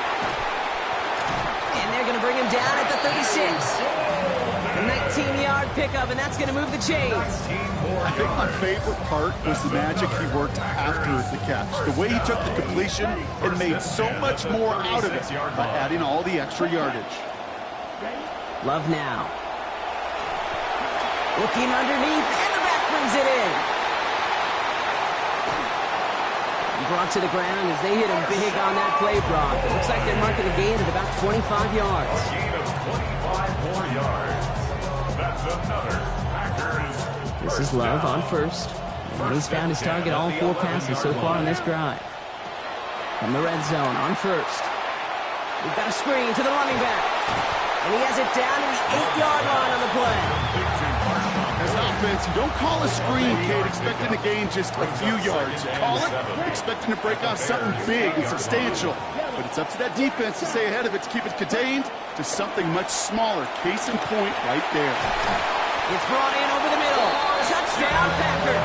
And they're going to bring him down at the 36. A 19-yard pickup, and that's going to move the chains. I think my favorite part was the magic he worked after the catch. The way he took the completion and made so much more out of it by adding all the extra yardage. Love now. Looking underneath, and the back brings it in. Brought to the ground as they hit him big on that play, Brock. It looks like they're marking the gain at about 25 yards. A gain of 25 more yards. That's another Packers. This is Love on first. And he's found his target all 4 passes so far on this drive. From the red zone on first. We've got a screen to the running back. And he has it down to the 8-yard line on the play. As an offense, you don't call a screen, Kate, expecting to gain just a few yards. You call it expecting to break off something big and substantial. But it's up to that defense to stay ahead of it, to keep it contained to something much smaller. Case in point right there. It's brought in over the middle. Touchdown, Packers.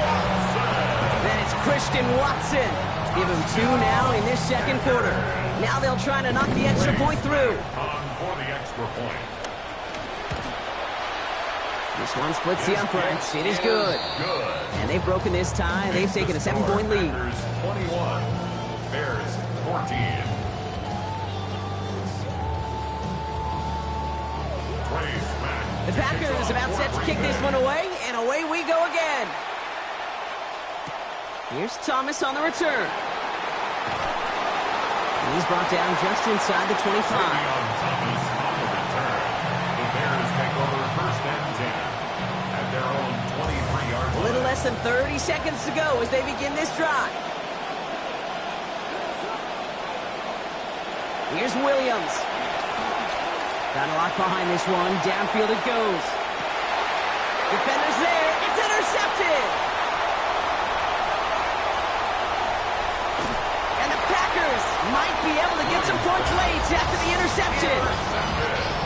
Then it's Christian Watson. Give him 2 now in this second quarter. Now they'll try to knock the extra point through. For the extra point. This one splits the uprights. It is good. And they've broken this tie. They've taken a 7-point lead. 21, Bears 14. The Packers about set to kick this one away, and away we go again. Here's Thomas on the return. And he's brought down just inside the 25. A little less than 30 seconds to go as they begin this drive. Here's Williams. Got a lot behind this one. Downfield it goes. Defenders there. It's intercepted. And the Packers might be able to get some points late after the interception.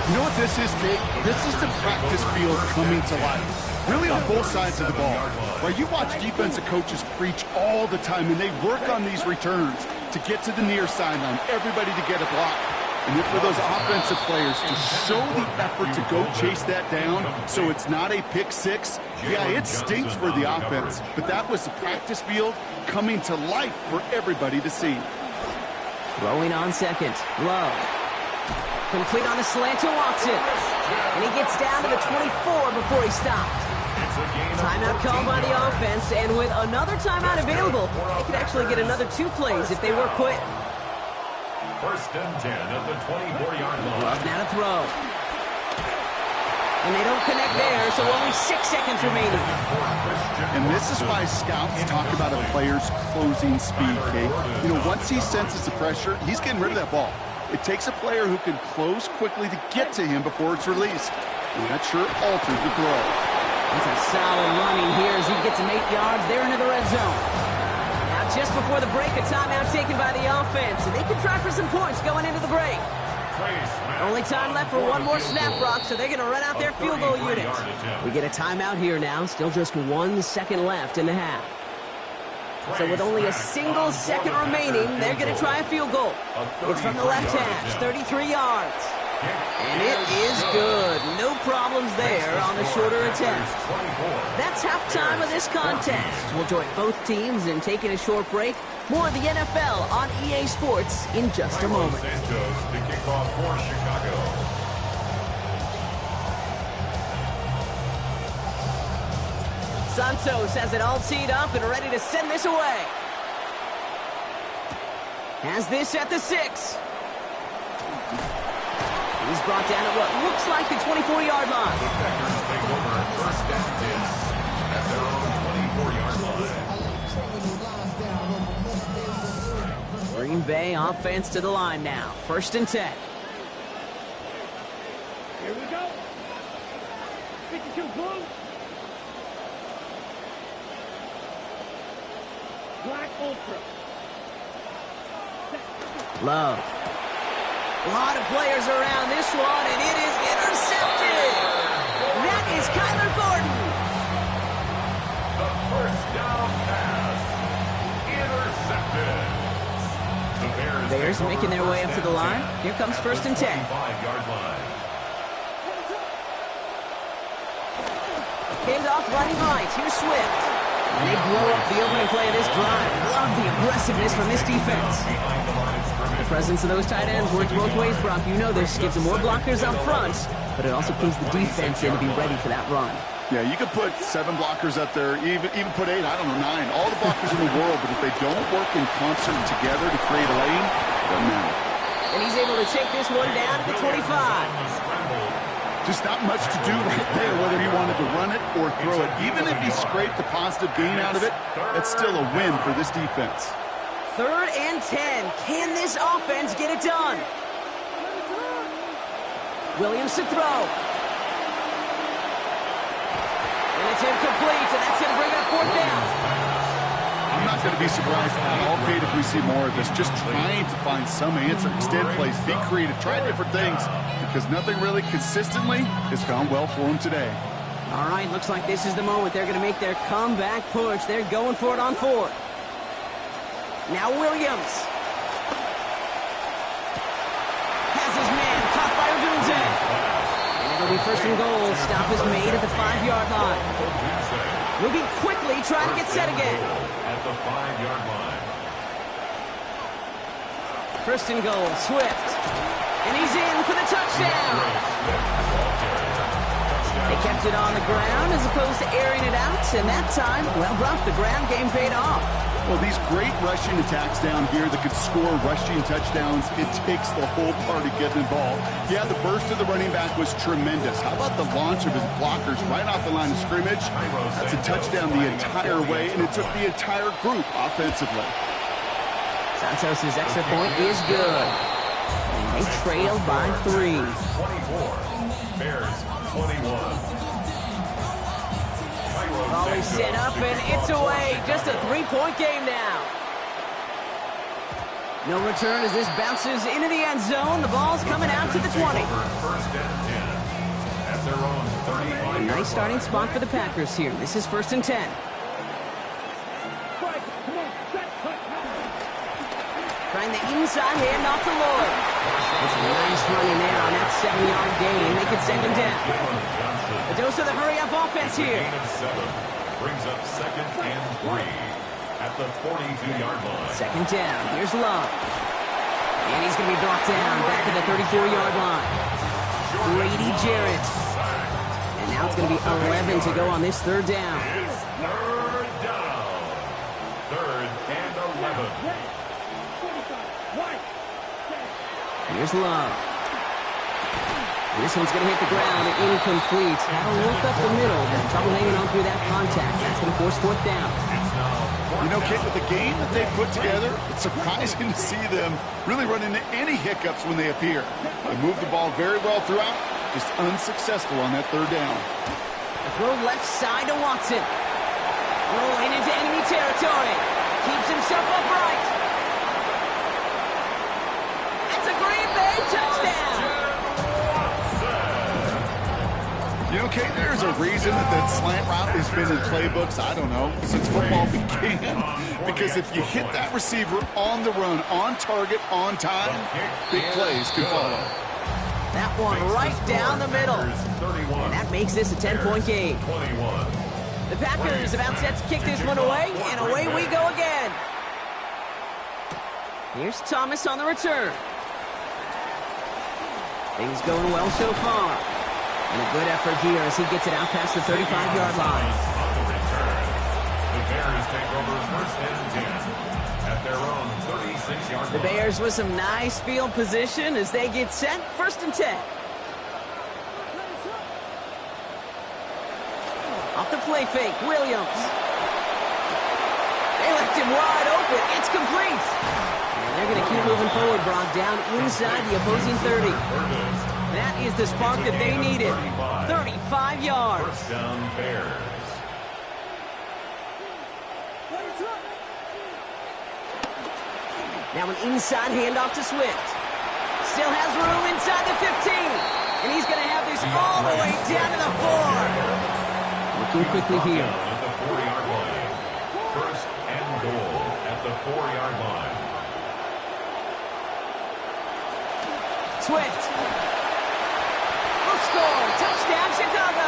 You know what this is, Kate? This is the practice field coming to life. Really on both sides of the ball. Where you watch defensive coaches preach all the time, and they work on these returns to get to the near sideline, everybody to get a block. And then for those offensive players to show the effort to go chase that down so it's not a pick six, yeah, it stinks for the offense. But that was the practice field coming to life for everybody to see. Throwing on second. Love. Complete on the slant to Watson. And he gets down to the 24 before he stopped. Timeout called by the offense, and with another timeout available, they could actually get another 2 plays if they work quick. First and 10 at the 24-yard line. Love now to throw. And they don't connect there, so only 6 seconds remaining. And this is why scouts talk about a player's closing speed, Kate. You know, once he senses the pressure, he's getting rid of that ball. It takes a player who can close quickly to get to him before it's released. And that sure altered the throw. It's a solid running here as he gets him 8 yards there into the red zone. Now just before the break, a timeout taken by the offense. And they can try for some points going into the break. Only time left for one more snap, Brock, so they're going to run out their field goal unit. We get a timeout here now. Still just 1 second left in the half. So with only a single second remaining, they're going to try a field goal. It's from the left hash, 33 yards. And it is good. No problems there on the shorter attempt. That's halftime of this contest. We'll join both teams in taking a short break. More of the NFL on EA Sports in just a moment. Santos has it all teed up and ready to send this away. Has this at the 6. He's brought down at what looks like the 24-yard line. The Packers take over first and 10 at their own 24-yard line. Green Bay offense to the line now. 1st and 10. Here we go. 52 blue. Black ultra. Love. A lot of players around this one, and it is intercepted. That is Kyler Gordon. The first down pass intercepted. The Bears making their way up to the line. Here comes 1st and 10. 5-yard line. Hand off running right. Here's Swift. And they blow up the opening play of this drive. Love the aggressiveness from this defense. The presence of those tight ends works both ways, Brock. You know this. Gives them more blockers up front, but it also pulls the defense in to be ready for that run. Yeah, you could put 7 blockers up there, even put 8, I don't know, 9. All the blockers in the world, but if they don't work in concert together to create a lane, it doesn't matter. And he's able to take this one down to the 25. Just not much to do right there, whether he wanted to run it or throw it. Even if he scraped a positive gain out of it, that's still a win for this defense. 3rd and 10. Can this offense get it done? Williams to throw. And it's incomplete, and that's going to bring up 4th down. I'm not going to be surprised at all, Kate, if we see more of this. Just trying to find some answer, extend plays, be creative, try different things, because nothing really consistently has gone well for him today. All right, looks like this is the moment they're going to make their comeback push. They're going for it on 4th. Now Williams. Has his man caught by Odunze. And it'll be 1st and goal. Stop is made at the 5-yard line. Moving quickly, trying to get set again. At the 5-yard line. 1st and goal, Swift. And he's in for the touchdown. They kept it on the ground as opposed to airing it out. And that time, well, Brock, the ground game paid off. Well, these great rushing attacks down here that could score rushing touchdowns, it takes the whole party getting involved. Yeah, the burst of the running back was tremendous. How about the launch of his blockers right off the line of scrimmage? That's a touchdown the entire way, and it took the entire group offensively. Santos' extra point is good. And they trail by 3. 24. Bears 21. Always set up, and it's away. Just a 3-point game now. No return as this bounces into the end zone. The ball's coming out to the 20. 1st and 10 at their own 35. A nice starting spot for the Packers here. This is 1st and 10. Trying the inside handoff to Lloyd. It's a nice running there on that 7-yard gain. Make it 2nd down. A dose of the hurry-up offense here. Brings up 2nd and 3 at the 42-yard line. 2nd down. Here's Love. And he's going to be brought down back at the 34-yard line. Grady Jarrett. And now it's going to be 11 to go on this 3rd down. It's 3rd down. 3rd and 11. Here's Love. And this one's going to hit the ground. Incomplete. Had to look up the middle, but trouble hanging on through that contact. That's going to force 4th down. You know, Kate, with the game that they put together, it's surprising to see them really run into any hiccups when they appear. They move the ball very well throughout, just unsuccessful on that 3rd down. A throw left side to Watson. Rolling into enemy territory. Keeps himself upright. That's a Green Bay touchdown. Okay, there's a reason that slant route has been in playbooks, I don't know, since football began. Because if you hit that receiver on the run, on target, on time, big plays can follow. That one right down the middle. And that makes this a 10-point game. The Packers about set to kick this one away, and away we go again. Here's Thomas on the return. Things going well so far. And a good effort here as he gets it out past the 35-yard line. On the return, the Bears take over first and 10 at their own 36-yard line. The Bears with some nice field position as they get set, first and 10. Off the play fake, Williams. They left him wide open. It's complete. And they're going to keep moving forward, Brock, down inside the opposing 30. That is the spark that they needed. 35 yards. First down, Bears. Now an inside handoff to Swift. Still has room inside the 15. And he's going to have this all the way down to the 4. Looking quickly here. At the 4-yard line. First and goal at the 4-yard line. Swift. Will score. Touchdown, Chicago.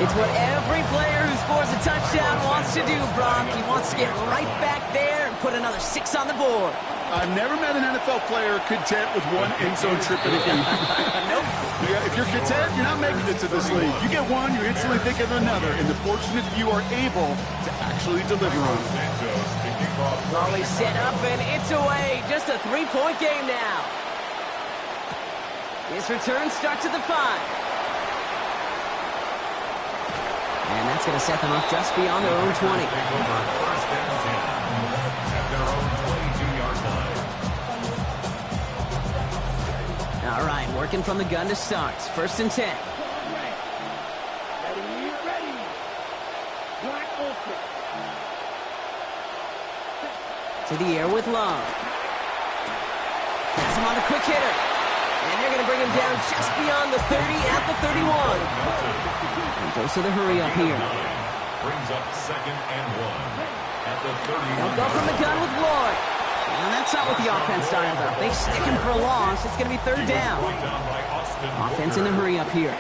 It's what every player who scores a touchdown wants to do, Brock. He wants to get right back there and put another 6 on the board. I've never met an NFL player content with one end zone trip in a game. Nope. Yeah, if you're content, you're not making it to this league. You get one, you instantly think of another, and the fortunate few are able to actually deliver on it. Raleigh set up, and it's away. Just a 3-point game now. His return starts at the 5. And that's going to set them up just beyond their own 20. All right, working from the gun to start. First and 10. Ready. Black open. To the air with Love. Pass him on a quick hitter. And they're going to bring him down just beyond the 30 at the 31. And goes to the hurry up here. Brings up second and 1 at the 30. They'll go from the gun with Lloyd. And that's not what the offense dialed up. They stick him for a loss. It's going to be third down. Offense in the hurry up here.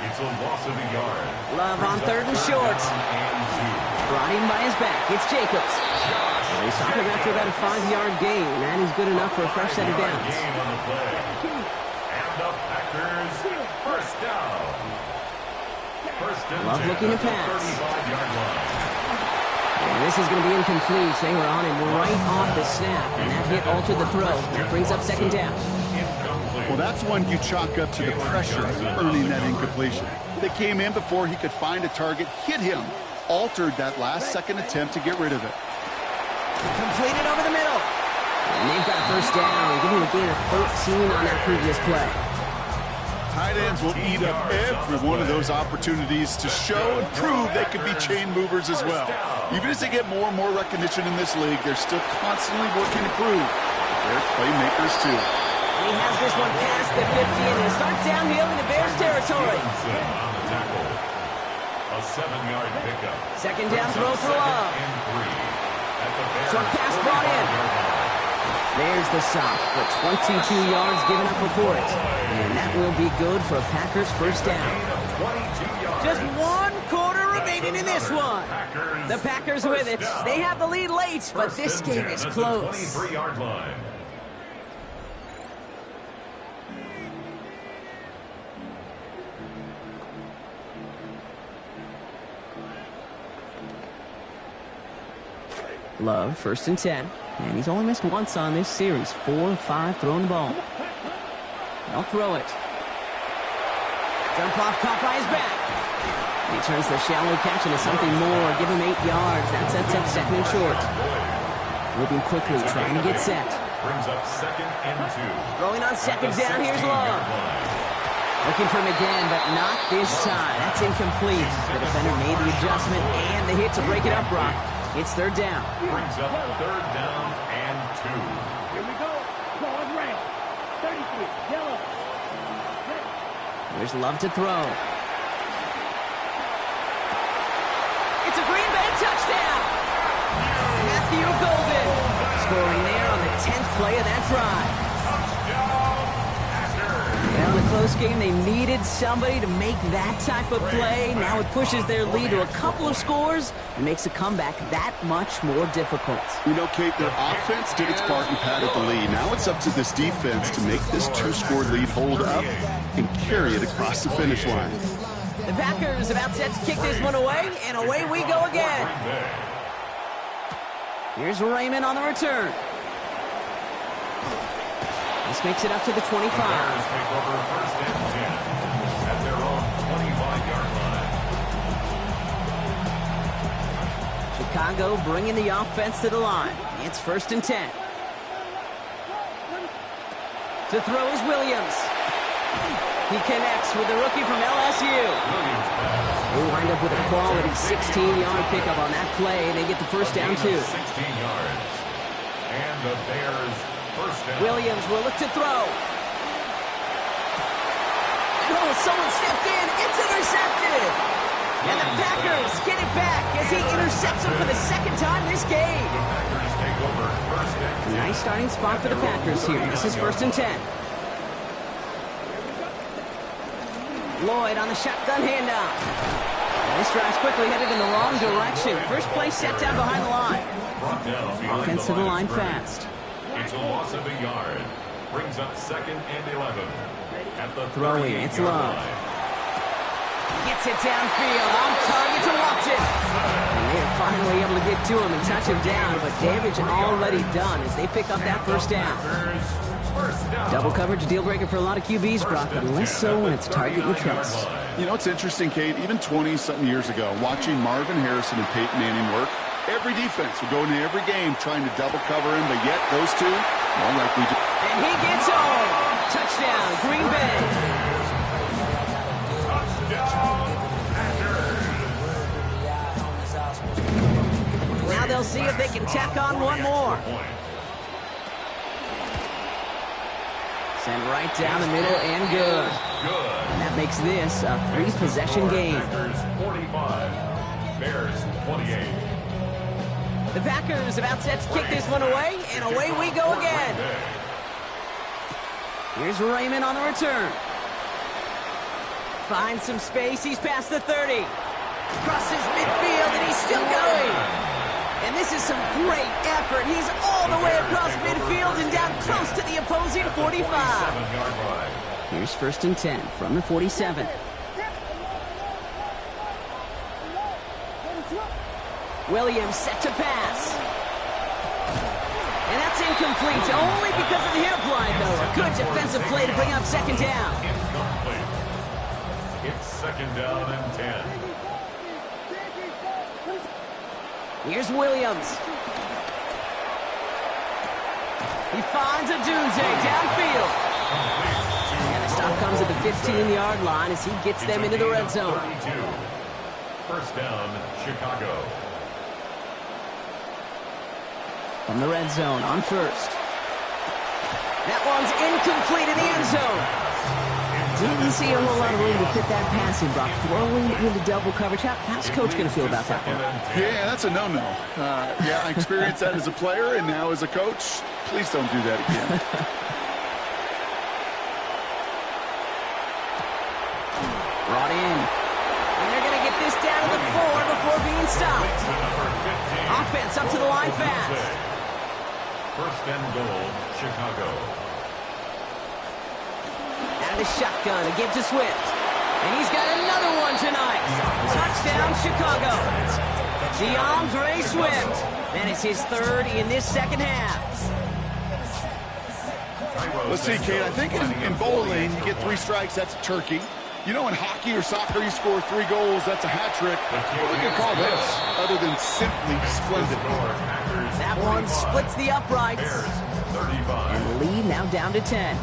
It's a loss of a yard. Love on third and short. Brought in by his back. It's Jacobs. They stop him after about a 5-yard gain. That is good enough for a fresh set of downs. And the Packers first down. Love looking to pass. And this is going to be incomplete. They were on him right off the snap, and that hit altered the throw. That brings up second down. Well, that's one you chalk up to the pressure of earning that incompletion. They came in before he could find a target, hit him, altered that last-second attempt to get rid of it. Completed over the middle. And they've got a first down, giving him a gain of 13 on that previous play. Tight ends will eat up every one of those opportunities to show and prove they can be chain movers as well. Even as they get more and more recognition in this league, they're still constantly working to prove they're playmakers too. And he has this one past the 50 and he'll start downhill into Bears territory. A 7-yard pickup. Second down throw for Love. Short pass brought in. There's the stop, but 22 yards given up before it. And that will be good for a Packers first down. Just 1 quarter remaining in this one. The Packers with it. They have the lead late, but this game is close. 23-yard line. Love, first and 10. And he's only missed once on this series. 4 of 5 throwing the ball. They'll throw it. Jump off, caught by his back. He turns the shallow catch into something more. Give him 8 yards. That sets up second and short. Moving quickly, trying to get set. Brings up second and 2. Throwing on second down. Here's Love. Looking for him again, but not this time. That's incomplete. The defender made the adjustment and the hit to break it up, Brock. It's third down. Brings up third down and 2. Here we go. Ball is red. 33. Yellow. There's Love to throw. It's a Green Bay touchdown. Matthew Golden scoring there on the 10th play of that drive. Well, in a close game, they needed somebody to make that type of play. Now it pushes their lead to a couple of scores and makes a comeback that much more difficult. You know, Kate, their offense did its part and padded the lead. Now it's up to this defense to make this 2-score lead hold up and carry it across the finish line. The Packers about set to kick this one away, and away we go again. Here's Raymond on the return. This makes it up to the 25. Bears take over first and 10 at their own 25-yard line. Chicago bringing the offense to the line. It's first and 10. To throw is Williams. He connects with the rookie from LSU. They wind up with a quality 16-yard pickup on that play, and they get the first down too. 16 yards. And the Bears first down. Williams will look to throw. Oh, someone stepped in. It's intercepted. And the Packers get it back as he intercepts him for the second time this game. Packers take over first and 10. Nice starting spot for the Packers here. This is first and 10. Lloyd on the shotgun handoff. This drive's quickly headed in the wrong direction. First play set down behind the line. Offense to the line fast. It's a loss of a yard. Brings up second and 11. At the Throwing, it's Love. Gets it downfield, on target to Watson. And they are finally able to get to him and touch him down, but damage already done as they pick up that first down. Double coverage deal breaker for a lot of QBs, Brock, but less so when it's a target you trust. You know, it's interesting, Kate, even 20-something years ago, watching Marvin Harrison and Peyton Manning work, every defense would go into every game trying to double cover him, but yet those two, well, like we do. And he gets home. Touchdown, Green Bay. Now they'll see if they can tack on one more. Send right down the middle and good. And that makes this a 3-possession game. 45, Bears 28. The Packers about set to kick this one away, and away we go again. Here's Raymond on the return. Finds some space. He's past the 30. Crosses midfield, and he's still going. And this is some great effort. He's all the way across midfield and down close to the opposing 45. Here's first and 10 from the 47. Williams set to pass. And that's incomplete, only because of the hip line, though. A good defensive play to bring up second down. Incomplete. It's second down and 10. Here's Williams. He finds a Dunze downfield. And the stop comes at the 15-yard line as he gets them into the red zone. 32. First down, Chicago. From the red zone on first. That one's incomplete in the end zone. Didn't see a whole lot of room to fit that pass in, Brock. Throwing into double coverage. How's Coach going to feel about that one? Yeah, that's a no-no. Yeah, I experienced that as a player and now as a coach. Please don't do that again. Brought in. And they're going to get this down to the 4 before being stopped. Offense up to the line fast. First and goal, Chicago. Out of the shotgun to give to Swift. And he's got another one tonight. Touchdown, Chicago. DeAndre Swift. That is his third in this second half. Let's see, Kate, I think in bowling, you get 3 strikes, that's a turkey. You know, in hockey or soccer, you score 3 goals, that's a hat trick. What would you call this, other than simply splendid? That one splits the uprights. And the lead now down to 10.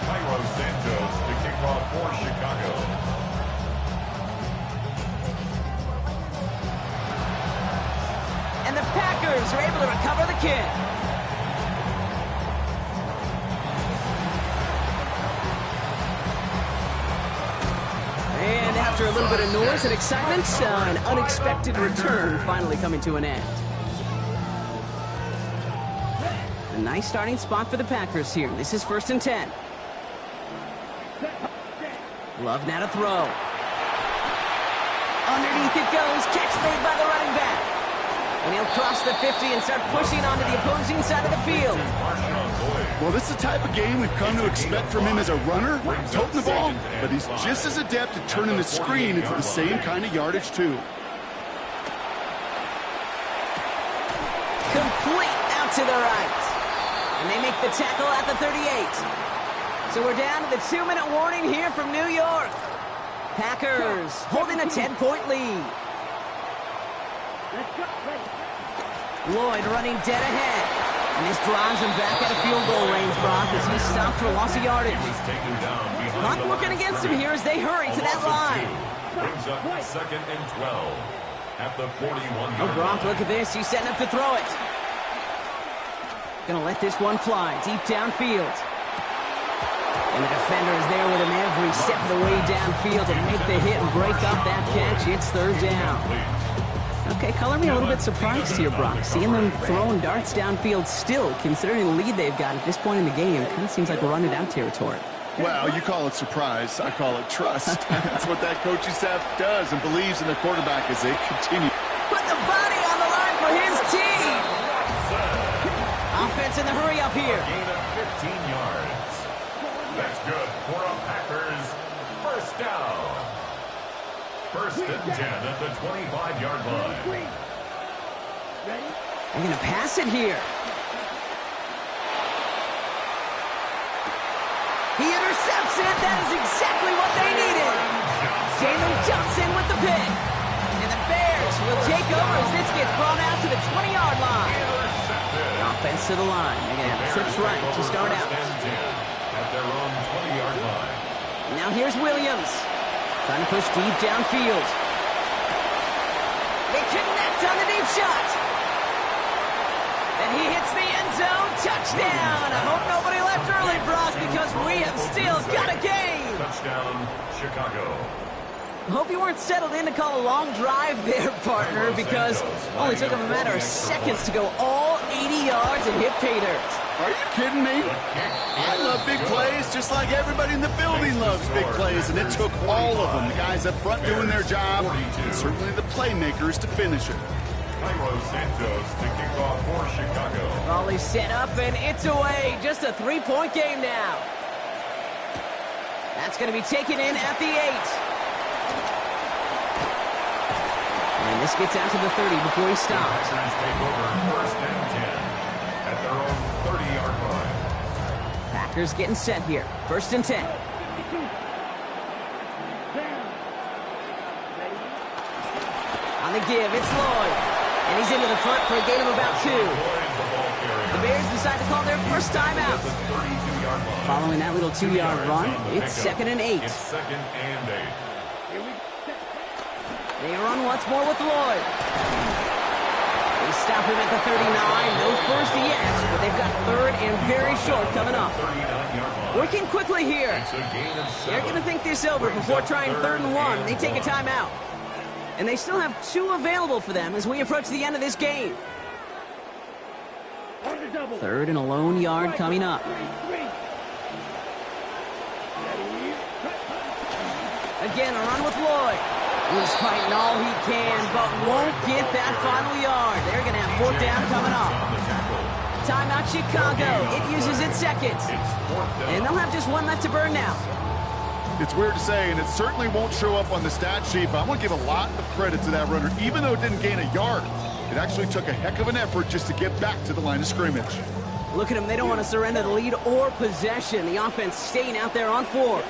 Cairo Santos to kick off for Chicago. And the Packers are able to recover the kick. after a little bit of noise and excitement, an unexpected return finally coming to an end. A nice starting spot for the Packers here. This is 1st and 10. Love now to throw. Underneath it goes. Catch made by the running back. And he'll cross the 50 and start pushing onto the opposing side of the field. Well, this is the type of game we've come to expect from him as a runner, toting the ball, but he's just as adept at turning the screen into the same kind of yardage, too. Complete out to the right. And they make the tackle at the 38. So we're down to the 2-minute warning here from New York. Packers holding a 10-point lead. Lloyd running dead ahead. And this drives him back at a field goal range, Brock, as he stopped for loss of yardage. Clock working against him here as they hurry to that line. Brings up 2nd and 12 at the 41-yard line. Oh, Brock, look at this. He's setting up to throw it. Gonna let this one fly deep downfield. And the defender is there with him every step of the way downfield to make the hit and break up that catch. It's 3rd down. Okay, color me a little bit surprised here, Brock. Seeing them throwing darts downfield still, considering the lead they've got at this point in the game, kind of seems like we're running out territory. Well, you call it surprise. I call it trust. That's what that coaching staff does and believes in their quarterback as they continue. Put the body on the line for his team. Offense in the hurry up here. Gain of 15 yards. That's good for a Packers 1st down. 1st and 10 at the 25-yard line. They're going to pass it here. He intercepts it. That is exactly what they needed. Jalen Johnson with the pick. And the Bears will take over as this gets brought out to the 20-yard line. Offense to the line. They're going to have trips right to start out. At their own 20-yard line. Now here's Williams. Trying to push deep downfield. They connect on the deep shot. And he hits the end zone. Touchdown. I hope nobody left early, Brock, because we have still got a game. Touchdown, Chicago. I hope you weren't settled in to call a long drive there, partner, because only took them a matter of seconds to go all 80 yards and hit pay dirt. Are you kidding me? I love big plays just like everybody in the building loves big plays, and it took all of them. The guys up front doing their job, and certainly the playmakers to finish it. Cairo Santos to kick off for Chicago. Volley set up, and it's away. Just a 3-point game now. That's going to be taken in at the 8. And this gets out to the 30 before he stops. Packers take over 1st and 10 at their own 30-yard line. Packers getting set here. 1st and 10. On the give, it's Lloyd. And he's into the front for a gain of about 2. The Bears decide to call their first timeout. Following that little 2-yard run, it's 2nd and 8. It's 2nd and 8. They run once more with Lloyd. They stop him at the 39. No first yet, but they've got 3rd and very short coming up. Working quickly here. They're going to think this over before trying 3rd and 1. They take a timeout. And they still have 2 available for them as we approach the end of this game. 3rd and a lone yard coming up. Again, a run with Lloyd. He's fighting all he can, but won't get that final yard. They're going to have 4th down coming up. Timeout Chicago. It uses its 2nd. And they'll have just 1 left to burn now. It's weird to say, and it certainly won't show up on the stat sheet, but I want to give a lot of credit to that runner. Even though it didn't gain a yard, it actually took a heck of an effort just to get back to the line of scrimmage. Look at them. They don't want to surrender the lead or possession. The offense staying out there on 4.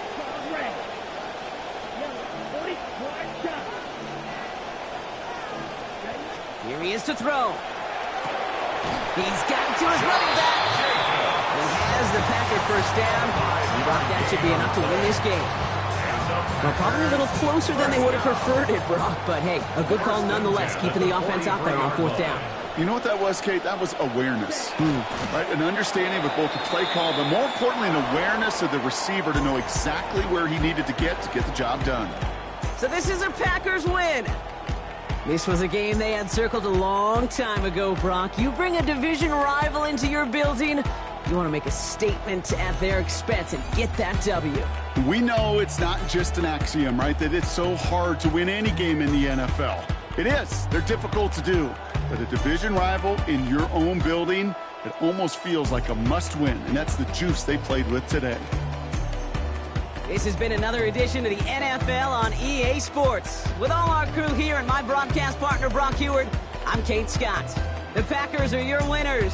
Here he is to throw. He's gotten to his running back. He has the Packer first down. And Brock, that should be enough to win this game. Well, probably a little closer than they would have preferred it, Brock. But, hey, a good call nonetheless, keeping the offense out there on 4th down. You know what that was, Kate? That was awareness. Right? An understanding with both the play call, but more importantly, an awareness of the receiver to know exactly where he needed to get the job done. So this is a Packers win. This was a game they had circled a long time ago, Brock. You bring a division rival into your building, you want to make a statement at their expense and get that W. We know it's not just an axiom, right, that it's so hard to win any game in the NFL. It is. They're difficult to do. But a division rival in your own building, it almost feels like a must-win, and that's the juice they played with today. This has been another edition of the NFL on EA Sports. With all our crew here and my broadcast partner, Brock Heward, I'm Kate Scott. The Packers are your winners.